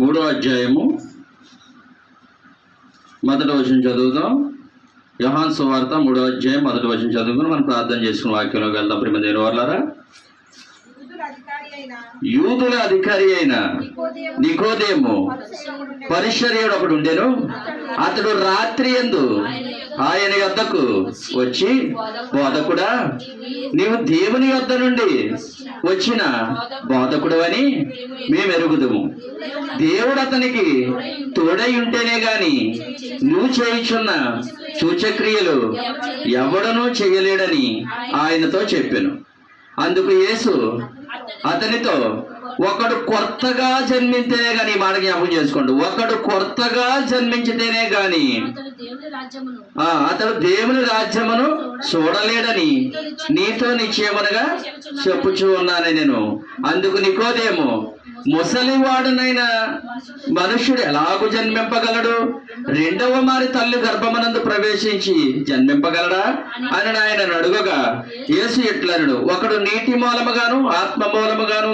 3వ అధ్యాయము మొదటి వచనం చదువుదాం. యోహాను సువార్త 3వ అధ్యాయం మొదటి వచనం చదువుకుని మనం ప్రార్థన చేసుకుని వాక్యంలోకి వెళ్దాం. ప్రియమైన దేవుని వారలారా, యూదుల అధికారి అయిన నికోదేము పరిసర్యుడు ఒకడు ఉండెను. అతడు రాత్రి యందు ఆయన యొద్దకు వచ్చి, బోధకుడా, నీవు దేవుని యొద్ద నుండి వచ్చిన బోధకుడు అని మేము ఎరుగుదుము. దేవుడు అతనికి తోడై ఉంటేనే గాని నువ్వు చేయుచున్న సూచక్రియలు ఎవడనూ చేయలేడని ఆయనతో చెప్పెను. అందుకు యేసు అతనితో, ఒకడు కొత్తగా జన్మించేనే గాని, మాట జ్ఞాపకం చేసుకోండి, ఒకడు కొత్తగా జన్మించితేనే గాని అతడు దేవుని రాజ్యమును చూడలేడని నీతో నిశ్చయముగా చెప్పుచూ ఉన్నాను నేను. అందుకు నికోదేము, ముసలివాడునైన మనుష్యుడు ఎలాగూ జన్మింపగలడు? రెండవ మారి తల్లి గర్భమనందు ప్రవేశించి జన్మింపగలడా అని ఆయన అడుగగా, యేసు ఇట్లనడు, ఒకడు నీటి మూలముగాను ఆత్మ మూలముగాను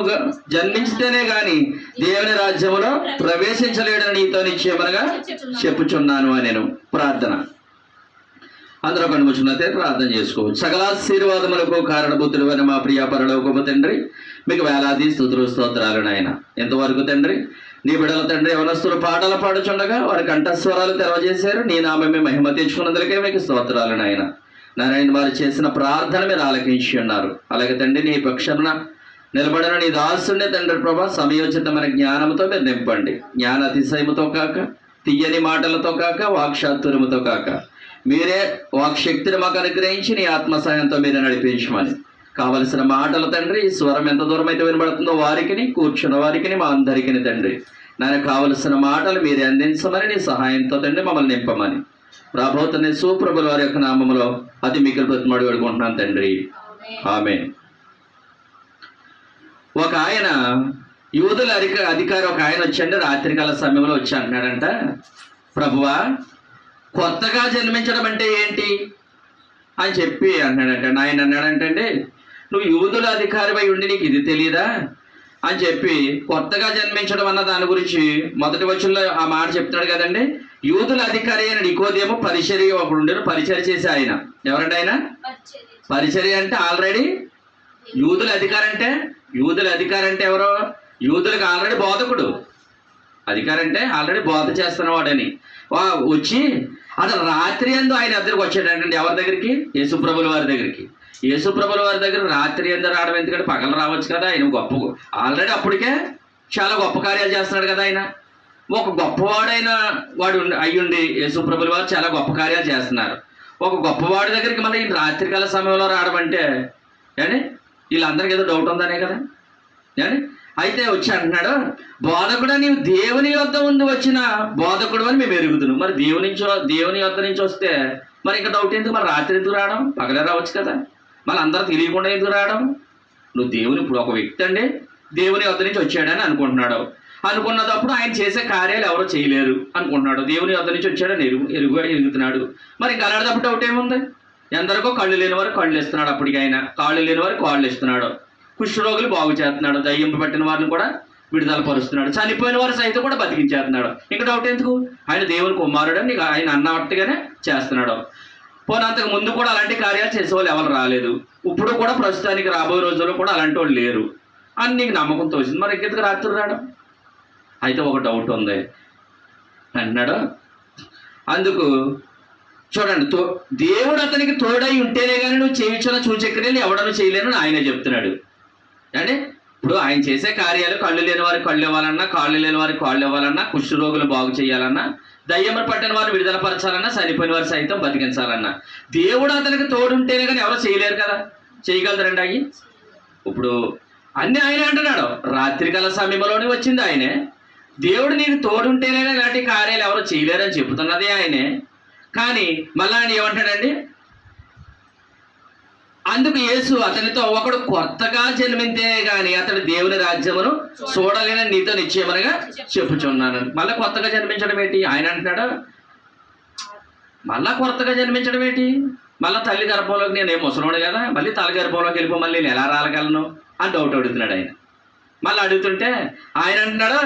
జన్మించితేనే గాని దేవుని రాజ్యములో ప్రవేశించలేడని నీతో నిశ్చయముగా చెప్పుచున్నాను అని నేను. ప్రార్థన. అందరూ కనుమూచున్నట్టే ప్రార్థన చేసుకోవచ్చు. సకలాశీర్వాదములకు కారణభూతులు అని మా ప్రియ పరలోకపు తండ్రి, మీకు వేలాది స్తుతులు స్తోత్రాలు నాయన. ఎంతవరకు తండ్రి నీ బిడ్డల తండ్రి యవనస్తులు పాటలు పాడుచుండగా వారి కంఠస్వరాలు తెరవజేశారు. నీ నామమే మహిమ తెచ్చుకున్నందుకే మీకు స్తోత్రాలు నాయన. నారాయణ వారు చేసిన ప్రార్థన మీరు ఆలకించి ఉన్నారు. అలాగే తండ్రి నీ పక్షమున నిలబడిన నీ దాసుని తండ్రి ప్రభా, సమయోచితమైన జ్ఞానంతో మీరు నింపండి. జ్ఞాన అతిశయముతో కాక, తీయని మాటలతో కాక, వాక్చాతుర్యముతో కాక, మీరే వాక్శక్తిని మాకు అనుగ్రహించి నీ ఆత్మ సహాయంతో మీరే నడిపించమని కావలసిన మాటలు తండ్రి, స్వరం ఎంత దూరం అయితే వినబడుతుందో వారికి, కూర్చున్న వారికి, మా అందరికీ తండ్రి నాకు కావలసిన మాటలు మీరే అందించమని నీ సహాయంతో తండ్రి మమ్మల్ని నింపమని రాబోతున్న సుప్రభుల వారి యొక్క నామములో అతి మిగిలి బ్రతిమాడి వేడుకుంటున్నాను తండ్రి, ఆమేన్. ఒక ఆయన యూదుల అధికారి ఒక ఆయన వచ్చండి. రాత్రికాల సమయంలో వచ్చి అంటున్నాడంట, ప్రభువా, కొత్తగా జన్మించడం అంటే ఏంటి అని చెప్పి అంటున్నాడంట. ఆయన అన్నాడంటే, నువ్వు యూదుల అధికారిపై ఉండి నీకు ఇది తెలియదా అని చెప్పి కొత్తగా జన్మించడం అన్న దాని గురించి మొదటి వచనంలో ఆ మాట చెప్తున్నాడు కదండి. యూదుల అధికారి అయిన నికోదేము పరిచర్య ఒకడు ఉండేను. పరిచర్య చేసే ఆయన ఎవరంటే ఆయన పరిచర్య అంటే ఆల్రెడీ యూదుల అధికారి అంటే ఎవరో యూదులకు ఆల్రెడీ బోధకుడు. అధికారి అంటే ఆల్రెడీ బోధ చేస్తున్నవాడని వచ్చి అతను రాత్రి అందు ఆయన దగ్గరికి వచ్చాడంటే ఎవరి దగ్గరికి? యేసుప్రభుల వారి దగ్గరికి. యేసుప్రభుల వారి దగ్గర రాత్రి అందు రావడం ఎందుకంటే పగలు రావచ్చు కదా. ఆయన గొప్ప ఆల్రెడీ అప్పటికే చాలా గొప్ప కార్యాలు చేస్తున్నాడు కదా. ఆయన ఒక గొప్పవాడైన వాడు అయ్యుండి యేసుప్రభుల వారు చాలా గొప్ప కార్యాలు చేస్తున్నారు. ఒక గొప్పవాడి దగ్గరికి మళ్ళీ రాత్రికాల సమయంలో రావడం అంటే కానీ వీళ్ళందరికీ ఏదో డౌట్ ఉందనే కదా. కానీ అయితే వచ్చి అంటున్నాడు, బోధకుడు నీవు దేవుని యొద్ద ముందు వచ్చిన బోధకుడు అని మేము ఎరుగుతున్నాం. మరి దేవుని యొద్ద నుంచి వస్తే మరి ఇంకా డౌట్ ఎందుకు? మరి రాత్రి ఎందుకు రావడం? పగలే రావచ్చు కదా. మళ్ళీ అందరూ తెలియకుండా ఎందుకు రావడం? నువ్వు దేవుని, ఇప్పుడు ఒక వ్యక్తి అండి దేవుని యొద్ద నుంచి వచ్చాడని అనుకుంటున్నాడు. అనుకున్నప్పుడు ఆయన చేసే కార్యాలు ఎవరో చేయలేరు అనుకుంటున్నాడు. దేవుని యొద్ద నుంచి వచ్చాడని ఎరుగుతున్నాడు. మరి ఇంకా అలాంటప్పుడు డౌట్ ఏముంది? ఎందరికో కళ్ళు లేని వారు కళ్ళు ఇస్తున్నాడు. అప్పటికి ఆయన కాళ్ళు లేని వారు కాళ్ళు ఇస్తున్నాడు. కుష్ఠరోగులు బాగు చేస్తున్నాడు. దయ్యంపు పెట్టిన వారిని కూడా విడుదల పరుస్తున్నాడు. చనిపోయిన వారు సైతం కూడా బతికించేస్తున్నాడు. ఇంకా డౌట్ ఎందుకు? ఆయన దేవుని కుమారుడు అని ఆయన అన్నట్టుగానే చేస్తున్నాడు. పోనంతకు ముందు కూడా అలాంటి కార్యాలు చేసేవాళ్ళు ఎవరు రాలేదు. ఇప్పుడు కూడా ప్రస్తుతానికి రాబోయే రోజుల్లో కూడా అలాంటి వాళ్ళు లేరు అని నీకు నమ్మకం తోచింది. మరి ఇంకెందుకు రాత్రి రావడం? అయితే ఒక డౌట్ ఉంది అంటున్నాడు. అందుకు చూడండి, దేవుడు అతనికి తోడై ఉంటేనే కానీ నువ్వు చేయించిన సూచక్రియలు ఎవడను చేయలేను ఆయనే చెప్తున్నాడు. అంటే ఇప్పుడు ఆయన చేసే కార్యాలు కళ్ళు లేని వారికి కళ్ళు ఇవ్వాలన్నా, కాళ్ళు లేని వారికి కాళ్ళు ఇవ్వాలన్నా, కుష్ఠరోగులు బాగు చేయాలన్నా, దయ్యములు పట్టిన వారిని విడుదల పరచాలన్నా, చనిపోయిన వారి సైతం బతికించాలన్నా దేవుడు అతనికి తోడుంటేనే కానీ ఎవరో చేయలేరు కదా. చేయగలరండి అవి? ఇప్పుడు అన్నీ ఆయనే అంటున్నాడు. రాత్రికాల సమయంలోనే వచ్చింది ఆయనే. దేవుడు నీకు తోడుంటేనే కానీ ఇలాంటి కార్యాలు ఎవరో చేయలేరని చెబుతున్నది ఆయనే. కానీ మళ్ళీ ఆయన ఏమంటాడండి? అందుకు యేసు అతనితో, ఒకడు కొత్తగా జన్మింతేనే కానీ అతడు దేవుని రాజ్యమును చూడలేనని నీతో నిశ్చయముగా చెప్పుచున్నాను. మళ్ళీ కొత్తగా జన్మించడం ఏంటి? ఆయన అంటున్నాడు మళ్ళా కొత్తగా జన్మించడం ఏంటి? మళ్ళీ తల్లి గర్భంలోకి నేనేం ముసలోడు కదా, మళ్ళీ తల్లి గర్భంలోకి వెళ్ళిపో మళ్ళీ నేను ఎలా రాగలను అని డౌట్ అడుగుతున్నాడు ఆయన. మళ్ళీ అడుగుతుంటే ఆయన అంటున్నాడు,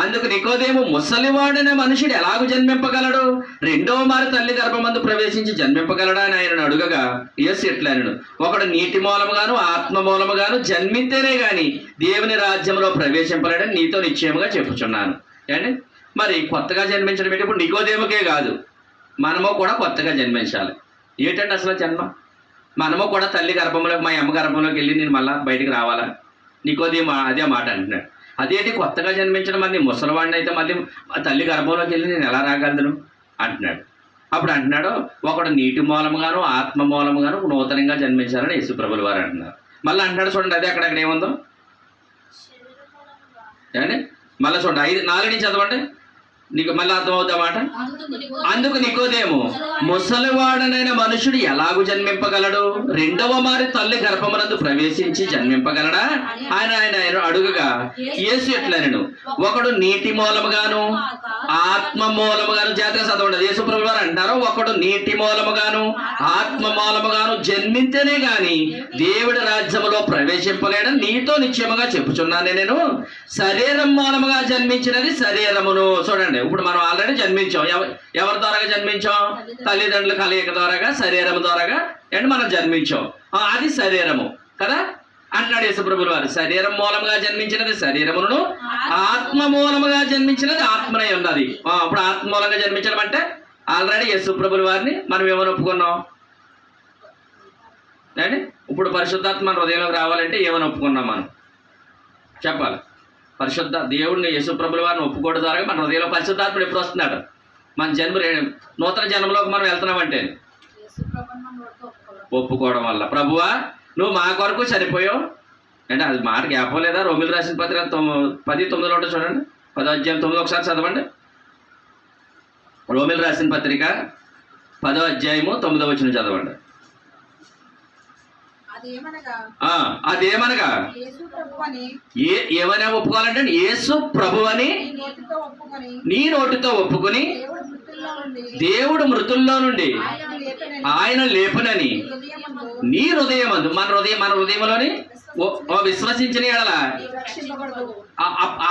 అందుకు నికోదేము, ముసలివాడనే మనుషుడు ఎలాగూ జన్మింపగలడు? రెండవ మారు తల్లి గర్భమందు ప్రవేశించి జన్మింపగలడా అని ఆయన అడుగగా యేసు ఎట్లనెను, ఒకడు నీటి మూలముగాను ఆత్మ మూలముగాను జన్మింతేనే గాని దేవుని రాజ్యంలో ప్రవేశింపలేడని నీతో నిశ్చయముగా చెప్పుచున్నాను. ఏండి మరి కొత్తగా జన్మించడం ఏంటి? ఇప్పుడు నికోదేముకే కాదు, మనము కూడా కొత్తగా జన్మించాలి. ఏంటంటే అసలు జన్మ? మనము కూడా తల్లి గర్భంలోకి, మా అమ్మ గర్భంలోకి వెళ్ళి నేను మళ్ళీ బయటికి రావాలా? నీకోదేమో అదే మాట అంటున్నాడు. అదేంటి కొత్తగా జన్మించడం? మరి ముసలివాడిని అయితే మళ్ళీ తల్లి గర్భంలోకి వెళ్ళి నేను ఎలా రాగలను అంటున్నాడు. అప్పుడు అంటున్నాడు, ఒకడు నీటి మూలముగాను ఆత్మ మూలముగాను నూతనంగా జన్మించాలని యేసుప్రభుల వారు అంటున్నారు. మళ్ళీ అంటున్నాడు చూడండి, అదే అక్కడ ఏముందో ఏమండి? మళ్ళీ చూడండి 4 నుంచి చదవండి, నీకు మళ్ళీ అర్థమవుతా మాట. అందుకు నికోదేము, ముసలివాడనైన మనుషుడు ఎలాగూ జన్మింపగలడు? రెండవ మారి తల్లి గర్భమునందు ప్రవేశించి జన్మింపగలడా ఆయన ఆయన అడుగగా యేసు ఎట్లనెను, ఒకడు నీటి మూలముగాను ఆత్మ మూలముగాను, జాగ్రత్తగా చదవండి, యేసు ప్రభువు వారు అంటారు, ఒకడు నీటి మూలముగాను ఆత్మ మూలముగాను జన్మింతేనే గాని దేవుడి రాజ్యములో ప్రవేశింపలేడని నీతో నిశ్చయముగా చెప్పుచున్నాను. నేను శరీరం మూలముగా జన్మించినది శరీరమును. చూడండి, ఇప్పుడు మనం ఆల్రెడీ జన్మించాం. ఎవరి ద్వారాగా జన్మించాం? తల్లిదండ్రుల కలయిక ద్వారాగా, శరీరం ద్వారాగా అండ్ మనం జన్మించాం. అది శరీరము కదా అంటున్నాడు యేసుప్రభుల వారు. శరీరం మూలముగా జన్మించినది శరీరమును, ఆత్మ మూలముగా జన్మించినది ఆత్మనే ఉన్నది. ఇప్పుడు ఆత్మ మూలంగా జన్మించడం అంటే ఆల్రెడీ యేసుప్రభుల వారిని మనం ఏమని ఒప్పుకున్నాం అండి? ఇప్పుడు పరిశుద్ధాత్మ మన హృదయంలోకి రావాలంటే ఏమని ఒప్పుకున్నాం మనం చెప్పాలి? పరిశుద్ధ దేవుడిని యేసుప్రభుల వారిని ఒప్పుకోవడం ద్వారా మన హృదయంలో పరిశుద్ధాత్ముడు ఎప్పుడు వస్తున్నాడు? మన జన్మ నూతన జన్మలోకి మనం వెళ్తున్నామంటే ఒప్పుకోవడం వల్ల. ప్రభువా నువ్వు మా కొరకు చనిపోయావు అంటే అది మాట జ్ఞాపకం లేదా? రోమిలు రాసిన పత్రిక 10:9 చూడండి, 10వ అధ్యాయం 9 ఒకసారి చదవండి. రోమిలు రాసిన పత్రిక 10వ అధ్యాయము 9వ వచనం చదవండి. అదేమనగా ఏమైనా ఒప్పుకోవాలంటే యేసు ప్రభువని నీ నోటితో ఒప్పుకొని దేవుడు మృతుల్లో నుండి ఆయన లేపునని నీ హృదయమందు, మన హృదయంలోని విశ్వసించిన ఎడల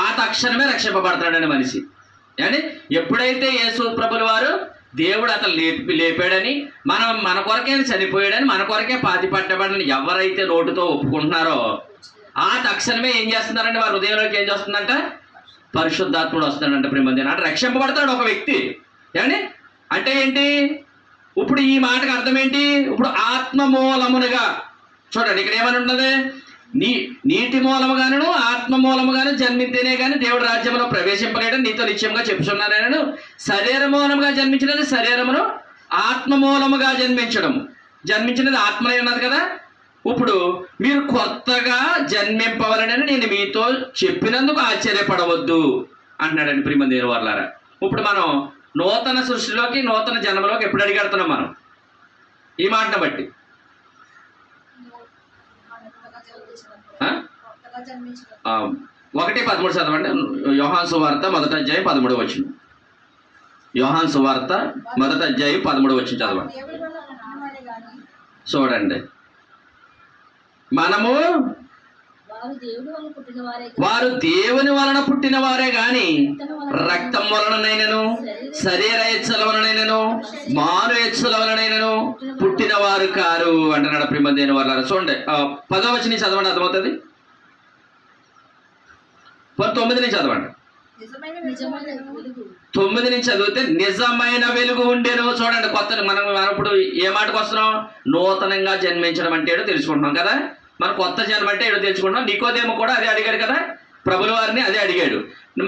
ఆ తక్షణమే రక్షింపబడతాడని మనిషి. అంటే ఎప్పుడైతే యేసు ప్రభుల వారు దేవుడు అతను లేపాడని, మన కొరకే చనిపోయాడని, మన కొరకే పాతి పట్టబడని ఎవరైతే నోటితో ఒప్పుకుంటున్నారో ఆ తక్షణమే ఏం చేస్తున్నారంటే వారి హృదయంలోకి ఏం చేస్తుందంట? పరిశుద్ధాత్ముడు వస్తాడంట. ప్రేమంది అంటే రక్షింపబడతాడు ఒక వ్యక్తి. ఏమండి అంటే ఏంటి? ఇప్పుడు ఈ మాటకు అర్థం ఏంటి? ఇప్పుడు ఆత్మ మూలమునుగా చూడండి, ఇక్కడ ఏమని ఉన్నది? నీటి మూలముగాను ఆత్మ మూలముగాను జన్మితేనే కానీ దేవుడి రాజ్యంలో ప్రవేశింపలేడని నీతో నిశ్చయంగా చెప్పుచున్నాను. శరీర మూలముగా జన్మించినది శరీరమును, ఆత్మ మూలముగా జన్మించినది ఆత్మనే ఉన్నది కదా. ఇప్పుడు మీరు కొత్తగా జన్మింపవలనని నేను మీతో చెప్పినందుకు ఆశ్చర్యపడవద్దు అంటున్నాడండి ప్రియమైన దేవుని వారలారా. ఇప్పుడు మనం నూతన సృష్టిలోకి, నూతన జన్మలోకి ఎప్పుడు అడిగెడుతున్నాం మనం ఈ మాటను బట్టి? 1:13 చదవండి. యోహాను సువార్త 1వ అధ్యాయం 13వ వచనం. యోహాను సువార్త 1వ అధ్యాయం 13వ వచనం చదవండి. చూడండి, మనము వారు దేవుని వలన పుట్టిన వారే గాని రక్తం వలననైనను శరీర హెచ్చల వలనైనను మాను హెచ్చల వలనైనను పుట్టిన వారు కారు అంటున్నాడు ప్రియమైన దేవుని వారలారా. చూడండి 10వ వచనం చదవండి, అర్థమవుతుంది. 9 నుంచి చదవండి. 9 నుంచి చదివితే నిజమైన వెలుగు ఉండేను. చూడండి, కొత్త మనం ఇప్పుడు ఏ మాటకు వస్తున్నాం? నూతనంగా జన్మించడం అంటే ఏదో తెలుసుకుంటున్నాం కదా. మన కొత్త జన్మ అంటే ఏదో తెలుసుకుంటున్నాం. నికోదేము కూడా అదే అడిగాడు కదా, ప్రభుల వారిని అదే అడిగాడు.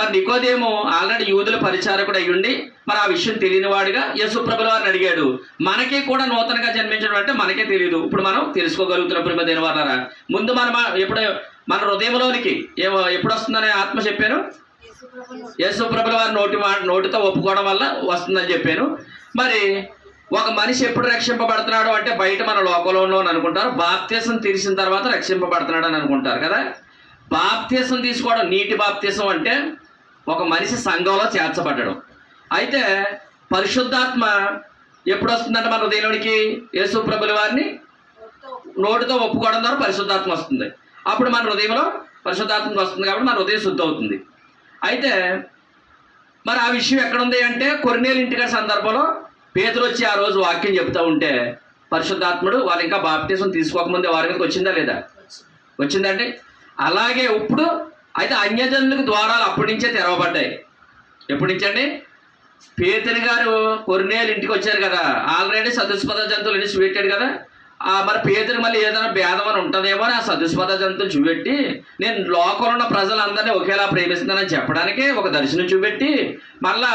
మరి నికోదేము ఆల్రెడీ యూదుల పరిచారకుడు అయ్యుండి మరి ఆ విషయం తెలియని వాడుగా యేసు ప్రభుల వారిని అడిగాడు. మనకి కూడా నూతనంగా జన్మించడం అంటే మనకే తెలియదు. ఇప్పుడు మనం తెలుసుకోగలుగుతున్నాం ప్రియమైన దేవుని వారలారా. ముందు ఎప్పుడు మన హృదయంలోనికి ఎప్పుడు వస్తుందనే ఆత్మ చెప్పాను? యేసు ప్రభుల వారి నోటితో ఒప్పుకోవడం వల్ల వస్తుందని చెప్పాను. మరి ఒక మనిషి ఎప్పుడు రక్షింపబడుతున్నాడు అంటే బయట మన లోకంలో అనుకుంటారు, బాప్తీసం తీసిన తర్వాత రక్షింపబడుతున్నాడు అని అనుకుంటారు కదా. బాప్తీసం తీసుకోవడం, నీటి బాప్తీసం అంటే ఒక మనిషి సంఘంలో చేర్చబడ్డడం. అయితే పరిశుద్ధాత్మ ఎప్పుడు వస్తుందంటే మన హృదయంలోనికి? యేసు ప్రభుల వారిని నోటితో ఒప్పుకోవడం ద్వారా పరిశుద్ధాత్మ వస్తుంది. అప్పుడు మన హృదయంలో పరిశుద్ధాత్మకు వస్తుంది కాబట్టి మన హృదయం శుద్ధి అవుతుంది. అయితే మరి ఆ విషయం ఎక్కడుంది అంటే కొర్నేలు ఇంటికాడ సందర్భంలో పేతురు వచ్చి ఆ రోజు వాక్యం చెప్తూ ఉంటే పరిశుద్ధాత్ముడు వాళ్ళు ఇంకా బాప్తిసం తీసుకోకముందే వారి మీదకి వచ్చిందా లేదా? వచ్చిందండి. అలాగే ఇప్పుడు అయితే అన్యజనులకు ద్వారాలు అప్పటి నుంచే తెరవబడ్డాయి. ఎప్పటి నుంచండి? పేతురు గారు కొర్నేలు ఇంటికి వచ్చారు కదా, ఆల్రెడీ సదృశపద జంతువులు ఎన్ని చూపెట్టాడు కదా. మరి పేతురు మళ్ళీ ఏదైనా భేదం అని ఉంటుందేమో అని ఆ సదృశపద జంతువులు చూపెట్టి నేను లోకంలో ఉన్న ప్రజలందరినీ ఒకేలా ప్రేమిస్తున్నానని చెప్పడానికి ఒక దర్శనం చూపెట్టి మళ్ళా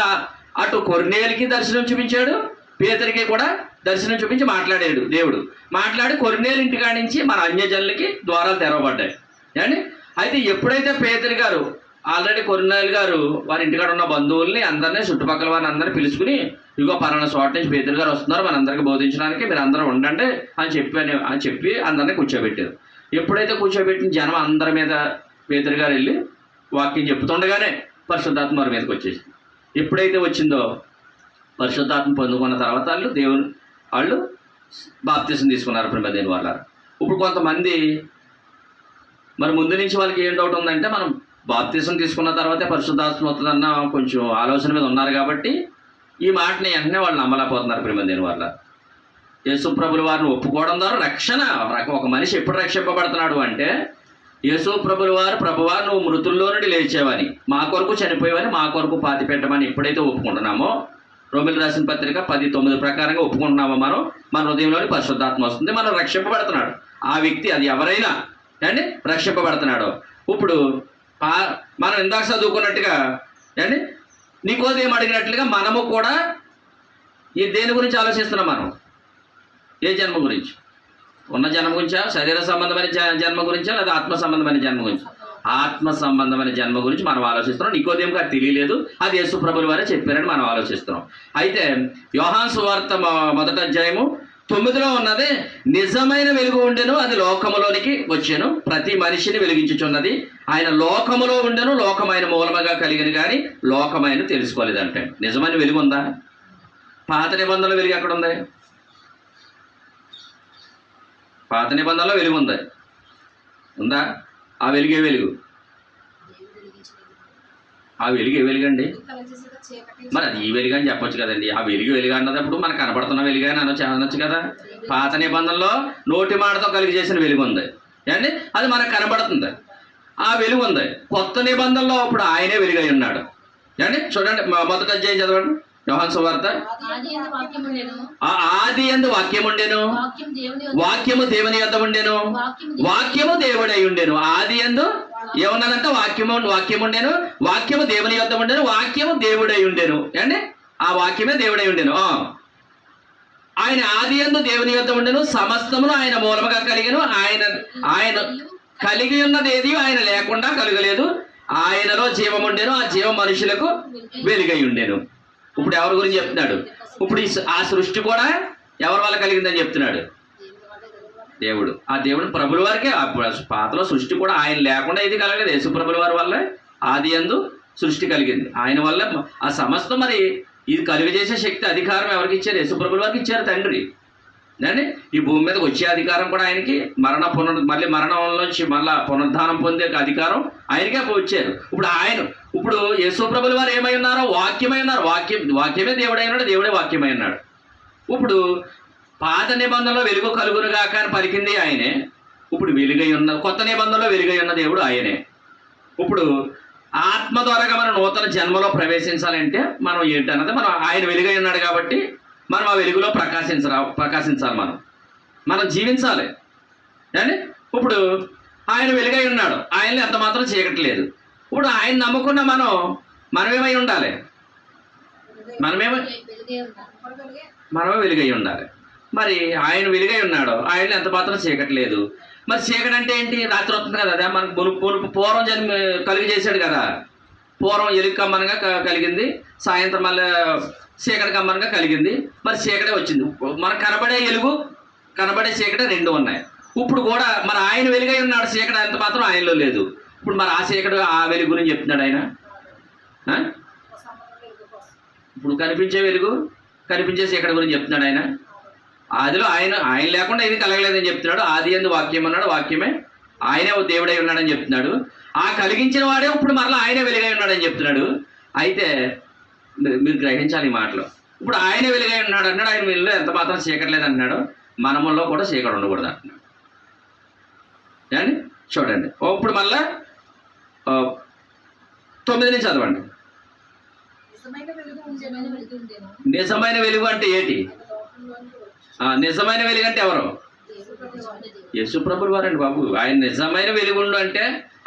అటు కొర్నేలుకి దర్శనం చూపించాడు, పేతురికి కూడా దర్శనం చూపించి మాట్లాడాడు దేవుడు. మాట్లాడి కొర్నేలు ఇంటికాడ నుంచి మన అన్యజనులకి ద్వారాలు తెరవబడ్డాయి అండి. అయితే ఎప్పుడైతే పేతురు గారు ఆల్రెడీ కొర్నేలు గారు వారి ఇంటికాడ ఉన్న బంధువుల్ని అందరినీ చుట్టుపక్కల వారిని అందరినీ పిలుచుకుని ఇగో పలానా చోట నుంచి పేతురు గారు వస్తున్నారు, మనందరికీ బోధించడానికి మీరు అందరూ ఉండండి అని చెప్పి అందరినీ కూర్చోబెట్టారు. ఎప్పుడైతే కూర్చోబెట్టిన జనం అందరి మీద పేతురు గారు వెళ్ళి వాక్యం చెప్తుండగానే పరిశుద్ధాత్మ వారి మీదకి వచ్చేసి ఎప్పుడైతే వచ్చిందో పరిశుద్ధాత్మ పొందుకున్న తర్వాత వాళ్ళు బాప్తిసం తీసుకున్నారు. ప్రేమ వాళ్ళ ఇప్పుడు కొంతమంది మరి ముందు నుంచి వాళ్ళకి ఏం డౌట్ ఉందంటే మనం బాప్తిసం తీసుకున్న తర్వాతే పరిశుద్ధాత్మ వస్తుందన్న కొంచెం ఆలోచన మీద ఉన్నారు కాబట్టి ఈ మాటని వెంటనే వాళ్ళు నమ్మలేకపోతున్నారు. ప్రేమ వాళ్ళ యేసు ప్రభుల వారిని ఒప్పుకోవడం ద్వారా రక్షణ. ఒక మనిషి ఎప్పుడు రక్షింపబడుతున్నాడు అంటే యేసు ప్రభుల వారు ప్రభువా నువ్వు మృతుల్లో నుండి లేచేవని, మా కొరకు చనిపోయేవని, మా కొరకు పాతి పెట్టమని ఎప్పుడైతే ఒప్పుకుంటున్నామో రోమిలు రాసిన పత్రిక 10:9 ప్రకారంగా ఒప్పుకుంటున్నామో మన హృదయంలోని పరిశుద్ధాత్మ వస్తుంది, మనం రక్షింపబడుతున్నాడు. ఆ వ్యక్తి అది ఎవరైనా అండి రక్షింపబడుతున్నాడు. ఇప్పుడు మనం ఇందాక చదువుకున్నట్టుగా అండి నికోదేము అడిగినట్లుగా మనము కూడా ఈ దేని గురించి ఆలోచిస్తున్నాం? మనం ఏ జన్మ గురించి? ఉన్న జన్మ గురించా, శరీర సంబంధమైన జన్మ గురించా, లేదా ఆత్మ సంబంధమైన జన్మ గురించి? ఆత్మ సంబంధమైన జన్మ గురించి మనం ఆలోచిస్తున్నాం. నికోదేముకి అది తెలియలేదు, అది యేసు ప్రభుల వారే చెప్పారని మనం ఆలోచిస్తున్నాం. అయితే యోహాను సువార్త 1వ అధ్యాయము 9లో ఉన్నది నిజమైన వెలుగు ఉండెను, అది లోకములోనికి వచ్చాను, ప్రతి మనిషిని వెలిగించుచున్నది. ఆయన లోకములో ఉండెను, లోకమైన మూలముగా కలిగిన కానీ లోకమైన తెలుసుకోలేదంటే. నిజమైన వెలుగు ఉందా? పాత నిబంధనలో వెలుగు ఎక్కడ ఉంది? పాత నిబంధనలో వెలుగు ఉంది, ఉందా? ఆ వెలుగే వెలుగు. ఆ వెలుగు ఏ వెలుగండి? మరి అది ఈ వెలుగు అని చెప్పొచ్చు కదండి. ఆ వెలుగు వెలుగు అన్నదప్పుడు మనకు కనపడుతున్న వెలుగు అని అనొచ్చు కదా. పాత నిబంధనలో నోటి మాటతో కలిగి చేసిన వెలుగు ఉంది అండి, అది మనకు కనబడుతుంది, ఆ వెలుగు ఉంది. కొత్త నిబంధనలో ఇప్పుడు ఆయనే వెలుగై ఉన్నాడు అండి. చూడండి 1వ అధ్యాయం చదవండి, యోహాను సువార్త. ఆది యందు వాక్యం ఉండెను, వాక్యము దేవుని యొద్ద ఉండెను, వాక్యము దేవుడై ఉండెను. ఆది యందు ఏమన్నదంటే వాక్యము ఉండెను, వాక్యము దేవుని యొద్ద ఉండెను, వాక్యము దేవుడై ఉండెను అండి. ఆ వాక్యమే దేవుడై ఉండెను. ఆయన ఆది యందు దేవుని యొద్ద ఉండెను, సమస్తమును ఆయన మూలముగా కలిగెను, ఆయన కలిగి ఉన్నది ఏది ఆయన లేకుండా కలగలేదు. ఆయనలో జీవం ఉండెను, ఆ జీవం మనుషులకు వెలుగై ఉండెను. ఇప్పుడు ఎవరి గురించి చెప్తున్నాడు? ఇప్పుడు ఆ సృష్టి కూడా ఎవరి వల్ల కలిగిందని చెప్తున్నాడు? దేవుడు. ఆ దేవుడు ప్రభుల వారికే. పాతలో సృష్టి కూడా ఆయన లేకుండా ఇది కలగలేదు, యేసు ప్రభుల వారి వల్ల ఆది యందు సృష్టి కలిగింది. ఆయన వల్ల ఆ సమస్తం. మరి ఇది కలుగజేసే శక్తి అధికారం ఎవరికి ఇచ్చారు? యేసు ప్రభుల వారికి ఇచ్చారు తండ్రి అండి. ఈ భూమి మీదకి వచ్చే అధికారం కూడా ఆయనకి, మళ్ళీ మరణంలోంచి మళ్ళా పునరుద్ధానం పొందే అధికారం ఆయనకే వచ్చారు. ఇప్పుడు యేసు ప్రభుల వారు ఏమై ఉన్నారో? వాక్యమై ఉన్నారు. వాక్యమే దేవుడై ఉన్నాడు, దేవుడే వాక్యమై ఉన్నాడు. ఇప్పుడు పాత నిబంధనలో వెలుగు కలుగునుగా కానీ పలికింది ఆయనే. ఇప్పుడు వెలుగై ఉన్న కొత్త నిబంధనలో వెలుగై ఉన్న దేవుడు ఆయనే. ఇప్పుడు ఆత్మ ద్వారాగా మనం నూతన జన్మలో ప్రవేశించాలంటే మనం ఏంటన్నది మనం ఆయన వెలుగై ఉన్నాడు కాబట్టి మనం ఆ వెలుగులో ప్రకాశించాలి, మనం జీవించాలి అండి. ఇప్పుడు ఆయన వెలుగై ఉన్నాడు, ఆయనలో ఎంత మాత్రం చీకట్లేదు. ఇప్పుడు ఆయన నమ్ముకున్న మనమేమై ఉండాలి? మనమే వెలుగై ఉండాలి. మరి ఆయన వెలుగై ఉన్నాడు, ఆయనలో ఎంత మాత్రం చీకట్లేదు. మరి చీకటి అంటే ఏంటి? రాత్రి వస్తుంది కదా, అదే మనకు పూర్వం కలిగి చేశాడు కదా. పూర్వం ఎలుగు కమ్మనగా కలిగింది, సాయంత్రం మళ్ళీ చీకటి కమ్మనగా కలిగింది. మరి చీకటే వచ్చింది. మనకు కనబడే ఎలుగు, కనబడే చీకటి రెండు ఉన్నాయి. ఇప్పుడు కూడా మరి ఆయన వెలుగై ఉన్నాడు, చీకటి ఎంత మాత్రం ఆయనలో లేదు. ఇప్పుడు మరి ఆ చీకటి ఆ వెలుగు గురించి చెప్తున్నాడు ఆయన. ఇప్పుడు కనిపించే వెలుగు, కనిపించే చీకటి గురించి చెప్తున్నాడు ఆయన. ఆదిలో ఆయన లేకుండా ఇది కలగలేదని చెప్తున్నాడు. ఆది యందు వాక్యం అన్నాడు, వాక్యమే ఆయనే దేవుడై ఉన్నాడని చెప్తున్నాడు. ఆ కలిగించిన వాడే ఇప్పుడు మరలా ఆయనే వెలుగై ఉన్నాడని చెప్తున్నాడు. అయితే మీరు గ్రహించాలి ఈ మాటలు. ఇప్పుడు ఆయనే వెలుగై ఉన్నాడు అన్నాడు, ఆయన వీళ్ళలో ఎంత మాత్రం చీకటి లేదు అంటున్నాడు, మనములో కూడా చీకటి ఉండకూడదు అంటున్నాడు. ఏమండి చూడండి, ఇప్పుడు మళ్ళా 9 నుంచి చదవండి. నిజమైన వెలుగు అంటే ఏంటి? నిజమైన వెలుగు అంటే ఎవరు? యేసు ప్రభువు వారండి బాబు. ఆయన నిజమైన వెలుగుండు అంటే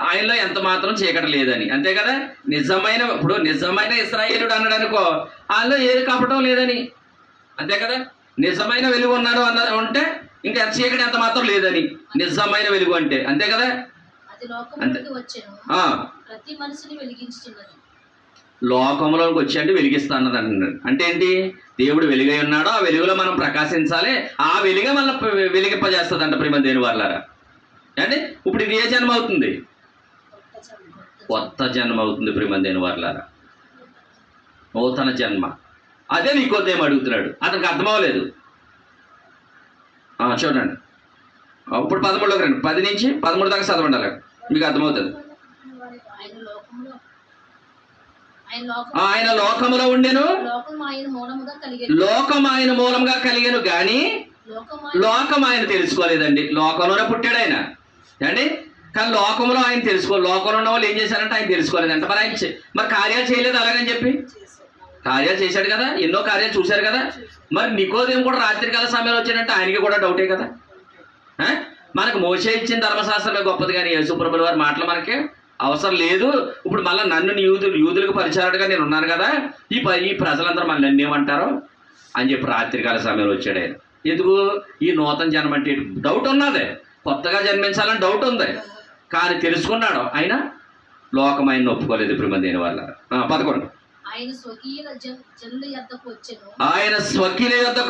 ఆయనలో ఎంత మాత్రం చీకటి లేదని, అంతే కదా. ఇప్పుడు నిజమైన ఇశ్రాయేలుడు అన్నాడు అనుకో, ఆయనలో ఏది కపటం లేదని, అంతే కదా. నిజమైన వెలుగు ఉన్నాడు అంటే ఇంకా చీకటి ఎంత మాత్రం లేదని, నిజమైన వెలుగు అంటే, అంతే కదా. లోకంలోకి వచ్చి అంటే వెలిగిస్తా అన్నది అంటున్నాడు. అంటే ఏంటి? దేవుడు వెలుగై ఉన్నాడో ఆ వెలుగులో మనం ప్రకాశించాలి, ఆ వెలుగే మన వెలిగింపజేస్తుందంట ప్రేమ దేని వాళ్ళారా. అంటే ఇప్పుడు ఇది ఏ జన్మ అవుతుంది? కొత్త జన్మ అవుతుంది ప్రేమ దేని వాళ్ళారా, నూతన జన్మ. అదే నీకోదేం అడుగుతున్నాడు, అతనికి అర్థం అవ్వలేదు. చూడండి, ఇప్పుడు 13లోకి రండి, 10 నుంచి 13 దాకా చదవండి, మీకు అర్థమవుతుంది. ఆయన లోకములో ఉండెను, లోకం ఆయన మూలంగా కలిగెను గాని లోకం ఆయన తెలుసుకోలేదండి. లోకంలోనే పుట్టాడు ఆయన అండి, కానీ లోకంలో ఆయన లోకంలో ఉన్న వాళ్ళు ఏం చేశారంటే ఆయన తెలుసుకోలేదంట. మరి కార్యాలు చేయలేదు అలాగని చెప్పి, కార్యాలు చేశాడు కదా, ఎన్నో కార్యాలు చూశారు కదా. మరి నికోదేము కూడా రాత్రికాల సమయంలో వచ్చాడంటే ఆయనకి కూడా డౌటే కదా. మనకు మోషే ఇచ్చిన ధర్మశాస్త్రమే గొప్పది, కానీ యేసు ప్రభువుల వారి మాటలు మనకి అవసరం లేదు. ఇప్పుడు మళ్ళీ నన్ను యూదులకు పరిచారుడుగా నేను ఉన్నాను కదా, ఈ ప్రజలందరూ మళ్ళీ నన్ను ఏమంటారో అని చెప్పి రాత్రికాల సమయంలో వచ్చాడు ఆయన. ఎందుకు? ఈ నూతన జన్మ అంటే డౌట్ ఉన్నది, కొత్తగా జన్మించాలని డౌట్ ఉంది, కానీ తెలుసుకున్నాడు ఆయన. లోకం ఆయన ఒప్పుకోలేదు ప్రేమ దేని వల్ల. 11 ఆయన స్వకీయుల యొద్దకు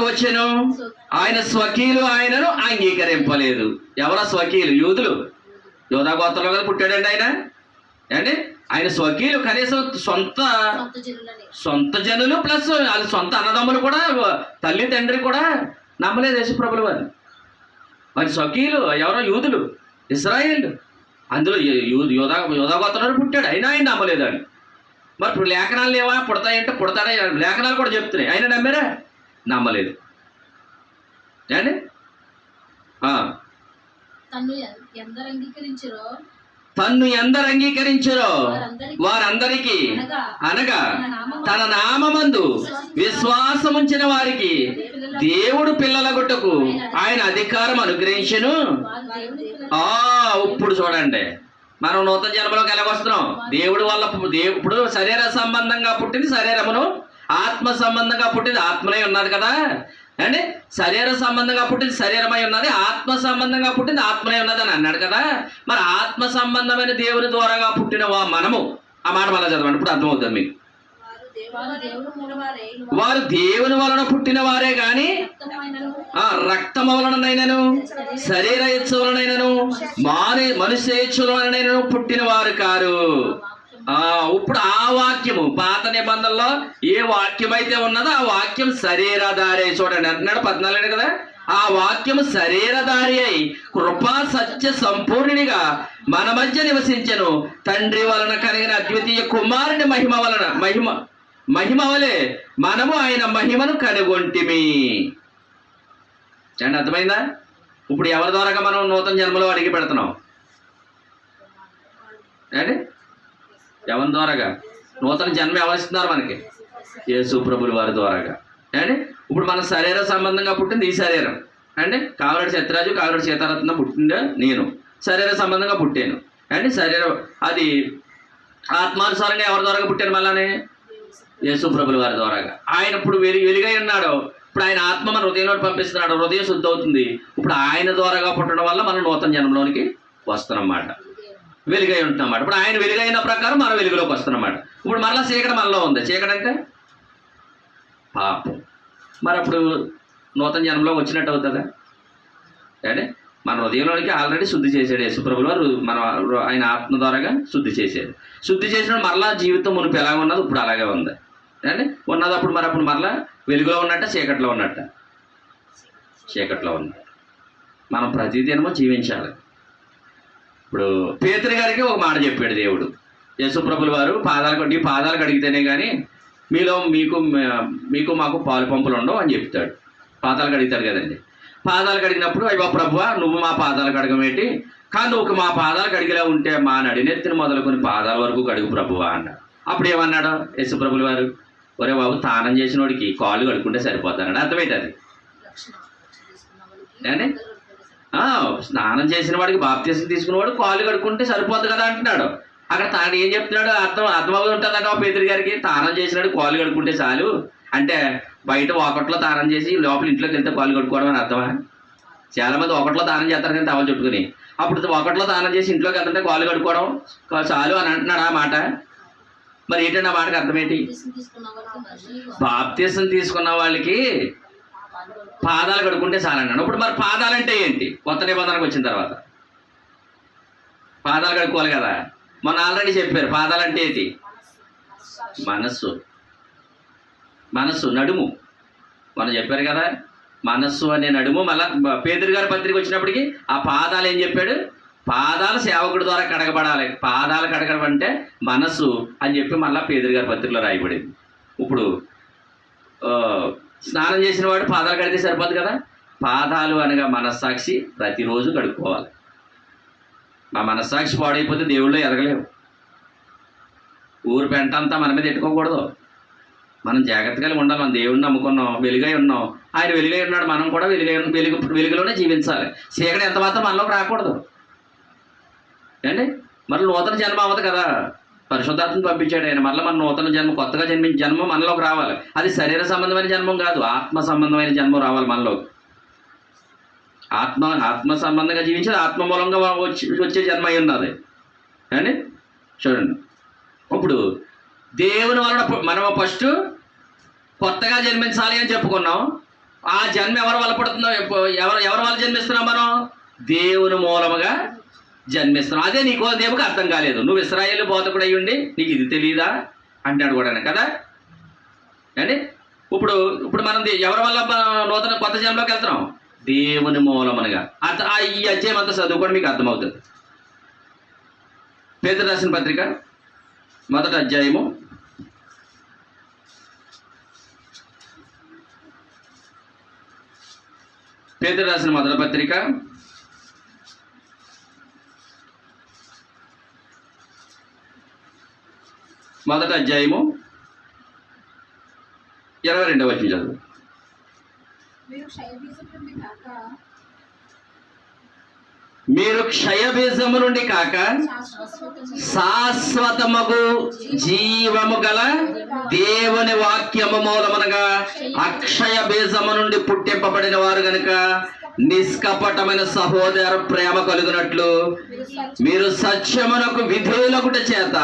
వచ్చెను, ఆయన స్వకీయులు ఆయనను అంగీకరింపలేదు. ఎవరా స్వకీయులు? యూదులు, యోధా గోత్రంలో కదా పుట్టాడండి ఆయన. అంటే ఆయన స్వకీయులు కనీసం సొంత జనులు ప్లస్ వాళ్ళ సొంత అన్నదమ్ములు కూడా, తల్లి తండ్రి కూడా నమ్మలేదు యేసు ప్రభుల వారిని. మరి స్వకీయులు ఎవరో యూదులు, ఇశ్రాయేలు, అందులో యోధా గోత్రంలో పుట్టాడు, అయినా ఆయన నమ్మలేదు అని. మరి ఇప్పుడు లేఖనాలు లేవా? పుడతాయంటే పుడతాడా? లేఖనాలు కూడా చెప్తున్నాయి, ఆయన నమ్మారా? నమ్మలేదు. అండి తన్ను ఎందరు అంగీకరించరో వారందరికీ అనగా తన నామమందు విశ్వాసముంచిన వారికి దేవుడు పిల్లలగుటకు ఆయన అధికారం అనుగ్రహించెను. ఇప్పుడు చూడండి, మనం నూతన జన్మలోకి ఎలాగొస్తున్నాం? దేవుడి వల్ల. ఇప్పుడు శరీర సంబంధంగా పుట్టింది శరీరమును, ఆత్మ సంబంధంగా పుట్టింది ఆత్మనే ఉన్నది కదా అండి. శరీర సంబంధంగా పుట్టింది శరీరమై ఉన్నది, ఆత్మ సంబంధంగా పుట్టింది ఆత్మనే ఉన్నది అని అన్నాడు కదా. మరి ఆత్మ సంబంధమైన దేవుని ద్వారాగా పుట్టిన మనము, ఆ మాట మళ్ళీ చదవండి, ఇప్పుడు అర్థమవుతుంది మీకు. వారు దేవుని వలన పుట్టిన వారే గాని రక్తము వలనైనను శరీర ఇచ్చ వలనైనను మనుష్య ఇచ్చ వలనైనను పుట్టిన వారు కారు. ఇప్పుడు ఆ వాక్యము పాత నిబంధనలో ఏ వాక్యం అయితే ఉన్నదో ఆ వాక్యం శరీరధారి. చూడండి అంటున్నాడు 14 కదా, ఆ వాక్యము శరీరధారి అయి కృపా సత్య సంపూర్ణినిగా మన మధ్య నివసించెను. తండ్రి వలన కలిగిన అద్వితీయ కుమారుని మహిమ వలె మనము ఆయన మహిమను కనుగొంటిమి. అండి అర్థమైందా? ఇప్పుడు ఎవరి ద్వారాగా మనం నూతన జన్మలో అడిగి పెడుతున్నాం అండి? ఎవరి ద్వారాగా నూతన జన్మ ఎవరిస్తున్నారు మనకి? యేసు ప్రభుల వారి ద్వారాగా అండి. ఇప్పుడు మన శరీర సంబంధంగా పుట్టింది ఈ శరీరం అండి. కావలటి సత్యరాజు, కావలటి సీతారత్న పుట్టిందా నేను శరీర సంబంధంగా పుట్టాను అండి. శరీరం అది ఆత్మానుసారంగా ఎవరి ద్వారాగా పుట్టాను? మళ్ళానే యేసు ప్రభుల వారి ద్వారాగా. ఆయన ఇప్పుడు వెలుగై ఉన్నాడు, ఇప్పుడు ఆయన ఆత్మ మన హృదయంలో పంపిస్తున్నాడు, హృదయం శుద్ధి అవుతుంది. ఇప్పుడు ఆయన ద్వారాగా పుట్టడం వల్ల మనం నూతన జన్మలోనికి వస్తున్నమాట, వెలుగై ఉంటున్నమాట. ఇప్పుడు ఆయన వెలుగైన ప్రకారం మనం వెలుగులోకి వస్తున్నమాట. ఇప్పుడు మరలా చీకటి మనలో ఉంది. చీకటి అంటే పాపం. మరి అప్పుడు నూతన జన్మలో వచ్చినట్టు అవుతుందా అంటే? మన హృదయంలోనికి ఆల్రెడీ శుద్ధి చేశాడు యేసుప్రభులు వారు, మన ఆయన ఆత్మ ద్వారాగా శుద్ధి చేశాడు. శుద్ధి చేసిన మరలా జీవితం మునుపు ఎలా ఉన్నది ఇప్పుడు అలాగే ఉంది అంటే ఉన్నది. అప్పుడు మరలా వెలుగులో ఉన్నట్ట చీకట్లో ఉన్నట్ట? చీకట్లో ఉన్నట్టు. మనం ప్రతిదినము జీవించాలి. ఇప్పుడు పేతురు గారికి ఒక మాట చెప్పాడు దేవుడు. యేసుప్రభుల వారు పాదాలు కడిగితేనే కానీ మీకు మాకు పాలు పంపులు ఉండవు అని చెప్తాడు. పాదాలు కడుగుతాడు కదండి. పాదాలు కడిగినప్పుడు అయ్యో ప్రభువా నువ్వు మా పాదాలు కడగమేంటి, కానీ నువ్వు మా పాదాలు కడిగిలా ఉంటే మా నడినెత్తిని మొదలుకొని పాదాల వరకు కడుగు ప్రభువా అన్నాడు. అప్పుడు ఏమన్నాడు యేసుప్రభుల వారు, ఒరే బాబు తానం చేసిన వాడికి కాళ్ళు కడుక్కుంటే సరిపోతాడు. అర్థమైతే అది అండి. స్నానం చేసిన వాడికి బాప్తీసం తీసుకున్నవాడు కాళ్ళు కడుక్కుంటే సరిపోతుంది కదా అంటున్నాడు. అక్కడ తాను ఏం చెప్తున్నాడు అర్థమవుతూ ఉంటుందంట పేతురు గారికి. తానం చేసినాడు కాళ్ళు కడుక్కుంటే చాలు అంటే బయట ఒకట్లో తానం చేసి లోపల ఇంట్లోకి వెళ్తే కాళ్ళు కడుక్కోవడం అని అర్థమా? చాలామంది ఒకట్లో తానం చేస్తారు కానీ తవలు చుట్టుకుని, అప్పుడు ఒకట్లో తానం చేసి ఇంట్లోకి వెళ్తుంటే కాళ్ళు కడుక్కోవడం చాలు అని అంటున్నాడు ఆ మాట. మరి ఏంటంటే ఆ మాటకి అర్థం ఏంటి? బాప్తీసం తీసుకున్న వాళ్ళకి పాదాలు కడుక్కుంటే చాలన్నాడు. ఇప్పుడు మరి పాదాలు అంటే ఏంటి? కొత్త నిబంధనకు వచ్చిన తర్వాత పాదాలు కడుక్కోవాలి కదా. మొన్న ఆల్రెడీ చెప్పారు పాదాలు అంటే ఏంటి? మనస్సు నడుము. మనం చెప్పారు కదా మనస్సు అనే నడుము. మళ్ళా పేతురు గారి పత్రిక వచ్చినప్పటికీ ఆ పాదాలు ఏం చెప్పాడు? పాదాలు సేవకుడి ద్వారా కడగబడాలి. పాదాలు కడగడం అంటే మనస్సు అని చెప్పి మళ్ళీ పేతురు గారి పత్రికలో రాయబడింది. ఇప్పుడు స్నానం చేసిన వాడు పాదాలు కడిగితే సరిపోదు కదా. పాదాలు అనగా మనస్సాక్షి ప్రతిరోజు కడుక్కోవాలి. మా మనస్సాక్షి పాడైపోతే దేవుళ్ళు ఎదగలేవు. ఊరు పెంట అంతా మన మీద ఎట్టుకోకూడదు. మనం జాగ్రత్తగా ఉండాలి. మనం దేవుడిని నమ్ముకున్నాం, వెలుగై ఉన్నాం. ఆయన వెలుగై ఉన్నాడు, మనం కూడా వెలుగులోనే జీవించాలి. చీకటి ఎంత మాత్రం మనలోకి రాకూడదు అండి. మరి నూతన జన్మ అవ్వదు కదా. పరిశుద్ధాత్మను పంపించాడు ఆయన. మళ్ళీ మన నూతన జన్మ, కొత్తగా జన్మించిన జన్మ మనలోకి రావాలి. అది శరీర సంబంధమైన జన్మం కాదు, ఆత్మ సంబంధమైన జన్మ రావాలి మనలోకి. ఆత్మ సంబంధంగా జీవించేది ఆత్మ మూలంగా వచ్చే జన్మ అయి ఉన్నది అండి. చూడండి, ఇప్పుడు దేవుని వలన మనం ఫస్ట్ కొత్తగా జన్మించాలి అని చెప్పుకున్నాం. ఆ జన్మ ఎవరి వల్ల పడుతుందో, ఎవరి వల్ల జన్మిస్తున్నాం? మనం దేవుని మూలముగా జన్మిస్తున్నాం. అదే నీకో దేవుడికి అర్థం కాలేదు. నువ్వు ఇశ్రాయేలు బోధకుడు అయ్యుండి నీకు ఇది తెలియదా అంటాడు కూడా కదా అండి. ఇప్పుడు మనం ఎవరి వల్ల నూతన కొత్త జన్మలోకి వెళ్తున్నాం? దేవుని మూలముగా. ఈ అధ్యాయం అంతా చదువుకోవడం మీకు అర్థమవుతుంది. పేతురు రాసిన పత్రిక 1వ అధ్యాయము 1వ పత్రిక 1వ అధ్యాయము 22వ వచనం చదువు. మీరు క్షయబీజము నుండి కాక శాశ్వతమగు జీవము గల దేవుని వాక్యము మూలమునగా అక్షయ బీజము నుండి పుట్టింపబడిన వారు గనుక నిష్కపటమైన సహోదర ప్రేమ కలుగునట్లు మీరు సత్యమునకు విధేయులగుట చేత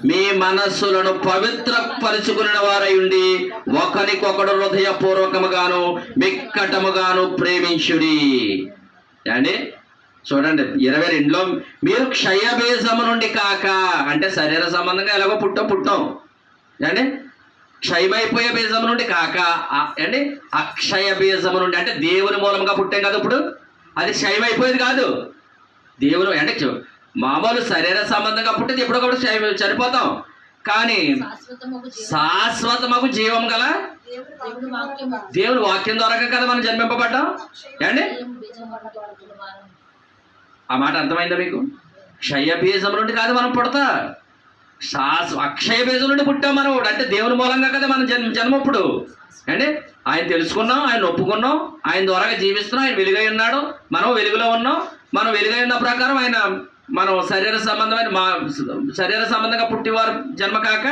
మీ మనస్సులను పవిత్ర పరుచుకున్న వారై ఉండి ఒకరికొకడు హృదయపూర్వకముగాను మిక్కటముగాను ప్రేమించుడి అండి. చూడండి 22లో మీరు క్షయబీజము నుండి కాక అంటే శరీర సంబంధంగా ఎలాగో పుట్టాం అండి. క్షయమైపోయే బీజము నుండి కాక అండి అక్షయ బీజము నుండి అంటే దేవుని మూలంగా పుట్టాం కదా. ఇప్పుడు అది క్షయమైపోయేది కాదు. దేవుని అంటే మామూలు శరీర సంబంధంగా పుట్టేది ఎప్పుడొకప్పుడు చనిపోతాం. కానీ శాశ్వతమగు జీవం గల దేవుని వాక్యం ద్వారా కదా మనం జన్మింపబడ్డాం అండి. ఆ మాట అర్థమైందా మీకు? క్షయ బీజం నుండి కాదు మనం పుడతా, అక్షయ బీజం నుండి పుట్టాం మనం. అంటే దేవుని మూలంగా కదా మనం జన్మ ఇప్పుడు అండి. ఆయన తెలుసుకున్నాం, ఆయన ఒప్పుకున్నాం, ఆయన ద్వారా జీవిస్తున్నాం. ఆయన వెలుగై ఉన్నాడు, మనం వెలుగులో ఉన్నాం. మనం వెలుగై ఉన్న ప్రకారం ఆయన మనం శరీర సంబంధంగా పుట్టినవారు జన్మ కాక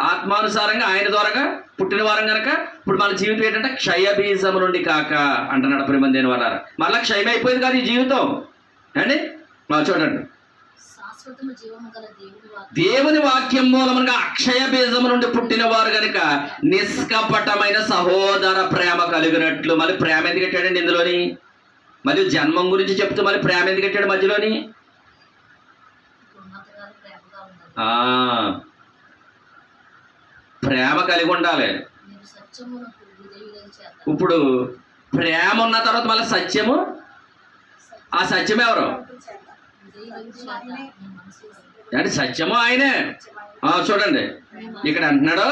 ఆత్మానుసారంగా ఆయన ద్వారాగా పుట్టిన వారం కనుక ఇప్పుడు మన జీవితం ఏంటంటే క్షయ బీజం నుండి కాక అంటున్నాడు ప్రేమందేని వాళ్ళ. మళ్ళీ క్షయమైపోయింది కాదు ఈ జీవితం అండి. చూడండి, దేవుని వాక్యం మూలముగా అక్షయ బీజము నుండి పుట్టిన వారు కనుక నిష్కపటమైన సహోదర ప్రేమ కలిగినట్లు. మళ్ళీ ప్రేమ ఎందుకు కట్టాడండి ఇందులోని? మళ్ళీ జన్మం గురించి చెప్తూ మళ్ళీ ప్రేమ ఎందుకు కట్టాడు మధ్యలోని? ప్రేమ కలిగి ఉండాలి. ఇప్పుడు ప్రేమ ఉన్న తర్వాత మళ్ళీ సత్యము. ఆ సత్యం ఎవరు? అంటే సత్యము ఆయనే. చూడండి ఇక్కడ అంటున్నాడు,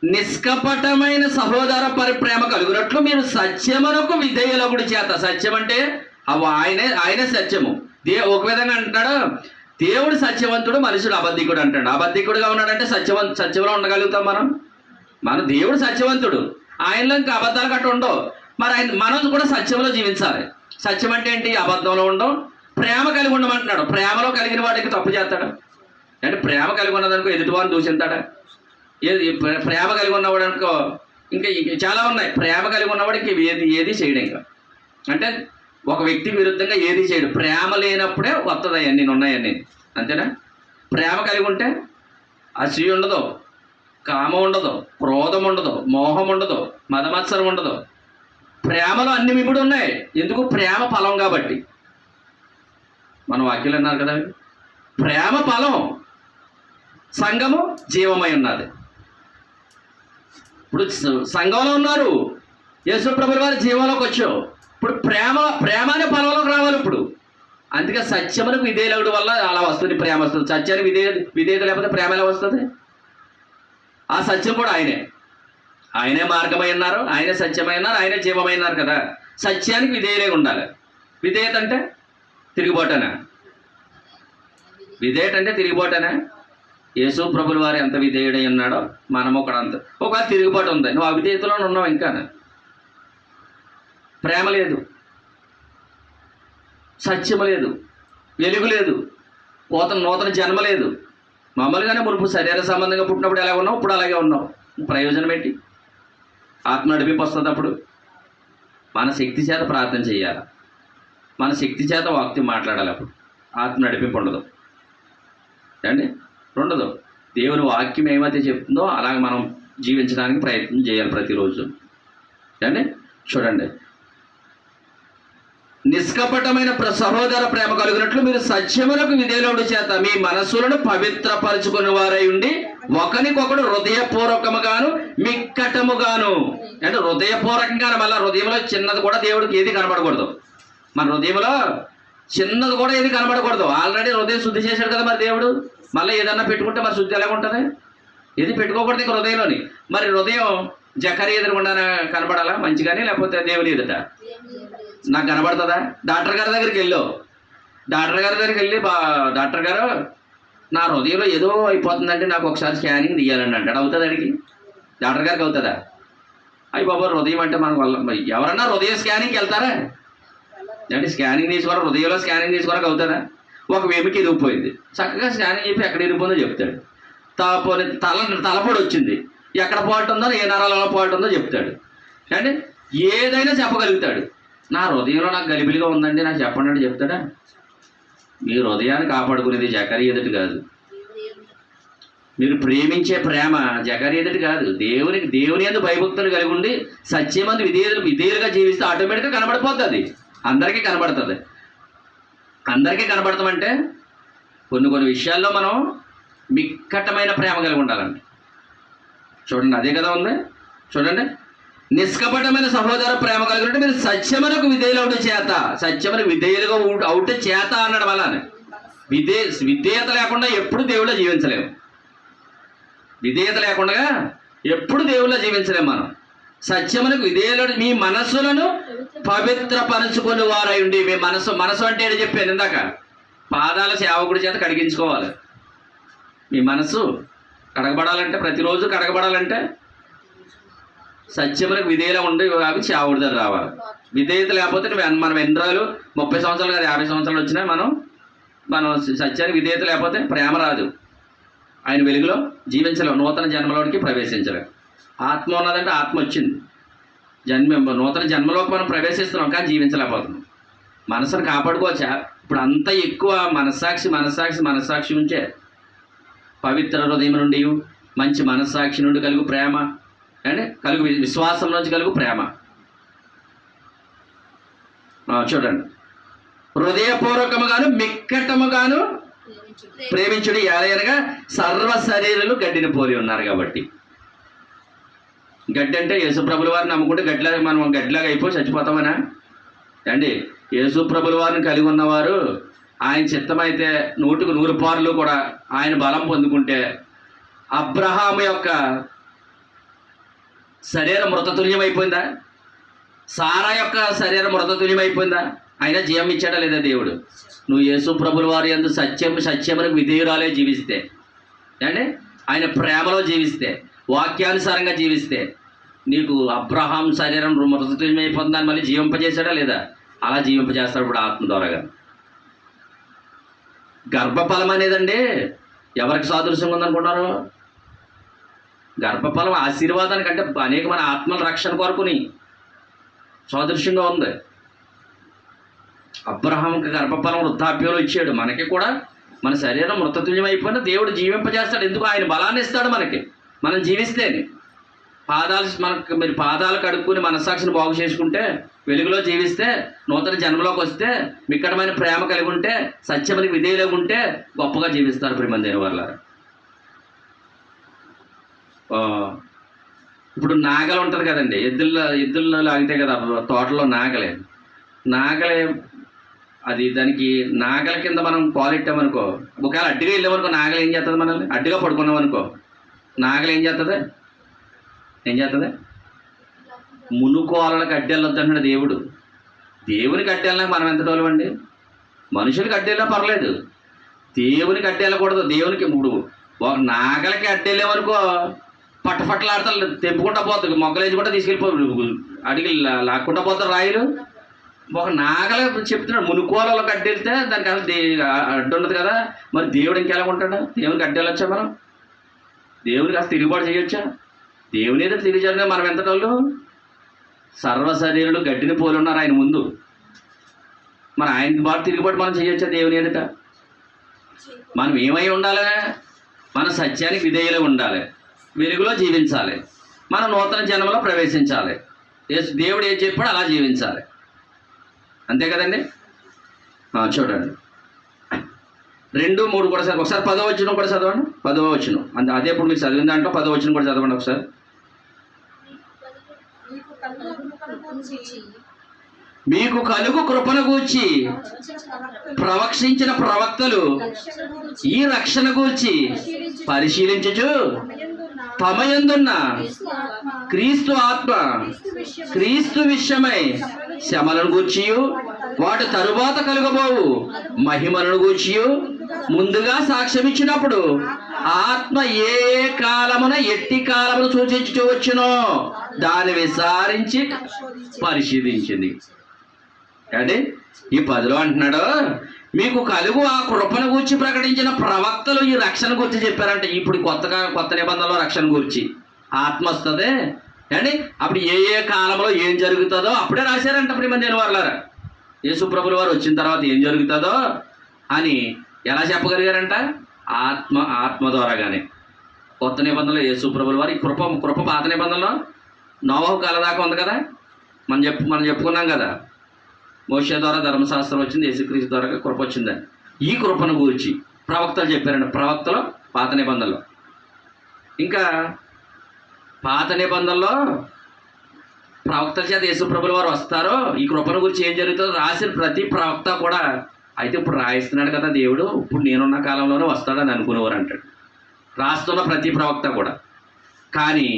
నిష్కపటమైన సహోదర పరిప్రేమ కలుగునట్లు మీరు సత్యమునకు విధేయులగుడి చేత. సత్యం అంటే ఆయనే సత్యము. ఒక విధంగా అంటున్నాడు, దేవుడు సత్యవంతుడు, మనుషుడు అబద్ధికుడు అంటాడు. అబద్ధికుడుగా ఉన్నాడంటే సత్యంలో ఉండగలుగుతాం మన దేవుడు సత్యవంతుడు, ఆయనలో ఇంకా అబద్ధాలు గట్ట ఉండవు. మరి మనం కూడా సత్యంలో జీవించాలి. సత్యం అంటే ఏంటి? అబద్ధంలో ఉండవు, ప్రేమ కలిగి ఉండమంటున్నాడు. ప్రేమలో కలిగిన వాడికి తప్పు చేస్తాడు అంటే ప్రేమ కలిగి ఉన్నదనుకో ఎదుటివాడిని దూషిస్తాడా? ప్రేమ కలిగి ఉన్నవాడు అనుకో ఇంకా చాలా ఉన్నాయి. ప్రేమ కలిగి ఉన్నవాడికి ఏది చేయడం. ఇంకా అంటే ఒక వ్యక్తికి విరుద్ధంగా ఏది చేయడు. ప్రేమ లేనప్పుడే వస్తుంది అవన్నీ ఉన్నాయన్నీ, అంతేనా? ప్రేమ కలిగి ఉంటే అసూయ ఉండదు, కామం ఉండదు, క్రోధం ఉండదు, మోహం ఉండదు, మదమత్సరం ఉండదు. ప్రేమలో అన్ని మిగుడు ఉన్నాయి. ఎందుకు? ప్రేమ ఫలం కాబట్టి. మన వాక్యాలు అన్నారు కదా, ప్రేమ ఫలం, సంఘము జీవమై ఉన్నది. ఇప్పుడు సంఘంలో ఉన్నారు, యేసు ప్రభువు వారి జీవంలోకి వచ్చావు. ఇప్పుడు ప్రేమ అనే ఫలంలోకి రావాలి. ఇప్పుడు అందుకే సత్యమునకు విధేయులగుడు వల్ల అలా వస్తుంది, ప్రేమ వస్తుంది. సత్యానికి విధేయత లేకపోతే ప్రేమ ఎలా వస్తుంది? ఆ సత్యం కూడా ఆయనే మార్గమై ఉన్నారు, ఆయనే సత్యమై ఉన్నారు, ఆయనే జీవమై ఉన్నారు కదా. సత్యానికి విధేయులే ఉండాలి. విధేయత అంటే తిరిగిపోటానా? విధేయత అంటే తిరిగిపోటానా? యేసు ప్రభుల వారు ఎంత విధేయుడై ఉన్నాడో మనము కూడా అంత. ఒకవేళ తిరుగుబాటు ఉంది, నువ్వు అవిధేయతలోనే ఉన్నావు. ఇంకా ప్రేమ లేదు, సత్యము లేదు, వెలుగు లేదు, నూతన జన్మ లేదు. మామూలుగానే మునుపు శరీర సంబంధంగా పుట్టినప్పుడు ఎలా ఉన్నావు, ఇప్పుడు అలాగే ఉన్నావు. ప్రయోజనం ఏంటి? ఆత్మ నడిపింపు వస్తుంది. అప్పుడు మన శక్తి చేత ప్రార్థన చేయాలి, మన శక్తి చేత వాక్యం మాట్లాడాలి. అప్పుడు ఆత్మ నడిపింపు ఉండదు అండి, ఉండదు. దేవుని వాక్యం ఏమైతే చెప్తుందో అలాగే మనం జీవించడానికి ప్రయత్నం చేయాలి ప్రతిరోజు అండి. చూడండి, నిష్కపటమైన సహోదర ప్రేమ కలిగినట్లు మీరు సత్యమునకు విధేయులగుడు చేత మీ మనస్సులను పవిత్రపరచుకుని వారై ఉండి ఒకరికొకడు హృదయపూర్వకముగాను మిక్కటముగాను. అంటే హృదయపూర్వకంగా, మళ్ళీ హృదయంలో చిన్నది కూడా దేవుడికి ఏది కనబడకూడదు. మన హృదయంలో చిన్నది కూడా ఏది కనబడకూడదు. ఆల్రెడీ హృదయం శుద్ధి చేశాడు కదా మరి దేవుడు. మళ్ళీ ఏదన్నా పెట్టుకుంటే మరి శుద్ధి ఎలాగ ఉంటుంది? ఏది పెట్టుకోకూడదు ఇక హృదయంలోని. మరి హృదయం జకరి ఎదురుకుండా కనబడాలా మంచిగానే, లేకపోతే దేవుని ఎదుట నాకు కనబడుతుందా? డాక్టర్ గారి దగ్గరికి వెళ్ళి డాక్టర్ గారు నా హృదయంలో ఏదో అయిపోతుందంటే నాకు ఒకసారి స్కానింగ్ తీయాలండి అంటాడు. అవుతుంది అడిగి? డాక్టర్ గారికి అవుతుందా? అయ్యి బాబా, హృదయం అంటే మనకు వల్ల ఎవరన్నా హృదయ స్కానింగ్కి వెళ్తారా? అంటే స్కానింగ్ తీసుకోవడం, హృదయంలో స్కానింగ్ తీసుకోవడానికి అవుతుందా? ఒక వెమికి ఇరిగిపోయింది, చక్కగా స్కానింగ్ చెప్పి ఎక్కడ ఇరిగిపోయిందో చెప్తాడు. పోనీ తలపొడి వచ్చింది, ఎక్కడ పాటు ఉందో, ఏ నరాలలో పాటు ఉందో చెప్తాడు. అంటే ఏదైనా చెప్పగలుగుతాడు. నా హృదయంలో నాకు గలిబిలిగా ఉందండి నాకు చెప్పండి అంటే చెప్తాడా? మీ హృదయాన్ని కాపాడుకునేది జకరి ఎదుటి కాదు. మీరు ప్రేమించే ప్రేమ జకరి ఎదుటి కాదు. దేవుని యందు భయభక్తులు కలిగి ఉండి సత్యమందు విధేయులుగా జీవిస్తే ఆటోమేటిక్గా కనబడిపోతుంది. అందరికీ కనబడుతుంది. అందరికీ కనబడతామంటే కొన్ని విషయాల్లో మనం మిక్కటమైన ప్రేమ కలిగి ఉండాలండి. చూడండి, అదే కదా ఉంది. చూడండి, నిష్కపటమైన సహోదర ప్రేమ కలిగినట్టు మీరు సత్యమునకు విధేయులవుట చేత. సత్యమునకు విధేయులుగా అవుట చేత అన్నాడు. వల్లనే విధేయత లేకుండా ఎప్పుడు దేవుళ్ళో జీవించలేము. విధేయత లేకుండా ఎప్పుడు దేవుళ్ళో జీవించలేము మనం. సత్యమునకు విధేయులు మీ మనస్సులను పవిత్రపరచుకుని వారై ఉండి. మీ మనసు అంటే ఏంటి చెప్పాను ఇందాక, పాదాల సేవకుడి చేత కడిగించుకోవాలి. మీ మనసు కడగబడాలంటే, ప్రతిరోజు కడగబడాలంటే సత్యమునకు విధేయులు ఉండి అవి సేవకుడి దగ్గర రావాలి. విధేయత లేకపోతే మనం ఎన్రాలు 30 సంవత్సరాలు కాదు 50 సంవత్సరాలు వచ్చినా మనం సత్యానికి విధేయత లేకపోతే ప్రేమ రాదు. ఆయన వెలుగులో జీవించలేము, నూతన జన్మలోనికి ప్రవేశించలేము. ఆత్మ ఉన్నదంటే ఆత్మ వచ్చింది, నూతన జన్మలోకి మనం ప్రవేశిస్తున్నాం, కానీ జీవించలేకపోతున్నాం. మనసును కాపాడుకోవచ్చా? ఇప్పుడు అంత ఎక్కువ మనస్సాక్షి ఉంచే పవిత్ర హృదయం నుండి, మంచి మనస్సాక్షి నుండి కలుగు ప్రేమ అంటే కలుగు విశ్వాసం నుంచి కలుగు ప్రేమ. చూడండి, హృదయపూర్వకముగాను మిక్కటముగాను ప్రేమించుడు ఏలయనగా సర్వ శరీరులు గడ్డిని పోలి ఉన్నారు. కాబట్టి గడ్డి అంటే యేసుప్రభుల వారిని నమ్ముకుంటే మనం గడ్డిలాగా అయిపోయి చచ్చిపోతామనా అండి? యేసు ప్రభుల వారిని కలిగి ఉన్నవారు ఆయన చిత్తమైతే 100కు 100 కూడా ఆయన బలం పొందుకుంటే అబ్రహాము యొక్క శరీరం మృతతుల్యం అయిపోయిందా? సారా యొక్క శరీరం మృతతుల్యం అయిపోయిందా? అయినా జీవం ఇచ్చాడా లేదా దేవుడు? నువ్వు యేసు ప్రభుల వారి యందు సత్యమునకు విధేయురాలే జీవిస్తే, అంటే ఆయన ప్రేమలో జీవిస్తే, వాక్యానుసారంగా జీవిస్తే నీకు అబ్రహాం శరీరం మృతతుల్యం అయిపోతుందని మళ్ళీ జీవింపజేశాడా లేదా? అలా జీవింపజేస్తాడు ఇప్పుడు ఆత్మ ద్వారాగా. గర్భఫలం అనేదండి ఎవరికి సాదృశ్యంగా ఉందనుకుంటారు? గర్భఫలం ఆశీర్వాదానికంటే అనేకమైన ఆత్మల రక్షణ కొరకుని సాదృశ్యంగా ఉంది. అబ్రహాంకి గర్భఫలం వృద్ధాప్యంలో ఇచ్చాడు. మనకి కూడా మన శరీరం మృతతుల్యం అయిపోయినా దేవుడు జీవింపజేస్తాడు. ఎందుకు? ఆయన బలాన్ని ఇస్తాడు మనకి, మనం జీవిస్తేనే. మీరు పాదాలు కడుక్కుని మనస్సాక్షిని బాగు చేసుకుంటే, వెలుగులో జీవిస్తే, నూతన జన్మలోకి వస్తే, మిక్కడమైన ప్రేమ కలిగి ఉంటే, సత్యమనికి విధేయులుగా ఉంటే గొప్పగా జీవిస్తారు ప్రియమైన వాళ్ళ. ఇప్పుడు నాగలు ఉంటుంది కదండి, ఎద్దుల్లో లాగితే కదా తోటలో నాగలే అది దానికి నాగల కింద మనం పాలెట్టామనుకో, ఒకవేళ అడ్డుగా వెళ్ళామనుకో నాగలు ఏం చేస్తుంది? మనల్ని అడ్డుగా పడుకున్నామనుకో నాగలు ఏం చేస్తుంది? మునుకోవాలకి అడ్డెళ్ళొద్దు అంటున్నాడు దేవుడు. దేవునికి అడ్డెళ్ళినా మనం ఎంత తోలవండి? మనుషులకి అడ్డెళ్ళినా పర్లేదు, దేవునికి అడ్డెళ్ళకూడదు. దేవునికి ఇప్పుడు నాగలకి అడ్డెళ్ళామనుకో పట్టపట్టలాడతా తెంపుకుంటా పోతుంది, మొగ్గలేసి కూడా తీసుకెళ్ళిపో అడిగి లాక్కుంటా పోతారు రాయిలు. ఒక నాగల చెప్తున్నాడు మునుకోవాలకు అడ్డెళ్తే దానికి అసలు అడ్డు ఉండదు కదా. మరి దేవుడు ఇంకెలా ఉంటాడు? దేవునికి అడ్డెళ్ళొచ్చా మనం? దేవునికి అసలు తిరుగుబాటు చేయొచ్చా? దేవుని ఏదో తిరిగి మనం ఎంతటోళ్ళు సర్వశరీరులు గడ్డిని పోలున్నారు ఆయన ముందు. మరి ఆయన బాగా తిరుగుబాటు మనం చేయొచ్చా దేవుని ఎదుట? మనం ఏమై ఉండాలి? మన సత్యానికి విధేయులు ఉండాలి, వెలుగులో జీవించాలి, మన నూతన జన్మలో ప్రవేశించాలి. దేవుడు ఏం చెప్పాడో అలా జీవించాలి, అంతే కదండి. చూడండి 2, 3 కూడా చదవండి ఒకసారి. 10వ వచనం కూడా చదవండి. 10వ వచనం అంటే అదే ఇప్పుడు మీరు చదివిన దాంట్లో 10వ వచనం కూడా చదవండి ఒకసారి. మీకు కలుగు కృపను గూర్చి ప్రవక్షించిన ప్రవక్తలు ఈ రక్షణ గూర్చి పరిశీలించుచు తమయందున్న క్రీస్తు ఆత్మ క్రీస్తు విషయమై శ్రమలను గూర్చియు వాటి తరువాత కలుగబోవు మహిమలను గూర్చియు ముందుగా సాక్ష్యం ఇచ్చినప్పుడు ఆత్మ ఏ కాలమున ఎట్టి కాలమును సూచించుచూ వచ్చునో దాన్ని విచారించి పరిశీలించింది. అంటే ఈ 10లో అంటున్నాడు మీకు కలుగు ఆ కృపను గూర్చి ప్రకటించిన ప్రవక్తలు ఈ రక్షణ గురించి చెప్పారంటే. ఇప్పుడు కొత్త నిబంధనలో రక్షణ గురించి ఆత్మ వస్తుంది అండి. అప్పుడు ఏ కాలంలో ఏం జరుగుతుందో అప్పుడే రాశారంట ప్రియమైన వాళ్ళారా. యేసు ప్రభుల వారు వచ్చిన తర్వాత ఏం జరుగుతుందో అని ఎలా చెప్పగలిగారంట? ఆత్మ ద్వారాగానే. కొత్త నిబంధనలో యేసు ప్రభుల వారు ఈ కృప పాత నిబంధనలో నోవహు కాలం దాకా ఉంది కదా, మనం చెప్పుకున్నాం కదా. మోషే ద్వారా ధర్మశాస్త్రం వచ్చింది, యేసుక్రీస్తు ద్వారా కృప వచ్చిందని. ఈ కృపను గురించి ప్రవక్తలు చెప్పారండి. ప్రవక్తలు పాత నిబంధనలో. ఇంకా పాత నిబంధనలో ప్రవక్తల చేత యేసు ప్రభుల వారు వస్తారో ఈ కృపను గురించి ఏం జరుగుతుందో రాసిన ప్రతి ప్రవక్త కూడా అయితే ఇప్పుడు రాయిస్తున్నాడు కదా దేవుడు, ఇప్పుడు నేనున్న కాలంలోనే వస్తాడని అనుకునేవారు అంటాడు రాస్తున్న ప్రతి ప్రవక్త కూడా. కానీ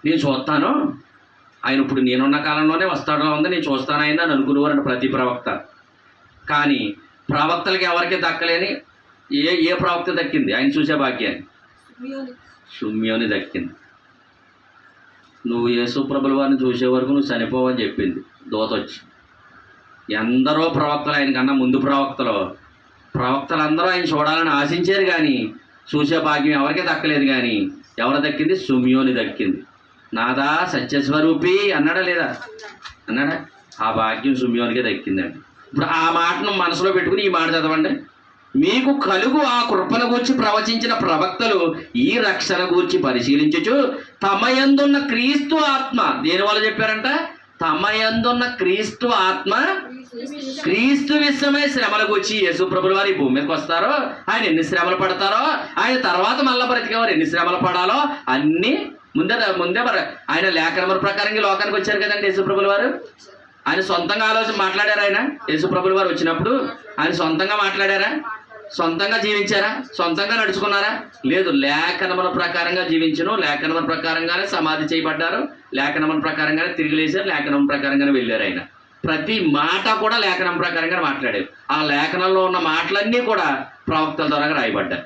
నేను చూస్తాను ఆయన ఇప్పుడు నేనున్న కాలంలోనే వస్తాడో ఉంది, నేను చూస్తాను ఆయన అని అనుకునేవారంట ప్రతి ప్రవక్త. కానీ ప్రవక్తలకి ఎవరికి దక్కలేని ఏ ప్రవక్త దక్కింది ఆయన చూసే భాగ్యాన్ని? షిమ్యోని దక్కింది. నువ్వు యేసు ప్రభుల వారిని చూసే వరకు నువ్వు చనిపోవని చెప్పింది దూత వచ్చి. ఎందరో ప్రవక్తలు ఆయన కన్నా ముందు ప్రవక్తలందరూ ఆయన చూడాలని ఆశించారు, కానీ చూసే భాగ్యం ఎవరికి దక్కలేదు. కానీ ఎవరు దక్కింది? షిమ్యోని దక్కింది. నాదా సత్యస్వరూపి అన్నాడా లేదా? అన్నాడా? ఆ భాగ్యం షిమ్యోనికే దక్కిందండి. ఇప్పుడు ఆ మాటను మనసులో పెట్టుకుని ఈ మాట చదవండి. మీకు కలుగు ఆ కృపను గూర్చి ప్రవచించిన ప్రవక్తలు ఈ రక్షణ గూర్చి పరిశీలించుచు తమయందున్న క్రీస్తు ఆత్మ. దేని వల్ల చెప్పారంట? తమయందున్న క్రీస్తు ఆత్మ క్రీస్తు విషయమై శ్రమల గూర్చి. యేసు ప్రభుల వారు ఈ భూమి మీదకి వస్తారో ఆయన ఎన్ని శ్రమలు పడతారో, ఆయన తర్వాత మళ్ళా బ్రతికేవారు ఎన్ని శ్రమలు పడాలో అన్నీ ముందే మరి ఆయన లేఖనముల ప్రకారంగా లోకానికి వచ్చారు కదండి యేసు ప్రభుల వారు. ఆయన సొంతంగా ఆలోచన మాట్లాడారా? ఆయన యేసుప్రభుల వారు వచ్చినప్పుడు ఆయన సొంతంగా మాట్లాడారా? సొంతంగా జీవించారా? సొంతంగా నడుచుకున్నారా? లేదు. లేఖనముల ప్రకారంగా జీవించను, లేఖనముల ప్రకారంగానే సమాధి చేయబడ్డారు, లేఖనముల ప్రకారంగానే తిరిగి లేచారు, లేఖనం ప్రకారంగానే వెళ్ళారు. ఆయన ప్రతి మాట కూడా లేఖనం ప్రకారంగా మాట్లాడారు. ఆ లేఖనంలో ఉన్న మాటలన్నీ కూడా ప్రవక్తల ద్వారా రాయబడ్డాయి.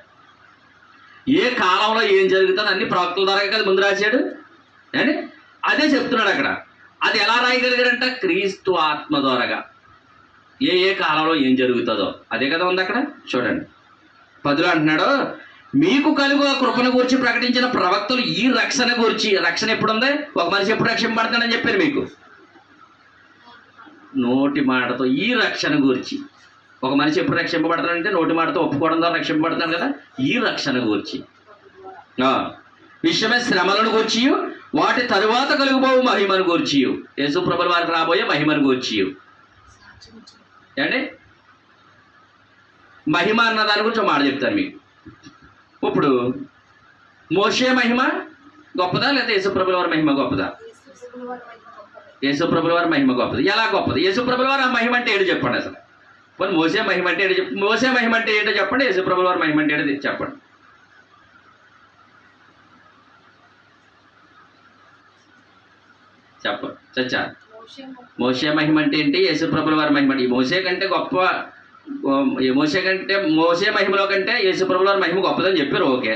ఏ కాలంలో ఏం జరుగుతుంది అన్ని ప్రవక్తల ద్వారా కదా ముందు రాశాడు అని అదే చెప్తున్నాడు అక్కడ. అది ఎలా రాయగలిగారంట? క్రీస్తు ఆత్మ ద్వారాగా ఏ కాలంలో ఏం జరుగుతుందో అదే కదా ఉంది అక్కడ. చూడండి 10లో అంటున్నాడు, మీకు కలుగు కృపను గురించి ప్రకటించిన ప్రవక్తలు ఈ రక్షణ గురించి. రక్షణ ఎప్పుడు ఉంది? ఒక మనిషి ఎప్పుడు రక్షింపబడతాడని చెప్పారు మీకు. నోటి మాటతో ఈ రక్షణ గురించి. ఒక మనిషి ఎప్పుడు రక్షింపబడతాడంటే నోటి మాటతో ఒప్పుకోవడం ద్వారా రక్షింపబడతాడు కదా. ఈ రక్షణ గురించి విషయమే శ్రమలను గూర్చి, వాటి తరువాత కలుగుబోవు మహిమను గూర్చి, యేసుప్రభుల వారికి రాబోయే మహిమను గూర్చి. ఏమండి మహిమ అన్న దాని గురించి ఒక మాట చెప్తాను మీకు. ఇప్పుడు మోషే మహిమ గొప్పదా లేదా యేసుప్రభుల వారి మహిమ గొప్పదా? యేసుప్రభుల వారి మహిమ గొప్పది. ఎలా గొప్పది? యేసుప్రభుల వారు ఆ మహిమ అంటే ఏంటో చెప్పండి అసలు. పోనీ మోసే మహిమ అంటే ఏంటో చెప్పండి. మోసే మహిమ అంటే ఏంటో చెప్పండి. యేసుప్రభుల వారి మహిమ అంటే ఏంటో చెప్పండి. చచ్చా మోసే మహిమ అంటే ఏంటి? యేసుప్రభుల వారి మహిమ అంటే మోసే కంటే గొప్ప, మోసే మహిమలో కంటే యేసుప్రభుల వారి మహిమ గొప్పదని చెప్పారు. ఓకే,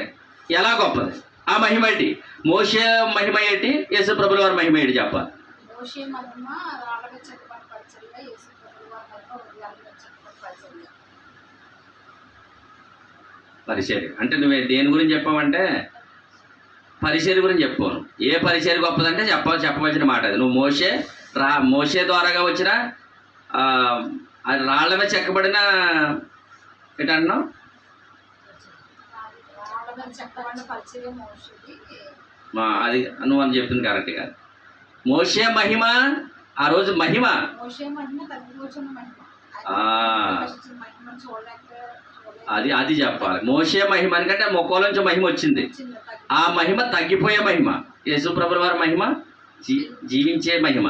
ఎలా గొప్పది? ఆ మహిమ ఏంటి? మోసే మహిమ ఏంటి? యేసుప్రభుల వారి మహిమ ఏంటి చెప్పాలి. పరిచర్య అంటే నువ్వు దేని గురించి చెప్పావంటే పరిచర్య గురించి చెప్పాను. ఏ పరిచర్య గొప్పదంటే చెప్పవలసిన మాట అది. నువ్వు మోసే ద్వారాగా వచ్చిన అది రాళ్ల మీద చెక్కబడిన ఏంటన్నావు? అది నువ్వు అని చెప్తుంది కరెక్ట్ కాదు. మోసే మహిమ ఆ రోజు మహిమ అది చెప్పాలి. మోసే మహిమ ఎందుకంటే మొక్కలోంచి మహిమ వచ్చింది. ఆ మహిమ తగ్గిపోయే మహిమ. యేసుప్రభుల వారి మహిమ జీవించే మహిమ.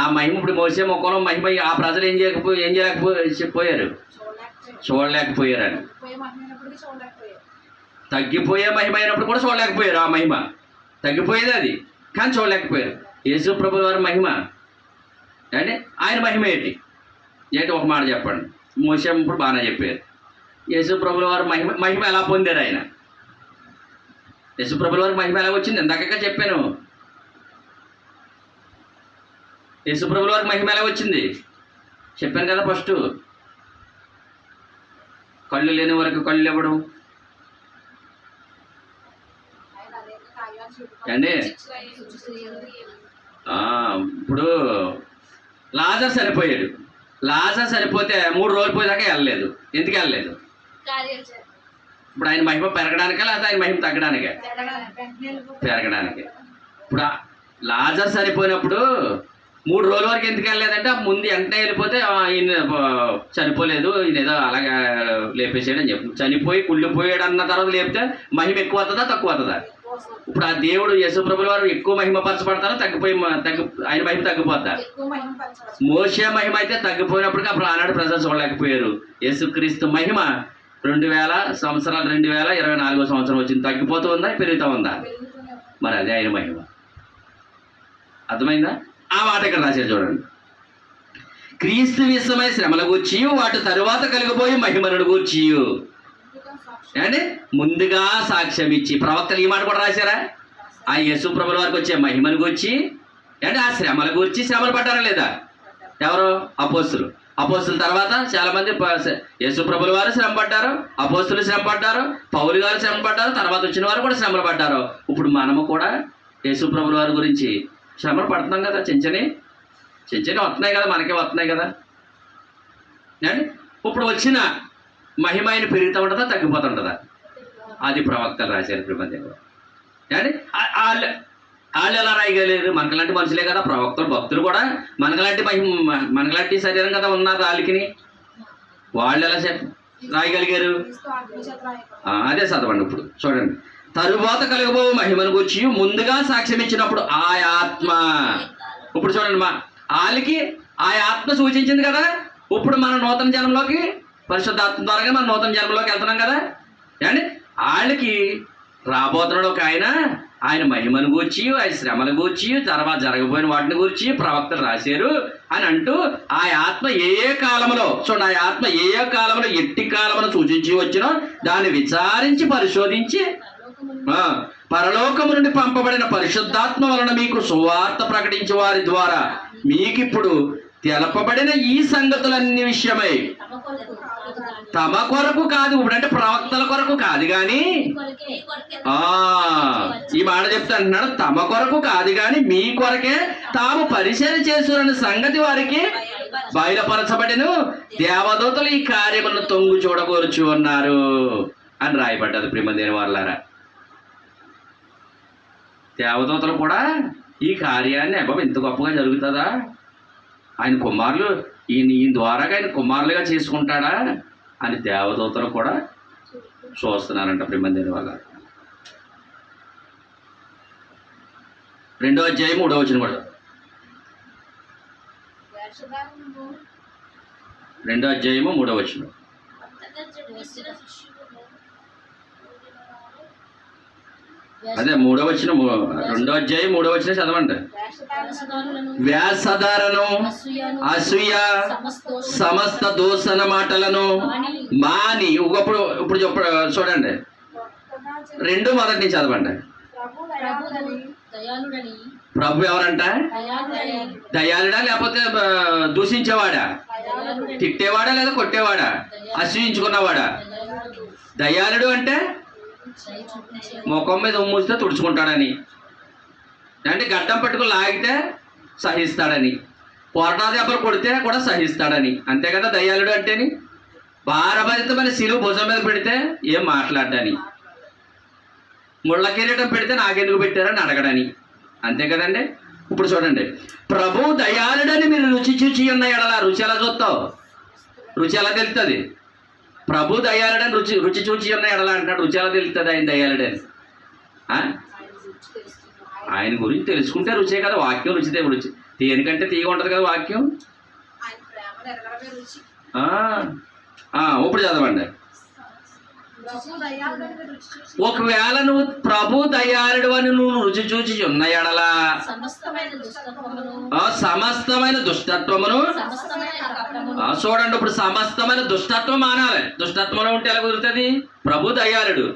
ఆ మహిమ ఇప్పుడు మోసే మొక్కలో మహిమ ఆ ప్రజలు ఏం చేయలేకపోయారు, చూడలేకపోయారని. తగ్గిపోయే మహిమ అయినప్పుడు కూడా చూడలేకపోయారు. ఆ మహిమ తగ్గిపోయేది అది, కానీ చూడలేకపోయారు. యేసుప్రభుల వారి మహిమ అంటే ఆయన మహిమ ఏంటి ఒక మాట చెప్పండి. మోసే ఇప్పుడు బాగానే చెప్పారు. యేసుప్రభుల వారి మహిమ ఎలా పొందారు ఆయన? యేసుప్రభుల వారి మహిమ ఎలా వచ్చింది? ఇందాక చెప్పాను. యేసుప్రభుల వారి మహిమ ఎలా వచ్చింది చెప్పాను కదా. ఫస్ట్ కళ్ళు లేని వరకు కళ్ళు ఇవ్వడం అండి. ఇప్పుడు లాజర్ చనిపోయాడు. లాజర్ చనిపోతే 3 రోజులు పోయేదాకా వెళ్ళలేదు. ఎందుకు వెళ్ళలేదు? ఇప్పుడు ఆయన మహిమ పెరగడానికే లేదా ఆయన మహిమ తగ్గడానికే? పెరగడానికి. ఇప్పుడు లాజర్ చనిపోయినప్పుడు 3 రోజుల వరకు ఎందుకు వెళ్ళలేదంటే ముందు వెంటనే వెళ్ళిపోతే ఈయన చనిపోలేదు, ఈయన ఏదో అలాగా లేపేసాడు అని చెప్పి చనిపోయి కుళ్ళిపోయాడు అన్న తర్వాత లేపితే మహిమ ఎక్కువ అవుతుందా తక్కువ అవుతుందా? ఇప్పుడు ఆ దేవుడు యేసుప్రభుల వారు ఎక్కువ మహిమపరచబడతారా ఆయన మహిమ తగ్గిపోద్దా? మోసే మహిమ అయితే తగ్గిపోయినప్పటికీ అప్పుడు ఆనాడు ప్రజలు చూడలేకపోయారు. యేసుక్రీస్తు మహిమ 2000 సంవత్సరాలు 2024వ సంవత్సరం వచ్చింది. తగ్గిపోతూ ఉందా పెరుగుతూ ఉందా? మరి అదే ఆయన మహిమ. అర్థమైందా? ఆ మాట ఇక్కడ రాశారు చూడండి. క్రీస్తు విషయమై శ్రమల గూర్చి, వాటి తరువాత కలిగిపోయి మహిమను గూర్చి అంటే ముందుగా సాక్ష్యం ఇచ్చి. ప్రవక్తలు ఈ మాట కూడా రాశారా? ఆ యేసుప్రభుల వారికి వచ్చే మహిమను గూర్చి అంటే ఆ శ్రమల గురించి. శ్రమలు పడ్డారా లేదా? ఎవరు? అపోస్తుల తర్వాత చాలా మంది యేసుప్రభుల వారు శ్రమ పడ్డారు, అపోస్తులు శ్రమ పడ్డారు, పౌలు గారు శ్రమ పడ్డారు, తర్వాత వచ్చిన వారు కూడా శ్రమలు పడ్డారు. ఇప్పుడు మనము కూడా యేసుప్రభుల వారి గురించి శ్రమలు పడుతున్నాం కదా. చెంచని వస్తున్నాయి కదా, మనకే వస్తున్నాయి కదా. అండి ఇప్పుడు వచ్చిన మహిమ ఆయన పెరుగుతూ ఉంటుందా తగ్గిపోతుంటుందా? అది ప్రవక్తలు రాశారు ప్రపంచంలో. అండి వాళ్ళు ఎలా రాయగలేరు? మనకలాంటి మనుషులే కదా ప్రవక్తలు, భక్తులు కూడా మనకలాంటి శరీరం కదా ఉన్నారు వాళ్ళకి. వాళ్ళు ఎలా రాయగలిగారు? అదే చదవండి ఇప్పుడు చూడండి. తరువాత కలుగబో మహిమను గురించి ముందుగా సాక్ష్యం ఇచ్చినప్పుడు ఆ ఆత్మ. ఇప్పుడు చూడండి వాళ్ళకి ఆ ఆత్మ సూచించింది కదా. ఇప్పుడు మన నూతన జన్మలోకి పరిశుద్ధాత్మ ద్వారా మనం నూతన జన్మలోకి వెళ్తున్నాం కదా. అండి వాళ్ళకి రాబోతున్నాడు ఒక ఆయన మహిమను గూర్చి, ఆయన శ్రమను గూర్చి, తర్వాత జరగబోయిన వాటిని గూర్చి ప్రవక్తలు రాశారు అని అంటూ ఆ ఆత్మ ఏ కాలంలో చూడండి, ఆ ఆత్మ ఏ కాలంలో ఎట్టి కాలమును సూచించి వచ్చినో దాన్ని విచారించి పరిశోధించి పరలోకము నుండి పంపబడిన పరిశుద్ధాత్మ వలన మీకు సువార్త ప్రకటించే వారి ద్వారా మీకిప్పుడు తెలపబడిన ఈ సంగతులన్నీ విషయమై తమ కొరకు కాదు, ఇప్పుడంటే ప్రవక్తల కొరకు కాదు కానీ ఈ మాట చెప్తా అంటున్నాడు, తమ కొరకు కాదు కానీ మీ కొరకే తాము పరిచయం చేస్తున్న సంగతి వారికి బయలుపరచబడిను, దేవదూతలు ఈ కార్యములను తొంగు చూడకూర్చు అన్నారు అని రాయబడ్డది. ప్రియమైన వారలారా, దేవదూతలు కూడా ఈ కార్యాన్ని అబ్బాయి ఇంత గొప్పగా జరుగుతుందా, ఆయన కుమారులు ఈయన ద్వారాగా ఆయన కుమారులుగా చేసుకుంటాడా అని దేవదూతలు కూడా చూస్తున్నారంట. ప్రియమైన వాళ్ళ 2వ అధ్యాయం 3వ వచనం కూడా 2వ అధ్యాయము 3వ వచనం. అదే 3వ వచనం, 2వ అధ్యాయం 3వ వచనం చదవండి. వేషధారను, అసూయ, సమస్త దూషణ మాటలను మాని. ఇప్పుడు చూడండి 2 మొదటి నుంచి చదవండి. ప్రభు ఎవరంట? దయాళుడా లేకపోతే దూషించేవాడా, తిట్టేవాడా లేదా కొట్టేవాడా, అసూయించుకున్నవాడా? దయాళుడు అంటే ముఖం మీద ఉమ్మూస్తే తుడుచుకుంటాడని, అంటే గడ్డం పట్టుకుని లాగితే సహిస్తాడని, కొరడా దెబ్బలు కొడితే కూడా సహిస్తాడని, అంతే కదా దయాళుడు అంటేని. భారభరితమైన శిలువ భుజం మీద పెడితే ఏం మాట్లాడని, ముళ్ళ కిరీటం పెడితే నాకెందుకు పెట్టారని అడగడని, అంతే కదండి. ఇప్పుడు చూడండి, ప్రభు దయాళుడని మీరు రుచి చూచి ఉన్న ఎడల, రుచి ఎలా చూస్తావు, రుచి ఎలా తెలుస్తుంది? ప్రభు దయాళుడని రుచి చూచి ఉన్న ఎడల అంటాడు, రుచి ఎలా తెలుస్తుంది ఆయన దయాళుడని? ఆయన గురించి తెలుసుకుంటే రుచే కదా. వాక్యం రుచితే రుచి, దేనికంటే తీగ ఉంటుంది కదా వాక్యం. ఇప్పుడు చదవండి. ఒకవేళ నువ్వు ప్రభు దయాళుడు అని నువ్వు రుచి చూచి ఉన్న ఎడలా సమస్తమైన దుష్టత్వమును చూడండి. ఇప్పుడు సమస్తమైన దుష్టత్వం మానాలి. దుష్టత్వంలో ఉంటే ఎలా కుదురుతుంది? ప్రభు దయాళుడు,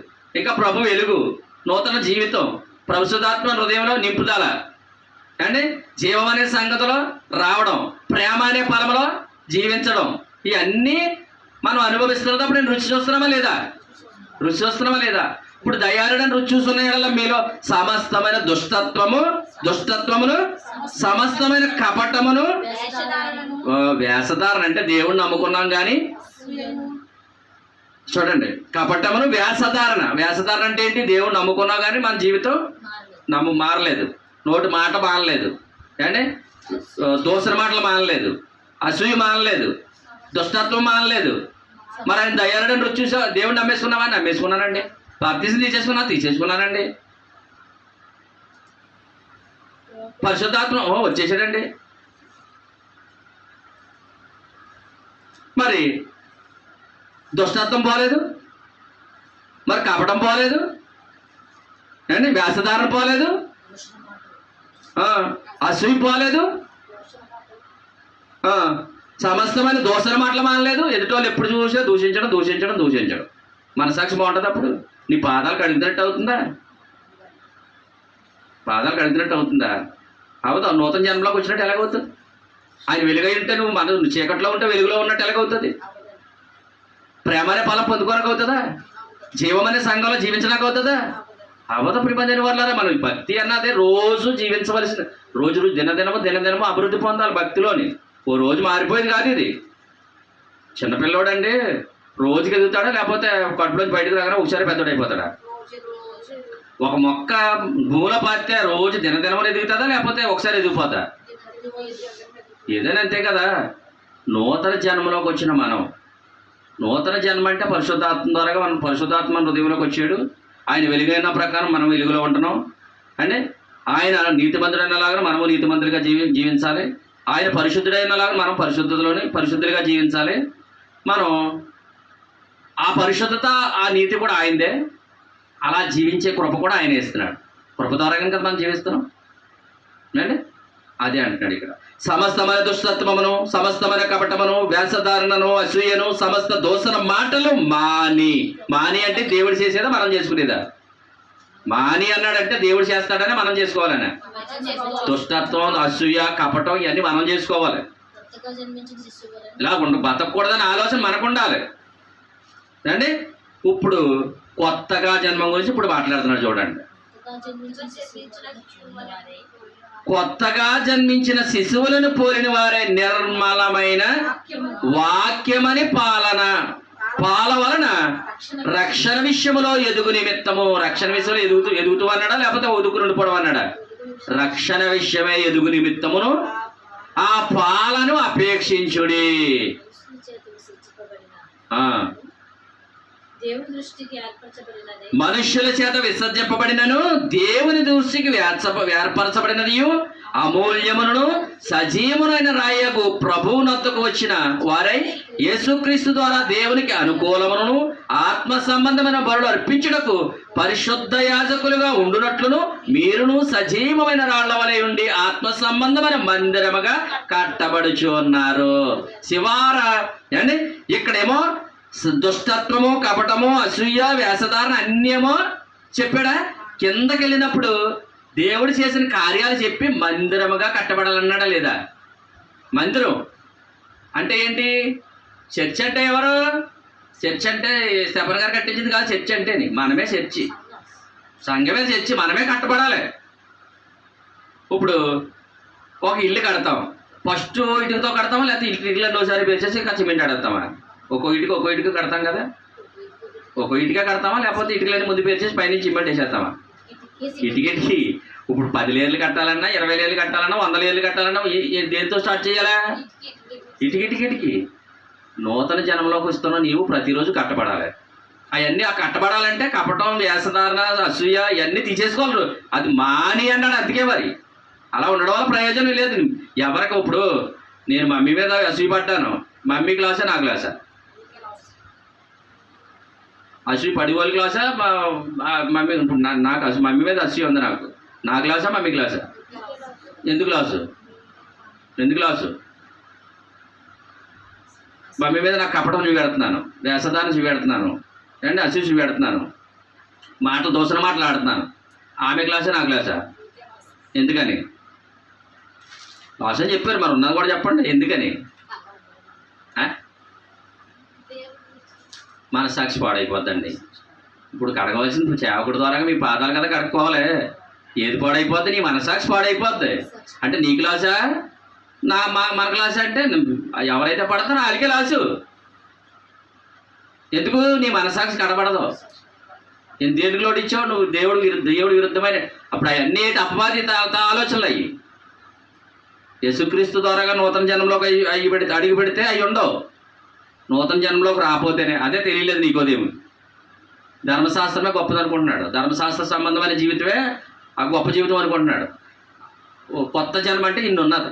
ఇంకా ప్రభు వెలుగు, నూతన జీవితం, పరిశుద్ధాత్మ హృదయంలో నింపుదల, అండి జీవం అనే సంగతిలో రావడం, ప్రేమ అనే ఫలంలో జీవించడం, ఇవన్నీ మనం అనుభవిస్తున్నప్పుడు నేను రుచి చూస్తున్నామా లేదా? రుచి చూస్తున్నామా లేదా? ఇప్పుడు దయాళుడని రుచి చూస్తున్న మీలో సమస్తమైన దుష్టత్వమును సమస్తమైన కపటమును, వేషధారణ అంటే దేవుణ్ణి నమ్ముకున్నాం కానీ చూడండి, కపటమును వేషధారణ అంటే ఏంటి? దేవుణ్ణి నమ్ముకున్నాం కానీ మన జీవితం మారలేదు, నోటి మాట మానలేదు, అంటే దోసర మాటలు మానలేదు, అసూయ మానలేదు, దుష్టత్వం మానలేదు. మరి ఆయన దయాళుడని రుచి చూసా దేవుడిని నమ్మేసుకున్నావా? నమ్మేసుకున్నానండి. బాప్తిజం తీసేసుకున్నానండి. పరిశుద్ధాత్మ వచ్చేసాడండి. మరి దుష్టత్వం పోలేదు, మరి కపటం పోలేదు అండి, వేషధారణ పోలేదు, అసూయ పోలేదు, సమస్తమైన దోషణ మాటలు మానలేదు. ఎదుటోళ్ళు ఎప్పుడు చూసా దూషించడం. మనసాక్షి బాగుంటుంది. అప్పుడు నీ పాదాలు కడుగుతున్నట్టు అవుతుందా? అవుతా. నూతన జన్మలోకి వచ్చినట్టు ఎలాగవుతుంది? ఆయన వెలుగై ఉంటే నువ్వు చీకట్లో ఉంటే వెలుగులో ఉన్నట్టు ఎలాగవుతుంది? ప్రేమ అనే ఫలం పొందుకోనకు అవుతుందా? జీవం అనే సంఘంలో జీవించడానికి అవుతుందా? అవత ప్రిపంచని వాళ్ళారా. మనం భక్తి అన్నదే రోజు జీవించవలసిన, రోజు దినదినము అభివృద్ధి పొందాలి భక్తిలోని. ఓ రోజు మారిపోయేది కాదు ఇది. చిన్నపిల్లోడండి రోజుకి ఎదుగుతాడా, లేకపోతే కడుపులోకి బయటకు రాగానే ఒకసారి పెద్దోడైపోతాడా? ఒక మొక్క భూమిలో పాతితే రోజు దినదినమని ఎదుగుతుందా, లేకపోతే ఒకసారి ఎదిగిపోతా? ఏదైనా అంతే కదా. నూతన జన్మలోకి వచ్చిన మనం, నూతన జన్మ అంటే పరిశుద్ధాత్మ ద్వారా మనం పరిశుద్ధాత్మ హృదయంలోకి వచ్చాడు. ఆయన వెలుగైన ప్రకారం మనం వెలుగులో ఉంటున్నాం. అంటే ఆయన నీతిమంతుడైనలాగా మనము నీతిమంతులుగా జీవించాలి. ఆయన పరిశుద్ధుడైనలాగా మనం పరిశుద్ధులుగా జీవించాలి. మనం ఆ పరిశుద్ధత, ఆ నీతి కూడా ఆయనదే. అలా జీవించే కృప కూడా ఆయన ఇస్తున్నాడు. కృప ద్వారా కనుక మనం జీవిస్తున్నాం అంటే అదే అంటున్నాడు ఇక్కడ. సమస్తమైన దుష్టత్వమును, సమస్తమైన కపటమును, వేషధారణను, అసూయను, సమస్త దోషణ మాటలు మాని అంటే దేవుడు చేసేదా మనం చేసుకునేదా? మాని అన్నాడంటే దేవుడు చేస్తాడని మనం చేసుకోవాలని. దుష్టత్వం, అసూయ, కపటం ఇవన్నీ మనం చేసుకోవాలి. ఇలా బతకూడదని ఆలోచన మనకు ఉండాలి అండి. ఇప్పుడు కొత్తగా జన్మం గురించి ఇప్పుడు మాట్లాడుతున్నాడు చూడండి. కొత్తగా జన్మించిన శిశువులను పోలిన వారే నిర్మలమైన వాక్యమని పాల వలన రక్షణ విషయములో ఎదుగు నిమిత్తము. రక్షణ విషయంలో ఎదుగుతూ అన్నాడా లేకపోతే ఒదుకు నుండిపోవడం అన్నాడా? రక్షణ విషయమే ఎదుగు నిమిత్తమును ఆ పాలను అపేక్షించుడి. మనుష్యుల చేత విసర్జింపబడినను దేవుని దృష్టికి ఏర్పరచబడినది అమూల్యమును సజీవమునైన రాయకు ప్రభువునొద్దకు వచ్చిన వారై యేసుక్రీస్తు ద్వారా దేవునికి అనుకూలమును ఆత్మ సంబంధమైన బలులు అర్పించుటకు పరిశుద్ధ యాజకులుగా ఉండునట్లును మీరును సజీవమైన రాళ్ల వలె ఉండి ఆత్మ సంబంధమైన మందిరముగా కట్టబడుచు ఉన్నారు. శివార అండి ఇక్కడేమో దుష్టత్వము, కపటము, అసూయ, వేషధారణ అన్నేమో చెప్పాడా. కిందకి వెళ్ళినప్పుడు దేవుడు చేసిన కార్యాలు చెప్పి మందిరముగా కట్టబడాలన్నాడా లేదా? మందిరం అంటే ఏంటి? చర్చ్ అంటే ఎవరు? చర్చ్ అంటే స్టెఫన్ గారు కట్టించింది కాదు. చర్చ్ అంటేని మనమే చర్చి, సంఘమే చర్చి, మనమే కట్టబడాలి. ఇప్పుడు ఒక ఇల్లు కడతాం, ఫస్ట్ ఇటుకతో కడతామా లేకపోతే ఇటుకలను ఒకసారి పేర్చేసి ఇంకా సిమెంట్ ఆడతామా? ఒక్కో ఇటుక కడతాం కదా. ఒక్కో ఇటుక కడతామా లేకపోతే ఇటుకలని ముందు పేర్చేసి పైనుంచి సిమెంట్ వేసేస్తామా? ఇటుకటికి ఇప్పుడు 10 లేయర్లు కట్టాలన్నా, 20 లేయర్లు కట్టాలన్నా, 100 లేయర్లు కట్టాలన్నా దేంతో స్టార్ట్ చేయాలా? ఇటుకి. నూతన జన్మలోకి వస్తున్న నీవు ప్రతిరోజు కట్టబడాలి. అవన్నీ ఆ కట్టబడాలంటే కపటం, వేషధారణ, అసూయ ఇవన్నీ తీసేసుకోవాలి. అది మాని అన్నాడు. అందుకే మరి అలా ఉండడం వల్ల ప్రయోజనం లేదు. ఎవరికి ఇప్పుడు నేను మమ్మీ మీద అసూయ పడ్డాను, మమ్మీ క్లాసా నా క్లాసా? అసూయ 10 వాళ్ళ క్లాసా మమ్మీ? నాకు మమ్మీ మీద అసూయ ఉంది, నాకు నా క్లాసా మమ్మీ క్లాసా? ఎందుకు క్లాసు? మమ్మీ మీద నాకు కపటం చూపెడుతున్నాను, వేషధారణ చూపెడుతున్నాను అండి, అసూయ చూపెడుతున్నాను, దోషణ మాట్లాడుతున్నాను. ఆమె క్లాసా నా క్లాసా? ఎందుకని? క్లాస్ అని చెప్పారు, మరి ఉన్నది కూడా చెప్పండి ఎందుకని? మనస్సాక్షి పాడైపోద్దండి. ఇప్పుడు కడగవలసింది సేవకుడి ద్వారా మీ పాదాలు కదా కడుక్కోవాలి. ఏది పాడైపోద్ది? నీ మనస్సాక్షి పాడైపోద్ది. అంటే నీ క్లాసా మన క్లాసా? అంటే ఎవరైతే పడతారో వాళ్ళకే లాసు. ఎందుకు? నీ మనస్సాక్షి కనబడదు. దేనికి లోటు ఇచ్చావు నువ్వు? దేవుడు విరుద్ధమైన అప్పుడు అవన్నీ అపవాది ఆలోచనలు అయ్యి యేసుక్రీస్తు ద్వారాగా నూతన జన్మలోకి అడుగు పెడితే అవి ఉండవు. నూతన జన్మలోకి రాకపోతేనే అదే తెలియలేదు నీకోదేమి. ధర్మశాస్త్రమే గొప్పది అనుకుంటున్నాడు. ధర్మశాస్త్ర సంబంధమైన జీవితమే ఆ గొప్ప జీవితం అనుకుంటున్నాడు. కొత్త జన్మ అంటే ఇన్నున్నది.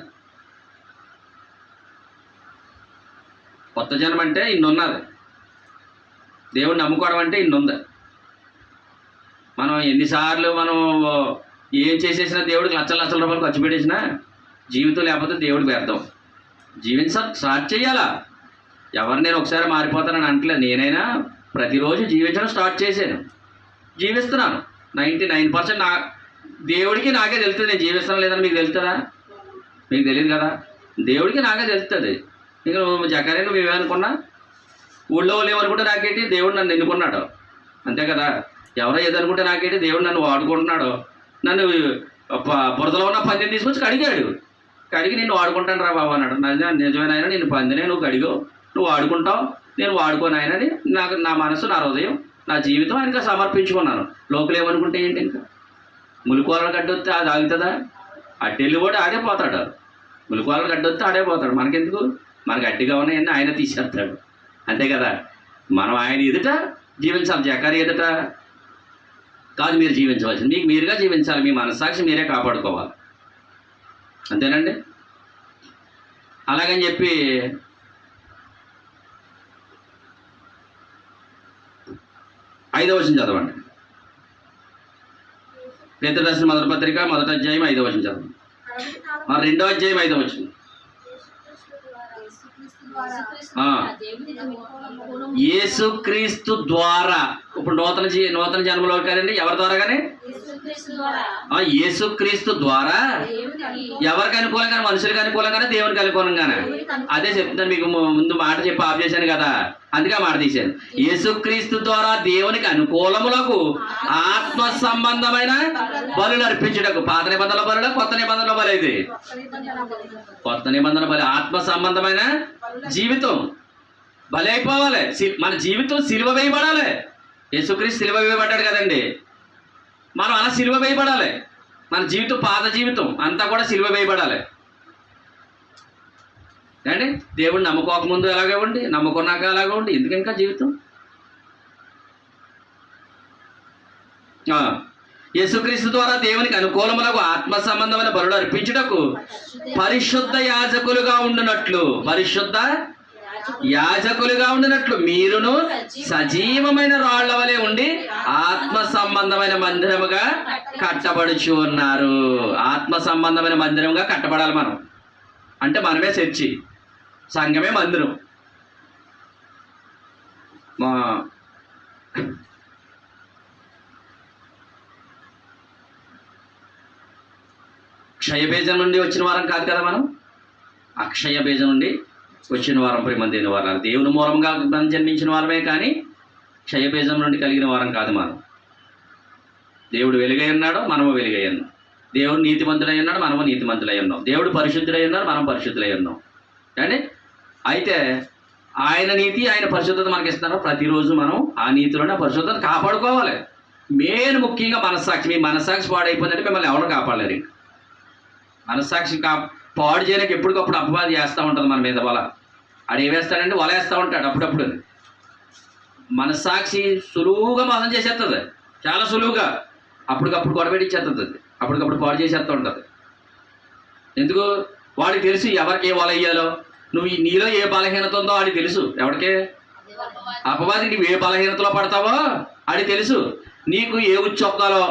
కొత్త జన్మ అంటే ఇన్నున్నది. దేవుడిని నమ్ముకోవడం అంటే ఇన్నుంది. మనం ఎన్నిసార్లు మనం ఏం చేసేసినా దేవుడికి లక్షల రూపాయలు ఖర్చు పెట్టేసినా జీవితం లేకపోతే దేవుడికి వ్యర్థం. స్టార్ట్ చేయాలా. ఎవరు నేను ఒకసారి మారిపోతానని అంటలేదు. నేనైనా ప్రతిరోజు జీవించడం స్టార్ట్ చేశాను, జీవిస్తున్నాను. 99% దేవుడికి నాకే తెలుస్తుంది నేను జీవిస్తాను లేదని. మీకు తెలుస్తుందా? మీకు తెలియదు కదా. దేవుడికి నాకే తెలుస్తుంది. ఇంకా జగనే నువ్వు ఏమనుకున్నా ఊళ్ళో వాళ్ళు ఏమనుకుంటే నాకేంటి? దేవుడు నన్ను ఎన్నుకున్నాడు అంతే కదా. ఎవరో ఏదనుకుంటే నాకేంటి? దేవుడు నన్ను వాడుకుంటున్నాడు. నన్ను బురదలో ఉన్న పందిని తీసుకొచ్చి కడిగి నిన్ను వాడుకుంటాను రా బాబు అన్నాడు. నిజమేనాయన నేను పందినే నువ్వు కడిగో, నువ్వు వాడుకుంటావు, నేను వాడుకోను ఆయనని నా మనసు, నా హృదయం, నా జీవితం ఆయనగా సమర్పించుకున్నాను. లోకలు ఏమనుకుంటే ఏంటి? ఇంకా ములుకోవాలని గడ్డొస్తే అది ఆగుతుందా? అట్టెళ్ళి కూడా ఆడే పోతాడు. ములుకోవాలని గడ్డొస్తే ఆడే పోతాడు. మనకెందుకు? మనకు అడ్డిగా ఉన్నాయని ఆయన తీసేస్తాడు అంతే కదా. మనం ఆయన ఎదుట జీవించాలి, జకారి ఎదుట కాదు మీరు జీవించవలసింది. మీకు మీరుగా జీవించాలి. మీ మనస్సాక్షి మీరే కాపాడుకోవాలి. అంతేనండి. అలాగని చెప్పి 5వ వచనం చదవండి. పేతురు రాసిన మొదటి పత్రిక 1వ అధ్యాయం 5వ వచనం చదవండి. 2వ అధ్యాయం 5వ వచనం. యేసుక్రీస్తు ద్వారా, ఇప్పుడు నూతన జన్మలో కదండి, ఎవరి ద్వారా? కానీ యేసుక్రీస్తు ద్వారా ఎవరికి అనుకూలంగానే, మనుషులకు అనుకూలంగానే, దేవునికి అనుకూలంగానే. అదే చెప్తాను మీకు ముందు మాట చెప్పి ఆఫ్ చేశాను కదా, అందుకే మాట తీశాను. యేసుక్రీస్తు ద్వారా దేవునికి అనుకూలములకు ఆత్మ సంబంధమైన బలులు అర్పించుటకు. పాత నిబంధనల బలుల, కొత్త నిబంధనల బలి. ఇది కొత్త నిబంధన బలి. ఆత్మ సంబంధమైన జీవితం బలి అయిపోవాలి. మన జీవితం సిలువ వేయబడాలి. యేసుక్రీస్తు సిలువ వేయబడ్డాడు కదండి, మనం అలా సిలువ వేయబడాలి. మన జీవితం, పాత జీవితం అంతా కూడా సిలువ వేయబడాలి అండి. దేవుడు నమ్ముకోకముందు ఎలాగే ఉండి, నమ్ముకున్నాక అలాగే ఉండి, ఎందుకు ఇంకా జీవితం? యేసుక్రీస్తు ద్వారా దేవునికి అనుకూలములకు ఆత్మ సంబంధమైన బలులు అర్పించుటకు పరిశుద్ధ యాజకులుగా ఉండునట్లు, పరిశుద్ధ యాజకులుగా ఉండినట్లు మీరును సజీవమైన రాళ్ల వలె ఉండి ఆత్మ సంబంధమైన మందిరముగా కట్టబడుచు ఉన్నారు. ఆత్మ సంబంధమైన మందిరముగా కట్టబడాలి మనం. అంటే మనమే చర్చి, సంఘమే మందిరం. క్షయబీజం నుండి వచ్చిన వారం కాదు కదా మనం, అక్షయ బీజం నుండి వచ్చిన వారం, ప్రేమదేని వారాలు. దేవుని మూలంగా మనం జన్మించిన వారమే కానీ క్షయబీజం నుండి కలిగిన వారం కాదు మనం. దేవుడు వెలుగై ఉన్నాడు, మనము వెలుగై ఉన్నాం. దేవుడు నీతిమంతుడై ఉన్నాడు, మనము నీతిమంతులై ఉన్నాం. దేవుడు పరిశుద్ధుడై ఉన్నాడు, మనం పరిశుద్ధులై ఉన్నాం. అంటే అయితే ఆయన నీతి, ఆయన పరిశుద్ధత మనకి ఇస్తున్నారు. ప్రతిరోజు మనం ఆ నీతిలోనే పరిశుద్ధత కాపాడుకోవాలి. మెయిన్ ముఖ్యంగా మనస్సాక్షి. మీ మనస్సాక్షి పాడైపోయిందంటే మిమ్మల్ని ఎవరు కాపాడలేరు. మనస్సాక్షి పాడు చేయడానికి ఎప్పటికప్పుడు అపవాది చేస్తూ ఉంటుంది మన మీద. వల ఆడు ఏమేస్తాడంటే వల వేస్తూ ఉంటాడు అప్పుడప్పుడు. మనస్సాక్షి సులువుగా మోసం చేసేస్తుంది, చాలా సులువుగా. అప్పటికప్పుడు గొడవెట్టించేస్తుంది అది, అప్పటికప్పుడు పాడు చేసేస్తూ ఉంటుంది. ఎందుకు? వాడికి తెలుసు ఎవరికి ఏ వల వేయాలో. నువ్వు నీలో ఏ బలహీనత ఉందో ఆడికి తెలుసు. ఎవరికే? అపవాది. నువ్వు ఏ బలహీనతలో పడతావో ఆడికి తెలుసు. నీకు ఏ ఉచ్చొక్కాలో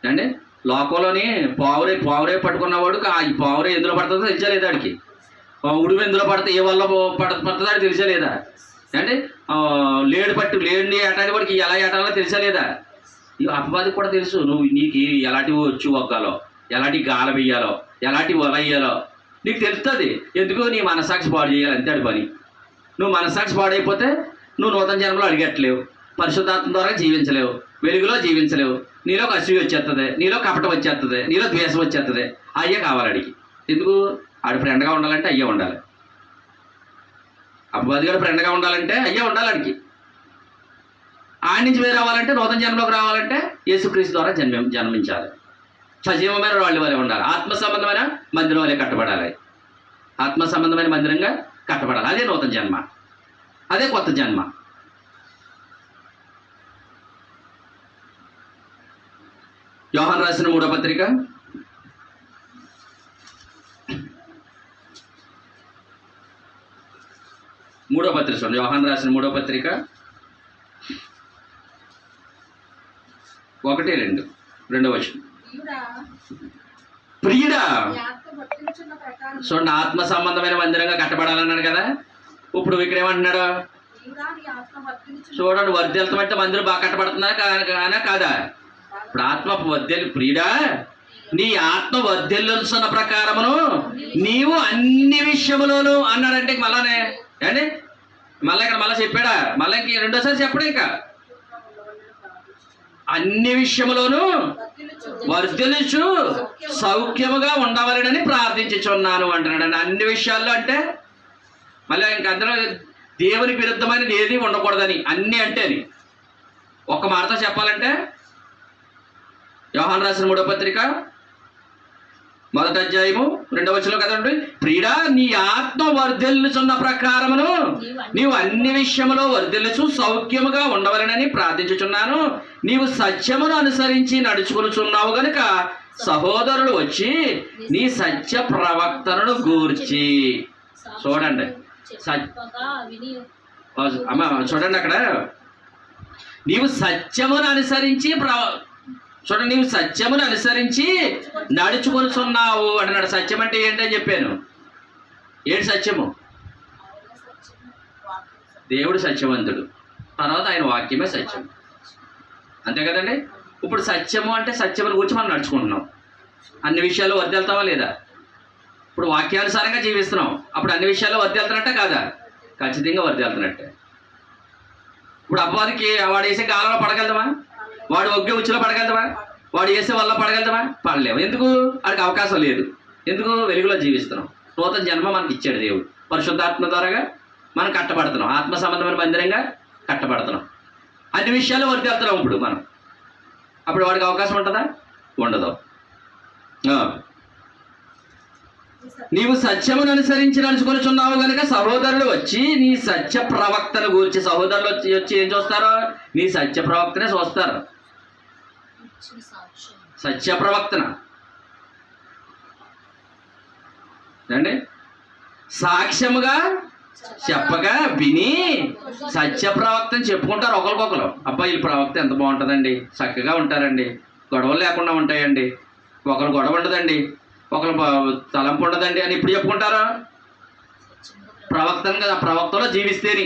అండి. లోకంలోని పావురే పట్టుకున్నవాడు ఈ పావురే ఎందులో పడుతుందో తెలిసా లేదా ఆడికి? ఉడుగు ఎందులో పడితే ఏ వల్ల పడుతుందో ఆడికి తెలిసా లేదా అండి? లేడుని ఏటాడి వాడికి ఎలా ఏటాలో తెలిసా లేదా? అపవాదికి కూడా తెలుసు నీకు ఎలాంటివి వచ్చి ఒక్కాలో, ఎలాంటి గాల వెయ్యాలో, ఎలాంటి వల వేయాలో నీకు తెలుస్తుంది. ఎందుకు? నీ మనస్సాక్షి పాడు చేయాలి, అంతే ఆడి పని. నువ్వు మనస్సాక్షి పాడైపోతే నువ్వు నూతన జన్మలో అడిగట్లేవు, పరిశుద్ధాత్మ ద్వారా జీవించలేవు, వెలుగులో జీవించలేవు. నీలో అసూయ వచ్చేస్తుంది, నీలో కపటం వచ్చేస్తుంది, నీలో ద్వేషం వచ్చేస్తుంది. అయ్యే కావాలి ఆడికి. ఎందుకు? ఆడి ఫ్రెండ్గా ఉండాలంటే అయ్యే ఉండాలి. అపవాది గారు ఫ్రెండ్గా ఉండాలంటే అయ్యే ఉండాలి ఆడికి. ఆడి నుంచి వేరే రావాలంటే, నూతన జన్మలోకి రావాలంటే యేసుక్రీస్తు ద్వారా జన్మించాలి. సజీవమైన రాళ్ళ వలె ఉండాలి. ఆత్మ సంబంధమైన మందిరం వలె కట్టబడాలి. ఆత్మ సంబంధమైన మందిరంగా కట్టబడాలి. అదే నూతన జన్మ, అదే కొత్త జన్మ. యోహాను రాసిన 3వ పత్రిక 3వ పత్రిక చూడండి. యోహాను రాసిన 3వ పత్రిక 1-2 2వ వచనం. ప్రియుడా, చూడండి, ఆత్మ సంబంధమైన మందిరంగా కట్టబడాలన్నాడు కదా. ఇప్పుడు ఇక్కడ ఏమంటున్నాడు చూడండి. వర్ధలతో అంటే మందిరం బాగా కట్టబడుతుందా కాదా? ఇప్పుడు ఆత్మ వర్ధలు. ప్రియుడా, నీ ఆత్మ వర్ధల్లుతున్న ప్రకారమును నీవు అన్ని విషయములోను అన్నాడంటే మళ్ళానే అండి. మళ్ళీ ఇక్కడ మళ్ళీ చెప్పాడా? మళ్ళీ ఇంక రెండోసారి చెప్పడం. ఇంకా అన్ని విషయములోను వర్ధిల్లుచు సౌఖ్యముగా ఉండవలెనని ప్రార్థించుచున్నాను అంటున్నాడు. అన్ని విషయాల్లో అంటే మళ్ళీ ఇంక అందరూ దేవునికి విరుద్ధమైనది ఏది ఉండకూడదని అన్నీ అంటేని ఒక్క మాటతో చెప్పాలంటే యోహాను రాసిన 3వ పత్రిక 1వ అధ్యాయము 2వ వచనం కదండి. ప్రియుడా, నీ ఆత్మ వర్ధిల్లుచున్న ప్రకారమును నీవు అన్ని విషయములో వర్ధిల్లుచు సౌఖ్యముగా ఉండవలెనని ప్రార్థించుచున్నాను. నీవు సత్యమును అనుసరించి నడుచుకొనుచున్నావు గనుక సహోదరులు వచ్చి నీ సత్య ప్రవక్తను గూర్చి చూడండి అమ్మ, చూడండి అక్కడ, నీవు సత్యమును అనుసరించి చూడండి, నీవు సత్యమును అనుసరించి నడుచుకొనుచున్నావు అంటున్నాడు. సత్యం అంటే ఏంటని చెప్పాను. ఏంటి సత్యము? దేవుడు సత్యవంతుడు, తర్వాత ఆయన వాక్యమే సత్యం, అంతే కదండి. ఇప్పుడు సత్యము అంటే సత్యమును గురించి మనం నడుచుకుంటున్నాం. అన్ని విషయాల్లో వర్దెళ్తావా లేదా? ఇప్పుడు వాక్యానుసారంగా జీవిస్తున్నాం, అప్పుడు అన్ని విషయాల్లో వర్దెళ్తున్నట్టే కాదా? ఖచ్చితంగా వర్దెళ్తున్నట్టే. ఇప్పుడు అపవాదికి వాడు వేసే గాలంలో పడగలదమా? వాడు ఒగ్గే ఉచ్చులో పడగలదమా? వాడు వేసే వల్ల పడగలదమా? పడలేము. ఎందుకు? వాడికి అవకాశం లేదు. ఎందుకు? వెలుగులో జీవిస్తున్నాం. నూతన జన్మ మనకి ఇచ్చాడు దేవుడు. పరిశుద్ధాత్మ ద్వారాగా మనం కట్టబడుతున్నాం, ఆత్మ సంబంధమైన మందిరంగా కట్టబడుతున్నాం. అన్ని విషయాల్లో వర్దెళ్తున్నాం ఇప్పుడు మనం. అప్పుడు వాడికి అవకాశం ఉంటుందా? ఉండదు. నీవు సత్యమును అనుసరించి నడుచుకొనుచున్నావు కనుక సహోదరులు వచ్చి నీ సత్య ప్రవక్తను గూర్చి, సహోదరులు వచ్చి ఏం చూస్తారో? నీ సత్య ప్రవక్తనే చూస్తారు. సత్య ప్రవక్తన అండి, సాక్ష్యముగా చెప్పగా విని సత్య ప్రవక్తని చెప్పుకుంటారు ఒకరికొకరు. అబ్బాయి వీళ్ళ ప్రవక్త ఎంత బాగుంటుందండి, చక్కగా ఉంటారండి, గొడవలు లేకుండా ఉంటాయండి, ఒకరు గొడవ ఉండదండి, ఒకరు తలంపు ఉండదండి అని ఇప్పుడు చెప్పుకుంటారా? ప్రవక్తను కదా, ప్రవక్తలో జీవిస్తేని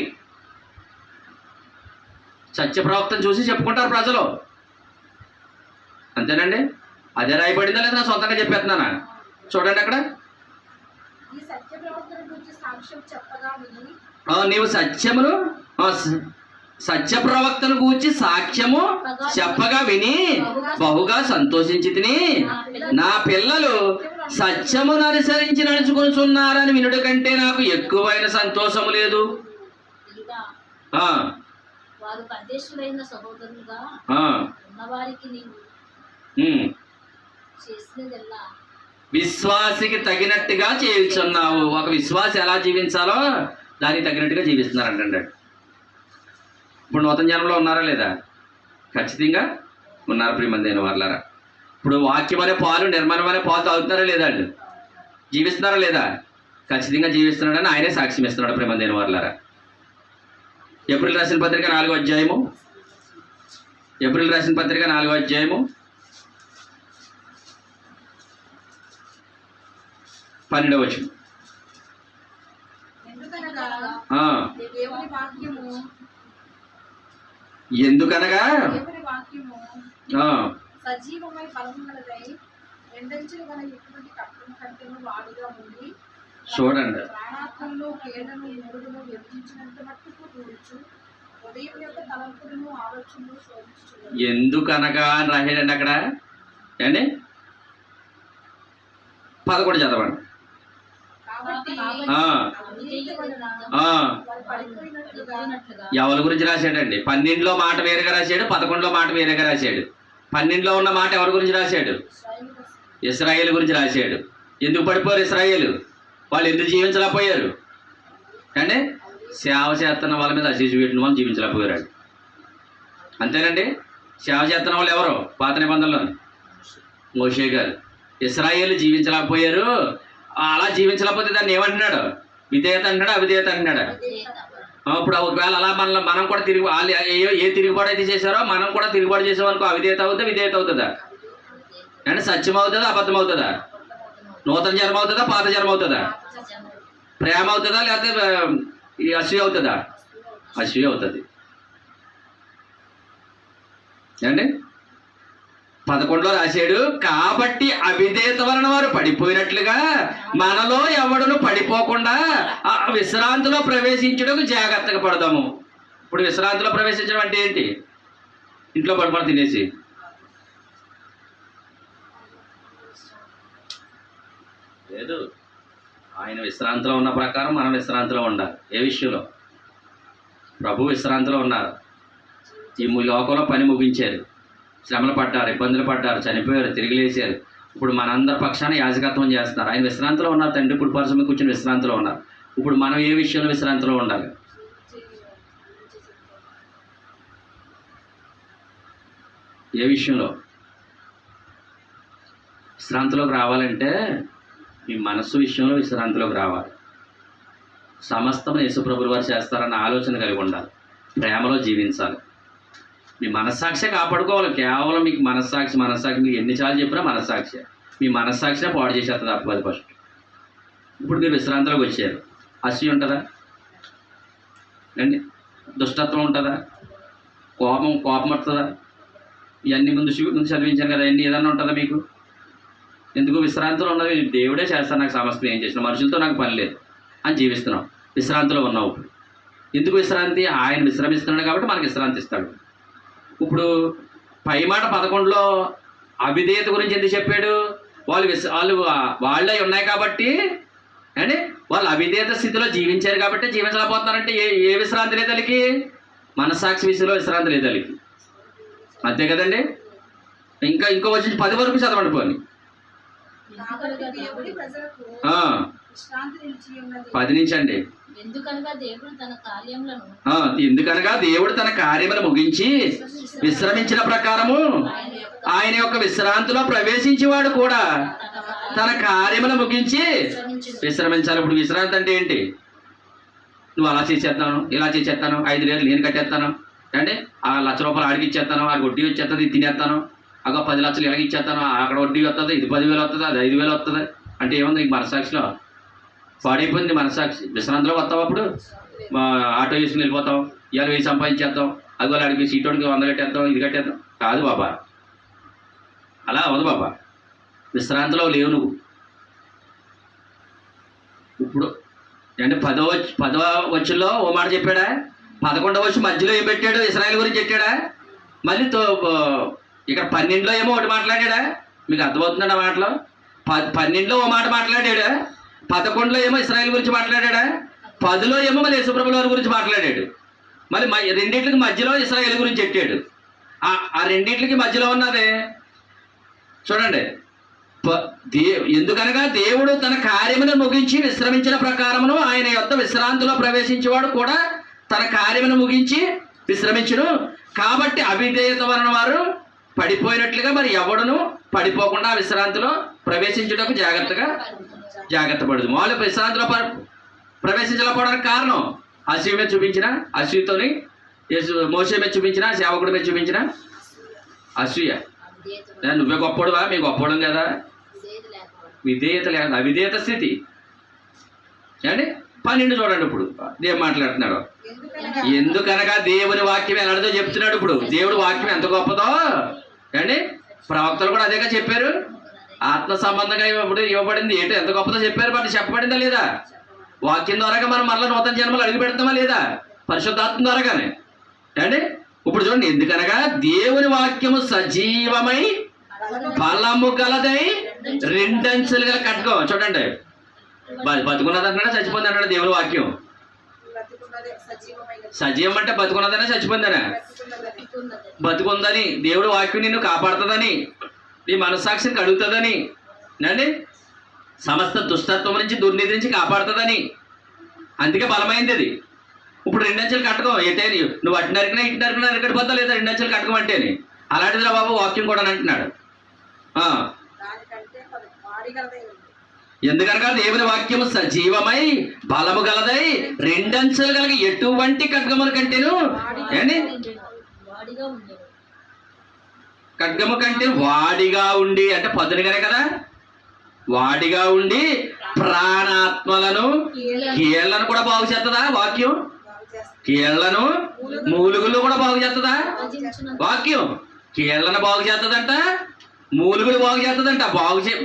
సత్య ప్రవక్తను చూసి చెప్పుకుంటారు ప్రజలు, అంతేనండి. అదే రాయబడిందా లేదా? నా సొంతంగా చెప్పేస్తున్నానా? చూడండి అక్కడ, నీవు సత్యమును సత్య ప్రవక్తను గూర్చి సాక్ష్యము చెప్పగా విని బహుగా సంతోషించి తిని, నా పిల్లలు సత్యమును అనుసరించి నడుచుకొనుచున్నారని వినుట కంటే నాకు ఎక్కువైన సంతోషము లేదు. విశ్వాసికి తగినట్టుగా చేయుచున్నావు. ఒక విశ్వాసి ఎలా జీవించాలో దానికి తగినట్టుగా జీవిస్తున్నారంటే. ఇప్పుడు నూతన జన్మలో ఉన్నారా లేదా? ఖచ్చితంగా ఉన్నారు ప్రియమందైన వాళ్ళారా. ఇప్పుడు వాక్యం అనే పాలు, నిర్మాణం అనే పాలు తాగుతున్నారా లేదా? అండి జీవిస్తున్నారా లేదా? ఖచ్చితంగా జీవిస్తున్నాడని ఆయనే సాక్ష్యం ఇస్తున్నాడు ప్రియమందైన వాళ్ళారా. ఏప్రిల్ రాసిన పత్రిక 4వ అధ్యాయము, ఏప్రిల్ రాసిన పత్రిక 4వ అధ్యాయము 12వ వచనం. ఎందుకనగా సజీవమై బలమున్నదై రెండంచెలు గల ఎటువంటి కట్టం కంటెను వాడుగా ఉండి, చూడండి, ప్రాణాత్మను కేడను మూడును విభజించినంత మట్టుకు కూర్చు ఉదయం యొక్క తలంపులను ఆలోచనలు శోధించు. ఎందుకనగా అని రాశాడండి అక్కడ. ఏండి 11 చదవండి. ఎవరి గురించి రాశాడండి? 12లో మాట వేరుగా రాశాడు, 11లో మాట వేరుగా రాశాడు. 12లో ఉన్న మాట ఎవరి గురించి రాశాడు? ఇశ్రాయేలు గురించి రాశాడు. ఎందుకు పడిపోయారు ఇశ్రాయేలు? వాళ్ళు ఎందుకు జీవించలేకపోయారు అంటే సేవ చేస్తున్న వాళ్ళ మీద అసీజు పెట్టిన వాళ్ళు జీవించలేకపోయారు. అంతేనండి. సేవ చేస్తున్న వాళ్ళు ఎవరు? పాత నిబంధనలో మోషే గారు. ఇశ్రాయేలు జీవించలేకపోయారు. అలా జీవించలేకపోతే దాన్ని ఏమంటున్నాడు? విధేయత అంటున్నాడు, అవిధేయత అంటున్నాడు. ఇప్పుడు ఒకవేళ అలా మనం కూడా తిరిగి వాళ్ళు ఏ తిరుగుబాటు అయితే చేశారో మనం కూడా తిరుగుబాటు చేసామనుకో, అవిధేయత అవుతుందా? విధేయత అవుతుందా? అంటే సత్యం అవుతుందా? అబద్ధం అవుతుందా? నూతన జన్మ అవుతుందా? పాత జన్మ అవుతుందా? ప్రేమ అవుతుందా? లేకపోతే అసూయ అవుతుందా? అసూయ అవుతుంది అండి. 11లో రాశాడు, కాబట్టి అవిధేయత వలన వారు పడిపోయినట్లుగా మనలో ఎవడును పడిపోకుండా విశ్రాంతిలో ప్రవేశించడానికి జాగ్రత్తగా పడదాము. ఇప్పుడు విశ్రాంతిలో ప్రవేశించడం అంటే ఏంటి? ఇంట్లో పడిపడి తినేసి లేదు. ఆయన విశ్రాంతిలో ఉన్న ప్రకారం మనం విశ్రాంతిలో ఉండాలి. ఏ విషయంలో? ప్రభు విశ్రాంతిలో ఉన్నారు. ఈ లోకంలో పని ముగించారు, శ్రమలు పడ్డారు, ఇబ్బందులు పడ్డారు, చనిపోయారు, తిరిగి లేచారు. ఇప్పుడు మనందరి పక్షాన యాజకత్వం చేస్తున్నారు. ఆయన విశ్రాంతిలో ఉన్నారు. తండ్రి కుడి పార్శ్వన కూర్చొని విశ్రాంతిలో ఉన్నారు. ఇప్పుడు మనం ఏ విషయంలో విశ్రాంతిలో ఉండాలి? ఏ విషయంలో విశ్రాంతిలోకి రావాలంటే మీ మనస్సు విషయంలో విశ్రాంతిలోకి రావాలి. సమస్తము యేసుప్రభుల వారు చేస్తారన్న ఆలోచన కలిగి ఉండాలి. ప్రేమలో జీవించాలి. మీ మనస్సాక్షి కాపాడుకోవాలి. కేవలం మీకు మనస్సాక్షి మీకు ఎన్నిసార్లు చెప్పినా మనస్సాక్షి మీ మనస్సాక్షినే పాడు చేసేస్తుంది అప్పది ఫస్ట్. ఇప్పుడు మీరు విశ్రాంతిలోకి వచ్చారు. అసూయ ఉంటుందా అండి? దుష్టత్వం ఉంటుందా? కోపం వస్తుందా? ఇవన్నీ ముందు చదివించాను కదా, ఇవన్నీ ఏదన్నా ఉంటుందా మీకు? ఎందుకు విశ్రాంతిలో ఉన్నది దేవుడే చేస్తాను, నాకు సమస్తం ఏం చేసిన, మనుషులతో నాకు పని లేదు అని జీవిస్తున్నాం. విశ్రాంతిలో ఉన్నావు. ఇప్పుడు ఎందుకు విశ్రాంతి? ఆయన విశ్రమిస్తున్నాడు కాబట్టి మనకి విశ్రాంతి ఇస్తాడు. ఇప్పుడు పై మాట 11లో అవిధేయత గురించి ఎందుకు చెప్పాడు? వాళ్ళే ఉన్నాయి కాబట్టి అండి, వాళ్ళు అవిధేయత స్థితిలో జీవించారు కాబట్టి జీవించలేకపోతున్నారంటే ఏ విశ్రాంతి లేదు వాళ్ళకి? మనస్సాక్షి విషయంలో విశ్రాంతి లేదు వాళ్ళకి. అంతే కదండి. ఇంకో వచ్చి 10 వరకు చదవండి పోని. కాబట్టి దేవుడి ప్రజలకు విశ్రాంతి నిలిచి ఉన్నది. 10 నుంచి అండి. ఎందుకనగా దేవుడు తన కార్యములు ముగించి విశ్రమించిన ప్రకారము ఆయన యొక్క విశ్రాంతిలో ప్రవేశించేవాడు కూడా తన కార్యములు ముగించి విశ్రమించాలి. ఇప్పుడు విశ్రాంతి అంటే ఏంటి? నువ్వు అలా చేసేస్తాను, ఇలా చేసేస్తాను, 5 వేలు నేను కట్టేస్తాను అంటే, ఆ ₹1,00,000 ఆడికి ఇచ్చేస్తాను, ఆ వడ్డీ వచ్చేస్తుంది, ఇది తినేస్తాను, అగో 10 లక్షలు ఇలాగ ఇచ్చేస్తాను, అక్కడ వడ్డీ వస్తుంది, ఇది 10,000 వస్తుంది, అది 5,000 వస్తుంది అంటే ఏముంది? నీకు మనస్సాక్షిలో పాడైపోయింది. మనస్సాక్షి విశ్రాంతిలో వస్తావు. అప్పుడు ఆటో వేసుకుని వెళ్ళిపోతాం, ఇవాళ 1000 సంపాదించేస్తాం, అది వాళ్ళు అడిగి సీటోడికి 100 కట్టేస్తాం, ఇది కట్టేస్తాం. కాదు బాబా, అలా అవ్వదు బాబా. విశ్రాంతిలో లేవు నువ్వు. ఇప్పుడు అంటే 10వ వచ్చుల్లో ఓ మాట చెప్పాడా? 11వ వచ్చి మధ్యలో ఏం పెట్టాడు? ఇశ్రాయేలు గురించి చెప్పాడా? మళ్ళీ ఇక్కడ 12లో ఏమో ఒకటి మాట్లాడా? మీకు అర్థమవుతుందండి ఆ మాటలో? 12లో ఓ మాట మాట్లాడాడా? 11లో ఏమో ఇశ్రాయేలు గురించి మాట్లాడా? 10లో ఏమో మళ్ళీ యేసుప్రభుల వారి గురించి మాట్లాడాడు. మళ్ళీ రెండింటికి మధ్యలో ఇశ్రాయేలు గురించి చెప్పాడు. ఆ రెండింటికి మధ్యలో ఉన్నదే చూడండి. ఎందుకనగా దేవుడు తన కార్యమును ముగించి విశ్రమించిన ప్రకారమును ఆయన యొక్క విశ్రాంతిలో ప్రవేశించేవాడు కూడా తన కార్యమును ముగించి విశ్రమించును. కాబట్టి అవిధేయత వలన వారు పడిపోయినట్లుగా మరి ఎవడును పడిపోకుండా విశ్రాంతిలో ప్రవేశించుటకు జాగ్రత్త పడదు. మామూలు విశ్రాంతిలో ప్రవేశించలేకపోవడానికి కారణం అసూయ మీద చూపించిన, అసూయతోని మోసే మీద చూపించిన, సేవకుడి మీద చూపించిన అసూయ. నువ్వే గొప్పడువా, మేము గొప్పవడం కదా. విధేయత లేదు, అవిధేయత స్థితి అండి. 12 చూడండి. ఇప్పుడు దేవుడు మాట్లాడుతున్నాడు. ఎందుకనగా దేవుని వాక్యం ఎలాంటిదో చెప్తున్నాడు. ఇప్పుడు దేవుడి వాక్యం ఎంత గొప్పదో అండి. ప్రవక్తలు కూడా అదేగా చెప్పారు. ఆత్మ సంబంధంగా ఇవ్వబడింది ఏంటో ఎంత గొప్పదో చెప్పారు. మరి చెప్పబడిందా లేదా? వాక్యం ద్వారాగా మనం మరలా నూతన జన్మలు అడుగు పెడతామా లేదా? పరిశుద్ధాత్మ ద్వారాగానే అండి. ఇప్పుడు చూడండి, ఎందుకనగా దేవుని వాక్యము సజీవమై బలము గలదై రెండంచులు గల ఖడ్గం. చూడండి, బతుకున్నది అంటున్నాడా చచ్చిపోయింది అంటాడు దేవుని వాక్యం? సజీవం అంటే బతుకున్నదనే చచ్చిపోయిందనే? బతుకుందని దేవుడు వాక్యం నిన్ను కాపాడుతుందని, నీ మనస్సాక్షిని కడుగుతుందని అండి, సమస్త దుష్టత్వం నుంచి దుర్నీతి నుంచి కాపాడుతుందని. అందుకే బలమైంది అది. ఇప్పుడు 2 అంచెలు కట్టకం ఏంటని నువ్వు అటు నరికినా ఇటు నరికినా నరికడిపోతా లేదా? 2 అంచెలు కట్టకం అంటేని అలాంటిదిరా బాబు వాక్యం కూడా అంటున్నాడు. ఎందుకనగా దేవుని వాక్యము సజీవమై బలము గలదై 2 అంచెలు కలిగి ఎటువంటి ఖడ్గముల కంటేను ఏంటి? ఖడ్గము కంటే వాడిగా ఉండి అంటే పదునుగానే కదా, వాడిగా ఉండి ప్రాణాత్మలను కీళ్లను కూడా బాగు చేస్తుందా వాక్యం? కీళ్లను మూలుగులు కూడా బాగు చేస్తుందా వాక్యం? కీళ్లను బాగు చేస్తుందంట, మూలుగులు బాగు చేస్తుందంట.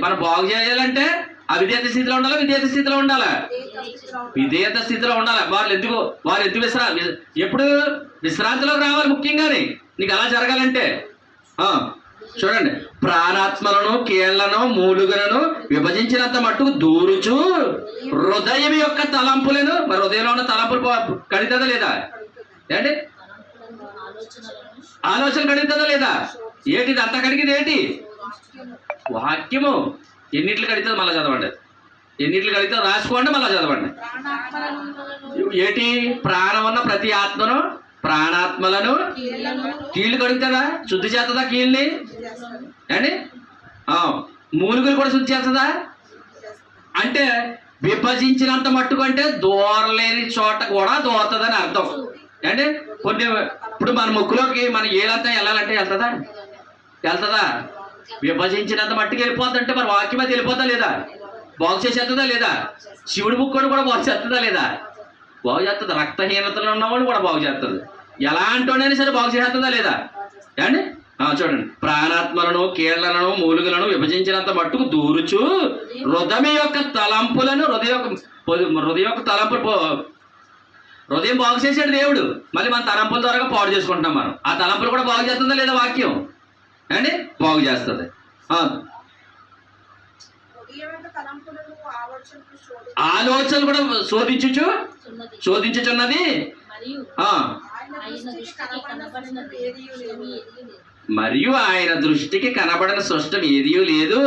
మనం బాగు చేయాలంటే అవిధేయత స్థితిలో ఉండాలా, విధేయత స్థితిలో ఉండాలా? విధేయత స్థితిలో ఉండాలి. వారు ఎందుకు ఎప్పుడు విశ్రాంతిలోకి రావాలి ముఖ్యంగానే నీకు అలా జరగాలంటే. చూడండి, ప్రాణాత్మలను కీళ్లను మూలుగులను విభజించినంత మట్టుకు దూరుచు హృదయం యొక్క తలంపులను, మరి హృదయంలో ఉన్న తలంపులు కడుగుతుందా లేదా? ఏంటి ఆలోచన కడుగుతుందా లేదా? ఏంటిది అంత కడిగింది ఏంటి? వాక్యము. ఎన్నిట్లు కడుగుతుంది మళ్ళీ చదవండి. ఎన్నిట్లు కడుగుతుందో రాసుకోండి, మళ్ళీ చదవండి. ఏంటి? ప్రాణం ఉన్న ప్రతి ఆత్మను, ప్రాణాత్మలను కీళ్ళు కడుగుతుందా? శుద్ధి చేస్తుందా కీళ్ళని? ఏండి మూలుగులు కూడా శుద్ధి చేస్తుందా? అంటే విభజించినంత మట్టుకు అంటే దూరలేని చోట కూడా దూరుతుందని అర్థం. అంటే కొన్ని ఇప్పుడు మన ముక్కులోకి మన ఏలంతా వెళ్ళాలంటే వెళ్తుందా? విభజించినంత మట్టుకు వెళ్ళిపోతుందంటే మరి వాక్యం అది వెళ్ళిపోతా లేదా? బాగు చేసేస్తుందా లేదా? శివుడి ముక్కుడు కూడా బాగు చేస్తుందా లేదా? బాగు చేస్తుంది. రక్తహీనతలు ఉన్నవాళ్ళు కూడా బాగు చేస్తుంది. ఎలాంటినైనా సరే బాగు చేస్తుందా లేదా అండి? చూడండి, ప్రాణాత్మలను కీళ్లను మూలుగులను విభజించినంత మట్టుకు దూరుచు హృదయం యొక్క తలంపులను హృదయం బాగు చేసాడు దేవుడు. మళ్ళీ మన తలంపుల ద్వారా పాడు చేసుకుంటున్నాం మనం. ఆ తలంపులు కూడా బాగు చేస్తుందా లేదా వాక్యం అండి? బాగు చేస్తుంది. ఆలోచనలు కూడా శోధించుచున్నది. మరియు ఆయన దృష్టికి కనబడిన సృష్టం ఏదీ లేదు.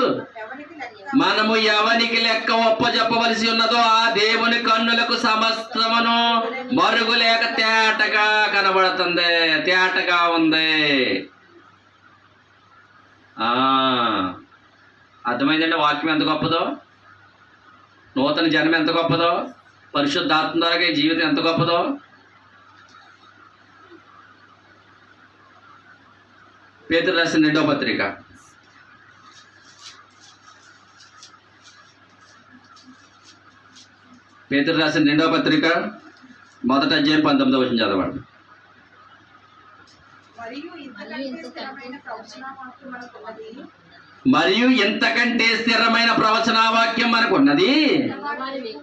మనము ఎవనికి లెక్క ఒప్పజెప్పవలసి ఉన్నదో ఆ దేవుని కన్నులకు సమస్తమును మరుగు లేక తేటగా కనబడుతుంది, తేటగా ఉంది. అర్థమైందంటే వాక్యం ఎంత గొప్పదో, నూతన జన్మ ఎంత గొప్పదో, పరిశుద్ధాత్మ ద్వారా ఈ జీవితం ఎంత గొప్పదో. పేతురు రాసిన 2వ పత్రిక పేతురు రాసిన 2వ పత్రిక 1వ అధ్యాయం 19వ వచనం చదవండి. మరియు ఇంతకంటే స్థిరమైన ప్రవచన వాక్యం మనకున్నది.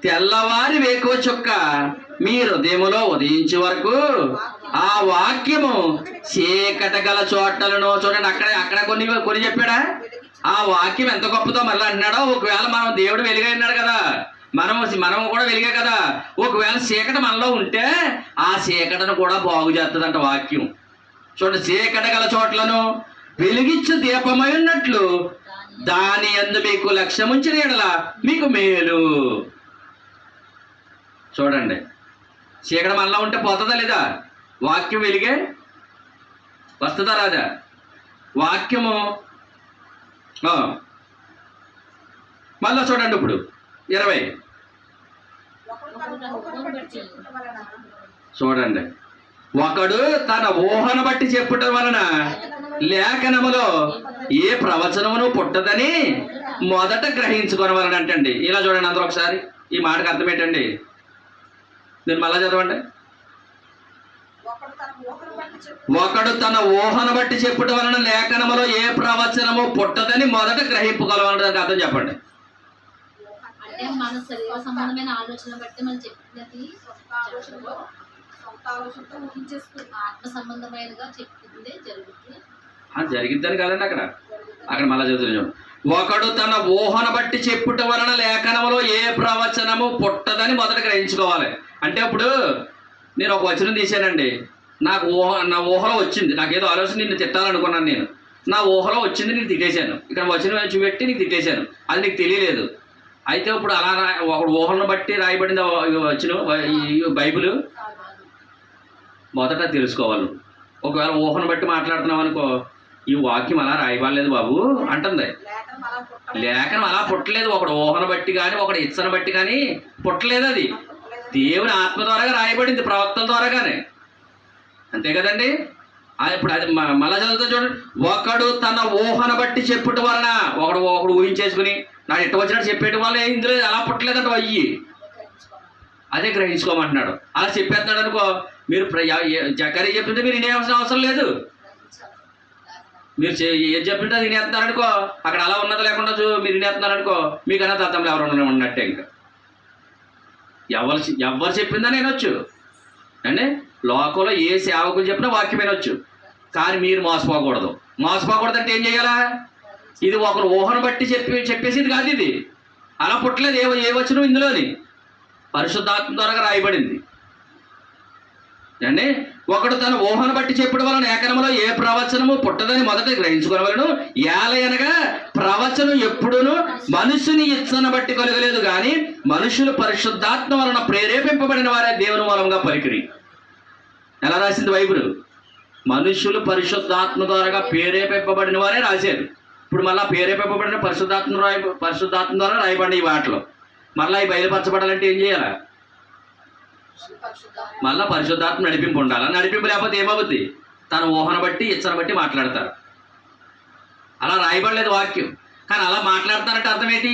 తెల్లవారి వేకువ చుక్క మీ హృదయములో ఉదయించే వరకు ఆ వాక్యము చీకట గల చోట్లను చూడండి. అక్కడ కొన్ని చెప్పాడా? ఆ వాక్యం ఎంత గొప్పదో మళ్ళీ అంటున్నాడో. ఒకవేళ మనం దేవుడు వెలుగైనాడు కదా, మనం కూడా వెలిగే కదా. ఒకవేళ చీకటి మనలో ఉంటే ఆ చీకటను కూడా బాగు చేస్తుందంట వాక్యం. చూడండి, చీకట గల చోట్లను వెలిగించు దీపమై ఉన్నట్లు దాని యందు మీకు లక్ష్యముంచిన యెడల మీకు మేలు. చూడండి, చీకటి మనలో ఉంటే పోతుందా లేదా? వాక్యం వెలిగే వస్తుందా రాదా? వాక్యము మళ్ళా చూడండి, ఇప్పుడు 20 చూడండి. ఒకడు తన ఊహను బట్టి చెప్పుట వలన లేఖనములో ఏ ప్రవచనమును పుట్టదని మొదట గ్రహించుకోవాలని అంటండి. ఇలా చూడండి అందరూ ఒకసారి, ఈ మాటకు అర్థం ఏంటండి? నేను మళ్ళా చదవండి. ఒకడు తన ఊహను బట్టి చెప్పుట వలన లేఖనములో ఏ ప్రవచనము పుట్టదని మొదట గ్రహింపుకోవాలని అర్థం చెప్పండి. అంటే మన శరీర సంబంధమైన ఆలోచన బట్టి మనం చెప్పినది ఆత్మ సంబంధమైనగా చెప్తుంది జరుగుతుంది. జరిగిద్దని కదండి. అక్కడ మళ్ళా చదువుతున్నాం. ఒకడు తన ఊహను బట్టి చెప్పుట వలన లేఖనములో ఏ ప్రవచనము పుట్టదని మొదట గ్రహించుకోవాలి. అంటే ఇప్పుడు నేను ఒక వచనం తీశానండి, నా ఊహలో వచ్చింది. నాకేదో ఆలోచన నిన్ను తిట్టాలనుకున్నాను. నేను నా ఊహలో వచ్చింది, నేను తిట్టేశాను. ఇక్కడ వచనం చూపెట్టి నీకు తిట్టేశాను, అది నీకు తెలియలేదు. అయితే ఇప్పుడు అలా ఒకడు ఊహలను బట్టి రాయబడింది వచనం ఈ బైబిల్ మొదట తెలుసుకోవాలి. ఒకవేళ ఊహను బట్టి మాట్లాడుతున్నావు అనుకో, ఈ వాక్యం అలా రాయబడలేదు బాబు అంటుంది. లేఖనం అలా పుట్టలేదు. ఒకడు ఊహను బట్టి కానీ ఒకడు ఇచ్చను బట్టి కానీ పుట్టలేదు. అది దేవుని ఆత్మ ద్వారా రాయబడింది, ప్రవక్తల ద్వారాగానే. అంతే కదండి. ఇప్పుడు అది మళ్ళా చదువుతా చూడండి. ఒకడు తన ఊహను బట్టి చెప్పుట వలన ఒకడు ఊహించేసుకుని నాకు ఇట్ట వచ్చినట్టు చెప్పేయడం వల్ల ఇందులో అలా పుట్టలేదంట అయ్యి, అదే గ్రహించుకోమంటున్నాడు. అలా చెప్పేస్తున్నాడు అనుకో, మీరు జకరీ చెప్తుంటే మీరు వినేయాల్సిన అవసరం లేదు. మీరు ఏం చెప్తుంటే అది వినేస్తున్నారు అనుకో, అక్కడ అలా ఉన్నది లేకుండా మీరు వినేస్తున్నారు అనుకో, మీకన్నా తత్తంలో ఎవరు ఉన్నట్టే. ఇంకా ఎవరు చెప్పిందా నేనొచ్చు అండి. లోకంలో ఏ సేవకులు చెప్పినా వాక్యం వినొచ్చు, కానీ మీరు మోసపోకూడదు. మోసపోకూడదు అంటే ఏం చేయాలా? ఇది ఒకరు ఊహను బట్టి చెప్పేసి ఇది కాదు. ఇది అలా పుట్టలేదు. ఏ వచనం ఇందులోని పరిశుద్ధాత్మ ద్వారా రాయబడింది అండి. ఒకడు తన ఊహను బట్టి చెప్పడం వలన లేఖనములో ఏ ప్రవచనము పుట్టదని మొదట గ్రహించుకోవలను. ఏలయనగా ప్రవచనం ఎప్పుడును మనుషుని ఇచ్చను బట్టి కలగలేదు, కానీ మనుషులు పరిశుద్ధాత్మ వలన ప్రేరేపింపబడిన వారే దేవుని మూలంగా పలికిరి. ఎలా రాసింది బైబిల్? మనుషులు పరిశుద్ధాత్మ ద్వారా ప్రేరేపింపబడిన వారే రాశారు. ఇప్పుడు మళ్ళీ ప్రేరేపింపబడిన పరిశుద్ధాత్మ ద్వారా రాయబడి ఈ వాటిలో మళ్ళీ ఈ బయలుపరచబడాలంటే ఏం చేయాలా? మళ్ళీ పరిశుద్ధాత్మ నడిపింపు ఉండాలి. నడిపింపు లేకపోతే ఏమవుద్ది? తన ఊహను బట్టి ఇచ్చను బట్టి మాట్లాడతారు. అలా రాయబడలేదు వాక్యం, కానీ అలా మాట్లాడతారంటే అర్థం ఏంటి?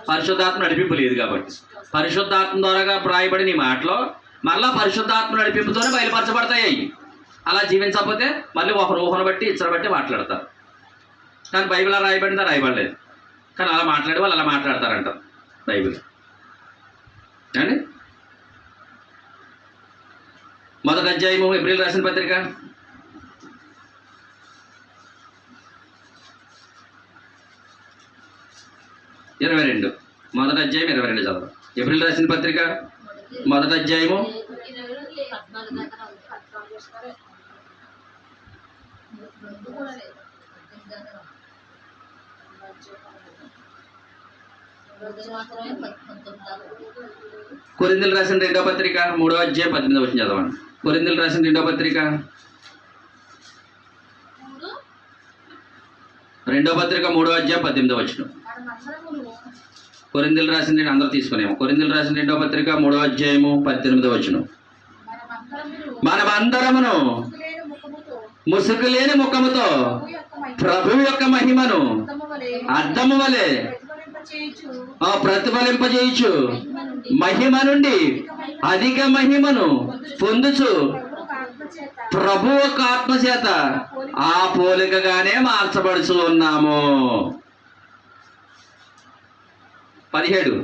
పరిశుద్ధాత్మ నడిపింపు లేదు కాబట్టి. పరిశుద్ధాత్మ ద్వారాగా రాయబడిన ఈ మాటలో మళ్ళా పరిశుద్ధాత్మ నడిపింపుతోనే బయలుపరచబడతాయి అవి. అలా జీవించకపోతే మళ్ళీ ఒకరు ఊహను బట్టి ఇచ్చను బట్టి మాట్లాడతారు. కానీ బైబిల్ అలా రాయబడిందా? రాయబడలేదు, కానీ అలా మాట్లాడే వాళ్ళు అలా మాట్లాడతారంట బైబిల్. అండి మొదటి అధ్యాయము ఏప్రిల్ రాసిన పత్రిక 22, మొదటి అధ్యాయం 22 చదవండి. ఏప్రిల్ రాసిన పత్రిక మొదటి అధ్యాయము 14 కొరింథీయులకు రాసిన 2వ పత్రిక 3వ అధ్యాయం 18వ వచనం చదవండి. కొరింథీయులకు రాసిన 2వ పత్రిక 2వ పత్రిక 3వ అధ్యాయం 18వ వచనం. కొరింథీయులకు రాసిన అందరూ తీసుకునేమో. కొరింథీయులకు రాసిన 2వ పత్రిక 3వ అధ్యాయము 18వ వచనం. మనమందరమును ముసుగులేని ముఖముతో ప్రభువు యొక్క మహిమను అద్దము వలె ప్రతిఫలింపజేయుచు మహిమ నుండి అధిక మహిమను పొందుచు ప్రభు యొక్క ఆత్మ చేత ఆ పోలికగానే మార్చబడుచు ఉన్నాము. 17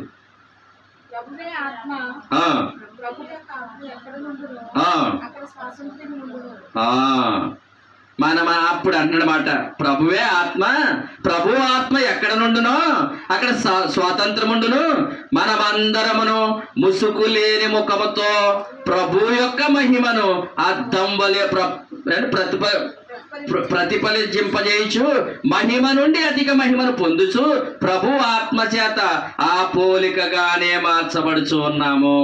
మనం అప్పుడు అంటున్నమాట, ప్రభువే ఆత్మ, ప్రభు ఆత్మ ఎక్కడ నుండునో అక్కడ స్వాతంత్రం ఉండును. మనమందరమును ముసుగు లేని ముఖముతో ప్రభు యొక్క మహిమను అద్దం వలె ప్రతిఫలింపజేయచ్చు మహిమ నుండి అధిక మహిమను పొందుచు ప్రభు ఆత్మ చేత ఆ పోలికగానే మార్చబడుచు ఉన్నాము.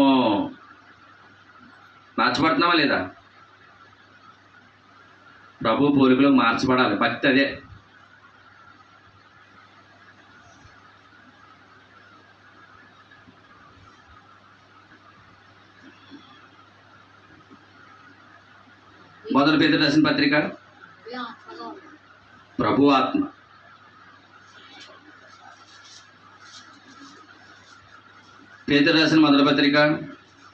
మార్చబడుతున్నామా లేదా? ప్రభు పోలికలో మార్చబడాలి. భక్తి అదే. మొదటి పేతురు రాసిన పత్రిక ప్రభు ఆత్మ. పేతురు రాసిన మొదటి పత్రిక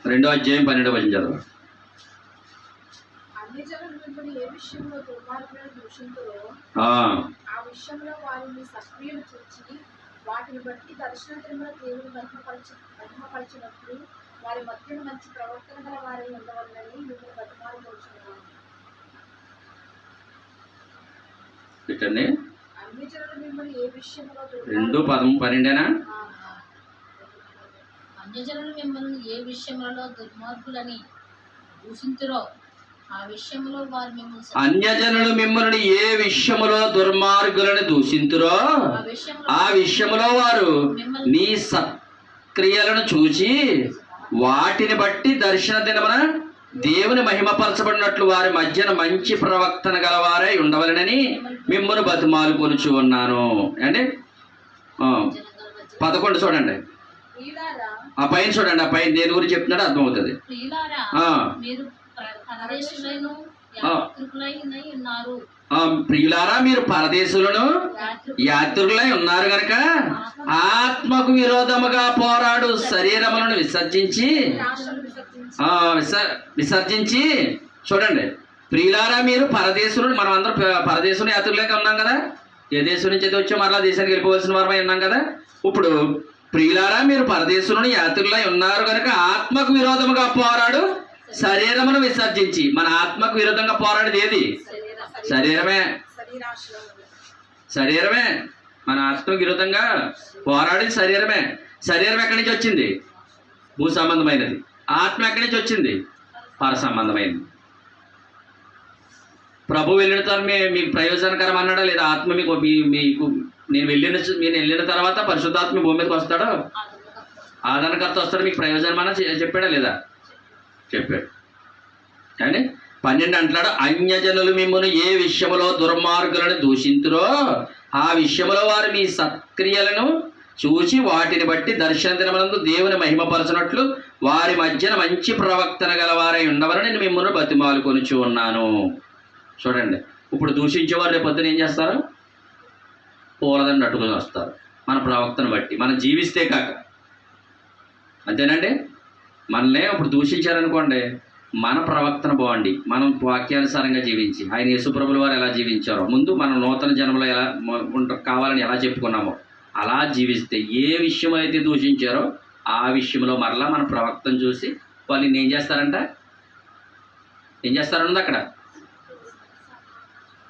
2వ అధ్యాయం 12వ వచనం చదవండి. వాటిని బట్టి దర్శనాత్మక దేవుని మహిమపరచినప్పుడు వారి మధ్య మంచి ప్రవర్తన గల వారి ఉండవాలని మిమ్మల్ని బతిమాలుకొనుచున్నాను. పెట్టండి. అన్ని జనులు మిమ్మల్ని ఏ విషయంలో 2:12 అన్యజనులు మిమ్మల్ని ఏ విషయములలో దుర్మార్గులని దూషింతురో ఆ విషయంలో వారు మిమ్మల్ని అన్యజనులు మిమ్మల్ని ఏ విషయములో దుర్మార్గులను దూషింతురో ఆ విషయములో వారు నీ సత్క్రియలను చూచి వాటిని బట్టి దర్శన దినమున దేవుని మహిమపరచబడినట్లు వారి మధ్యన మంచి ప్రవక్తన గలవారై ఉండవలనని మిమ్మల్ని బతిమాలుకొనుచు ఉన్నాను. అంటే 11 చూడండి. ఆ పైన చూడండి. ఆ పైన దేని గురించి చెప్తున్నాడో అర్థమవుతుంది. ప్రియులారా మీరు పరదేశులను యాత్రికులై ఉన్నారు గనక ఆత్మకు విరోధముగా పోరాడు శరీరములను విసర్జించి చూడండి. ప్రియులారా మీరు పరదేశులను, మనం అందరం పరదేశులు యాత్రికులే ఉన్నాం కదా. ఏ దేశం నుంచి అయితే వచ్చో మరలా దేశానికి వెళ్ళిపోవలసిన వారమై ఉన్నాం కదా. ఇప్పుడు ప్రియులారా మీరు పరదేశులను యాత్రికులై ఉన్నారు కనుక ఆత్మకు విరోధముగా పోరాడు శరీరమును విసర్జించి. మన ఆత్మకు విరోధంగా పోరాడేది ఏది? శరీరమే. మన ఆత్మకు విరోధంగా పోరాడేది శరీరమే. శరీరం ఎక్కడి నుంచి వచ్చింది? భూ సంబంధమైనది. ఆత్మ ఎక్కడి నుంచి వచ్చింది? పర సంబంధమైనది. ప్రభు వెళ్ళిన తర్వాత మీకు ప్రయోజనకరం అన్నాడా లేదా? ఆత్మ మీకు నేను వెళ్ళిన తర్వాత పరిశుద్ధాత్మ భూమి మీదకి వస్తాడో ఆదరణకర్త వస్తాడు, మీకు ప్రయోజనం అన్నా చెప్పాడా లేదా? చెప్పాడు. కానీ 12 అంటాడు, అన్యజనులు మిమ్మల్ని ఏ విషయములో దుర్మార్గులను దూషింతురో ఆ విషయములో వారు మీ సత్క్రియలను చూచి వాటిని బట్టి దర్శన దినమునందు దేవుని మహిమపరచినట్లు వారి మధ్యన మంచి ప్రవక్తన గలవారై ఉండవరని నేను మిమ్మల్ని బతిమాలు కొనుచు ఉన్నాను. చూడండి, ఇప్పుడు దూషించేవారు రేపు పొద్దున ఏం చేస్తారు? పూలదండ అట్టుకుని వస్తారు మన ప్రవక్తను బట్టి, మనం జీవిస్తే కాక. అంతేనండి. మనల్ని ఇప్పుడు దూషించారనుకోండి, మన ప్రవక్తన బాగుండి మనం వాక్యానుసారంగా జీవించి ఆయన యేసుప్రభుల వారు ఎలా జీవించారో, ముందు మనం నూతన జన్మలో ఎలా కావాలని ఎలా చెప్పుకున్నామో అలా జీవిస్తే, ఏ విషయం అయితే దూషించారో ఆ విషయంలో మరలా మన ప్రవక్తను చూసి వాళ్ళు ఏం చేస్తారంట? ఏం చేస్తారన్నది అక్కడ.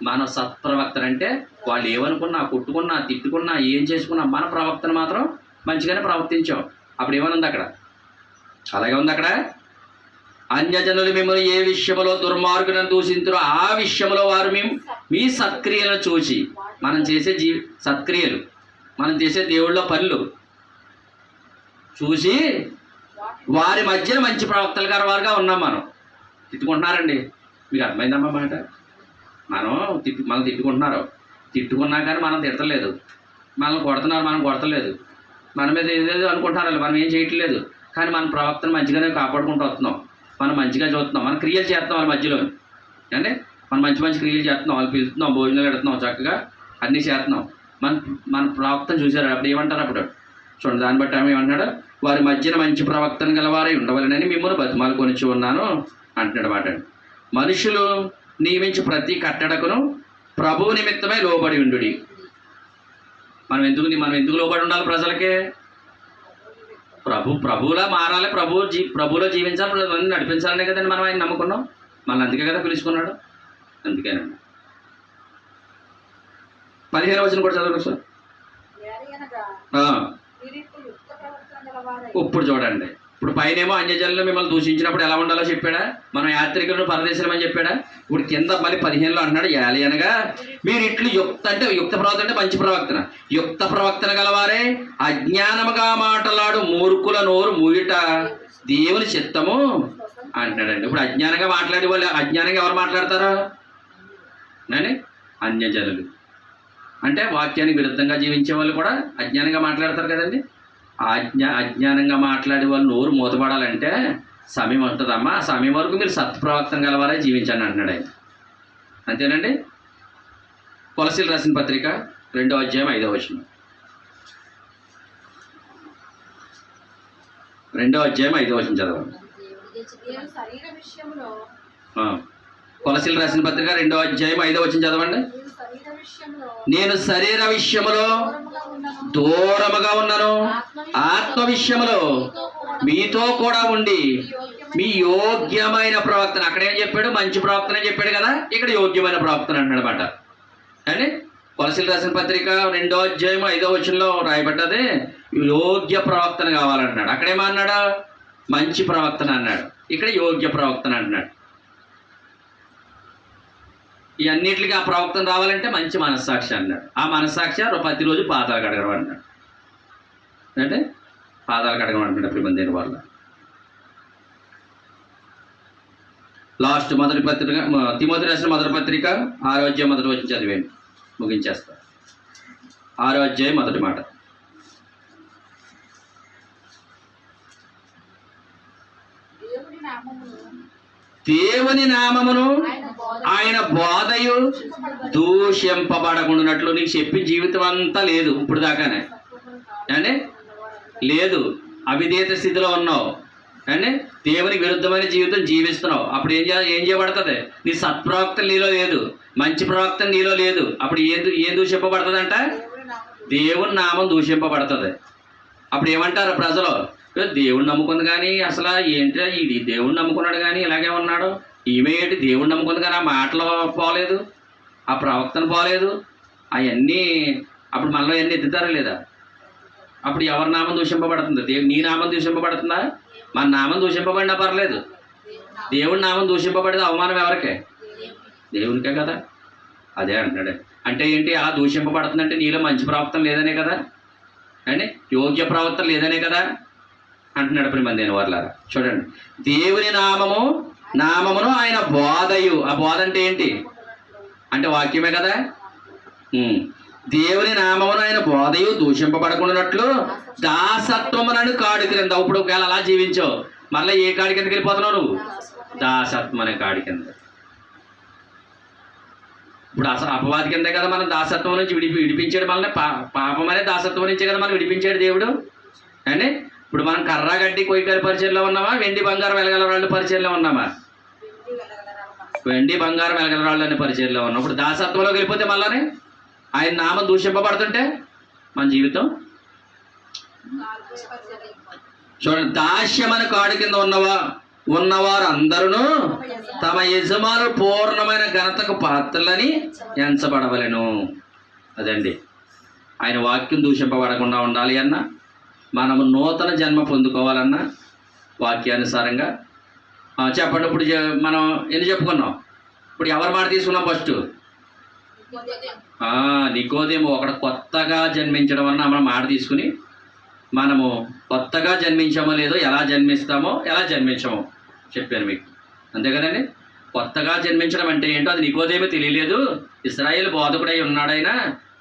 మన సత్ప్రవక్తను అంటే వాళ్ళు ఏమనుకున్నా, కొట్టుకున్నా, తిట్టుకున్నా, ఏం చేసుకున్నా మన ప్రవక్తను మాత్రం మంచిగానే ప్రవర్తించాం. అప్పుడు ఏమనుంది అక్కడ? అలాగే ఉంది అక్కడ. అన్యజనులు మిమ్మల్ని ఏ విషయంలో దుర్మార్గులను దూషించురో ఆ విషయంలో వారు మీ సత్క్రియలను చూసి, మనం చేసే సత్క్రియలు, మనం చేసే దేవుళ్ళ పనులు చూసి వారి మధ్య మంచి ప్రవక్తలు గారి వారుగా ఉన్నాం. మనం తిట్టుకుంటున్నారండి, మీకు అర్థమైందమ్మా మాట? మనం తిట్టుకుంటున్నారు, తిట్టుకున్నా కానీ మనం తిట్టలేదు, మనల్ని కొడుతున్నారు, మనం కొడతలేదు, మన మీద ఏదేదో అనుకుంటున్నారు, మనం ఏం చేయట్లేదు. కానీ మన ప్రవక్తను మంచిగానే కాపాడుకుంటూ వస్తున్నాం, మనం మంచిగా చూస్తున్నాం, మనం క్రియలు చేస్తున్నాం వాళ్ళ మధ్యలో. అంటే మనం మంచి మంచి క్రియలు చేస్తున్నాం, వాళ్ళు పిలుస్తున్నాం, భోజనాలు పెడుతున్నాం, చక్కగా అన్నీ చేస్తున్నాం. మన ప్రవక్తను చూశారు, అప్పుడు ఏమంటారు? అప్పుడు చూడండి, దాన్ని బట్టి ఆమె ఏమంటున్నాడు? వారి మధ్యన మంచి ప్రవక్తను గలవారై ఉండవలనని మిమ్మల్ని బతిమాలు కొనిచి ఉన్నాను అంటున్నాడు మాట. మనుషులు నియమించి ప్రతి కట్టడకును ప్రభువు నిమిత్తమే లోబడి ఉండు. మనం ఎందుకు లోబడి ఉండాలి? ప్రజలకే ప్రభువులా మారాలి, ప్రభువులో జీవించాలి, ప్రజలను నడిపించాలనే కదండి మనం ఆయన నమ్ముకున్నాం. మళ్ళీ అందుకే కదా పిలుచుకున్నాడు. అందుకేనండి. 15వ వచనం కూడా చదవండి సార్. ఇప్పుడు చూడండి, ఇప్పుడు పైనేమో అన్యజనులు మిమ్మల్ని దూషించినప్పుడు ఎలా ఉండాలో చెప్పాడా? మనం యాత్రికులను పరదేశం అని చెప్పాడా? ఇప్పుడు కింద మళ్ళీ 15లో అంటున్నాడు, యాలి అనగా మీరు ఇట్లు యుక్త ప్రవక్త అంటే మంచి ప్రవక్తన, యుక్త ప్రవక్తన గలవారే అజ్ఞానముగా మాట్లాడు మూర్ఖుల నోరు మూయుట దేవుని చిత్తము అంటున్నాడండి. ఇప్పుడు అజ్ఞానంగా మాట్లాడే వాళ్ళు, అజ్ఞానంగా ఎవరు మాట్లాడతారు? అన్యజనులు అంటే వాక్యానికి విరుద్ధంగా జీవించే వాళ్ళు కూడా అజ్ఞానంగా మాట్లాడతారు కదండి. అజ్ఞానంగా మాట్లాడే వాళ్ళు నోరు మూతపడాలంటే సమయం ఉంటుందమ్మా, ఆ సమయం వరకు మీరు సత్ప్రవక్తన గలవారే జీవించండి అంటున్నాడు ఆయన. అంతేనండి. కొలసీలు రాసిన పత్రిక 2వ అధ్యాయం 5వ వచనం. 2వ అధ్యాయం 5వ వచనం చదవండి. కొలసీలు రాసిన పత్రిక 2వ అధ్యాయం 5వ వచనం చదవండి. నేను శరీర విషయములో దూరముగా ఉన్నాను, ఆత్మ విషయములో మీతో కూడా ఉండి మీ యోగ్యమైన ప్రవక్తన. అక్కడేం చెప్పాడు? మంచి ప్రవక్తనే చెప్పాడు కదా, ఇక్కడ యోగ్యమైన ప్రవక్తన అన్నాడు అనమాట. అంటే కొలసీలు రాసిన పత్రిక 2వ అధ్యాయం 5వ వచనంలో రాయబడ్డదే యోగ్య ప్రవక్తన కావాలంటున్నాడు. అక్కడేమన్నాడు? మంచి ప్రవక్తన అన్నాడు, ఇక్కడ యోగ్య ప్రవక్తన అంటున్నాడు. ఈ అన్నిటికీ ఆ ప్రవక్తన రావాలంటే మంచి మనస్సాక్షి అన్నాడు. ఆ మనస్సాక్షి ప్రతిరోజు పాదాలు కడగడం అన్నాడు. అంటే పాదాలు కడగడం అంటున్నాడు ప్రిబంధైన వాళ్ళ. లాస్ట్ మొదటి పత్రిక, తిమోతి రాసిన మొదటి పత్రిక 6వ అధ్యాయం 1వ వచనం చదివేయండి, ముగించేస్తా. 6వ అధ్యాయం 1వ మాట. దేవుని నామమును ఆయన బోధయు దూషింపబడకుండానట్లు నీకు చెప్పి జీవితం అంతా లేదు ఇప్పుడు దాకానే అంటే లేదు, అవిధేయత స్థితిలో ఉన్నావు అంటే దేవునికి విరుద్ధమైన జీవితం జీవిస్తున్నావు. అప్పుడు ఏం చేయబడుతుంది? నీ సత్ప్రవక్త నీలో లేదు, మంచి ప్రవక్త నీలో లేదు. అప్పుడు ఏం దూషింపబడుతుంది అంట? దేవుని నామం దూషింపబడుతుంది. అప్పుడు ఏమంటారు ప్రజలు? దేవుణ్ణి నమ్ముకుంది కానీ అసలు ఏంటి ఇది, దేవుణ్ణి నమ్ముకున్నాడు కానీ ఇలాగే ఉన్నాడు, ఈమె ఏంటి దేవుణ్ణి నమ్ముకుంది కానీ ఆ మాటలు పోలేదు, ఆ ప్రవక్తను పోలేదు, అవన్నీ అప్పుడు మనలో అన్నీ ఎత్తుతారా లేదా? అప్పుడు ఎవరి నామం దూషింపబడుతుంది? నీ నామం దూషింపబడుతుందా? మన నామం దూషింపబడినా పర్లేదు, దేవుడి నామం దూషింపబడితే అవమానం ఎవరికే? దేవునికే కదా. అదే అంటున్నాడు. అంటే ఏంటి అలా దూషింపబడుతుందంటే నీలో మంచి ప్రవక్తం లేదనే కదా, అంటే యోగ్య ప్రవక్తం లేదనే కదా అంటున్నాడు. ప్రియమైన వారలారా చూడండి, దేవుని నామమును ఆయన బోధయు. ఆ బోధ అంటే ఏంటి? అంటే వాక్యమే కదా. దేవుని నామమును ఆయన బోధయు దూషింపబడకుండానట్లు దాసత్వమునను కాడి క్రింద. ఇప్పుడు ఒకవేళ అలా జీవించావు, మళ్ళీ ఏ కాడి కిందకి వెళ్ళిపోతున్నావు నువ్వు? దాసత్వం అనే కాడి కింద. ఇప్పుడు అసలు అపవాది కిందే కదా మనం దాసత్వం నుంచి విడిపించాడు. మళ్ళీ పాపం అనే దాసత్వం నుంచే కదా మనం విడిపించాడు దేవుడు. అంటే ఇప్పుడు మనం కర్ర గడ్డి కొయ్యకారి పరిచయంలో ఉన్నామా, వెండి బంగారం వెలగల రాళ్ళు పరిచయంలో ఉన్నామా? వెండి బంగారం వెలగల రాళ్ళు అనే పరిచయంలో ఉన్నాం. ఇప్పుడు దాసత్వంలోకి వెళ్ళిపోతే మళ్ళీ ఆయన నామం దూషింపబడుతుంటే మన జీవితం చూడండి. దాస్యమని కాడి కింద ఉన్నవారు అందరూ తమ యజమానులు పూర్ణమైన ఘనతకు పాత్రలని ఎంచబడవలెను. అదండి, ఆయన వాక్యం దూషింపబడకుండా ఉండాలి అన్నా, మనము నూతన జన్మ పొందుకోవాలన్నా వాక్యానుసారంగా చెప్పండి. ఇప్పుడు మనం ఎన్ని చెప్పుకున్నాం? ఇప్పుడు ఎవరి మాట తీసుకున్నాం? ఫస్ట్ నికోదేము ఒకడు కొత్తగా జన్మించడం వలన మనం మాట తీసుకుని మనము కొత్తగా జన్మించామో లేదో, ఎలా జన్మిస్తామో ఎలా జన్మించామో చెప్పాను మీకు. అంతే కదండి. కొత్తగా జన్మించడం అంటే ఏంటో అది నికోదేమో తెలియలేదు. ఇశ్రాయేలు బోధకుడై ఉన్నాడైనా,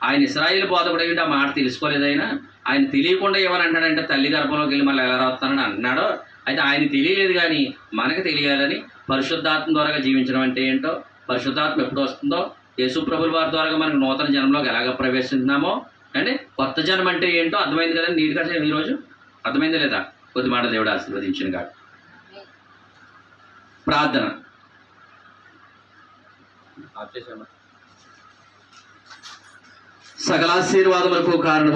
ఆయన ఇశ్రాయేలు బోధకుడై ఉంటే ఆ మాట తెలుసుకోలేదైనా. ఆయన తెలియకుండా ఏమని అంటాడంటే తల్లి గర్భంలోకి వెళ్ళి మళ్ళీ ఎలా రాస్తానని అంటున్నాడో. అయితే ఆయన తెలియలేదు, కానీ మనకు తెలియాలని పరిశుద్ధాత్మ ద్వారా జీవించడం అంటే ఏంటో, పరిశుద్ధాత్మ ఎప్పుడు వస్తుందో, యేసు ప్రభుల వారి ద్వారా మనకు నూతన జన్మలోకి ఎలాగ ప్రవేశిస్తున్నామో, అంటే కొత్త జన్మ అంటే ఏంటో అర్థమైంది కదండి. నీటిగా ఈరోజు అర్థమైందా లేదా? కొద్ది మాట దేవుడు ఆశీర్వదించిన కాదు. ప్రార్థన. సకలాశీర్వాదములకు కారణం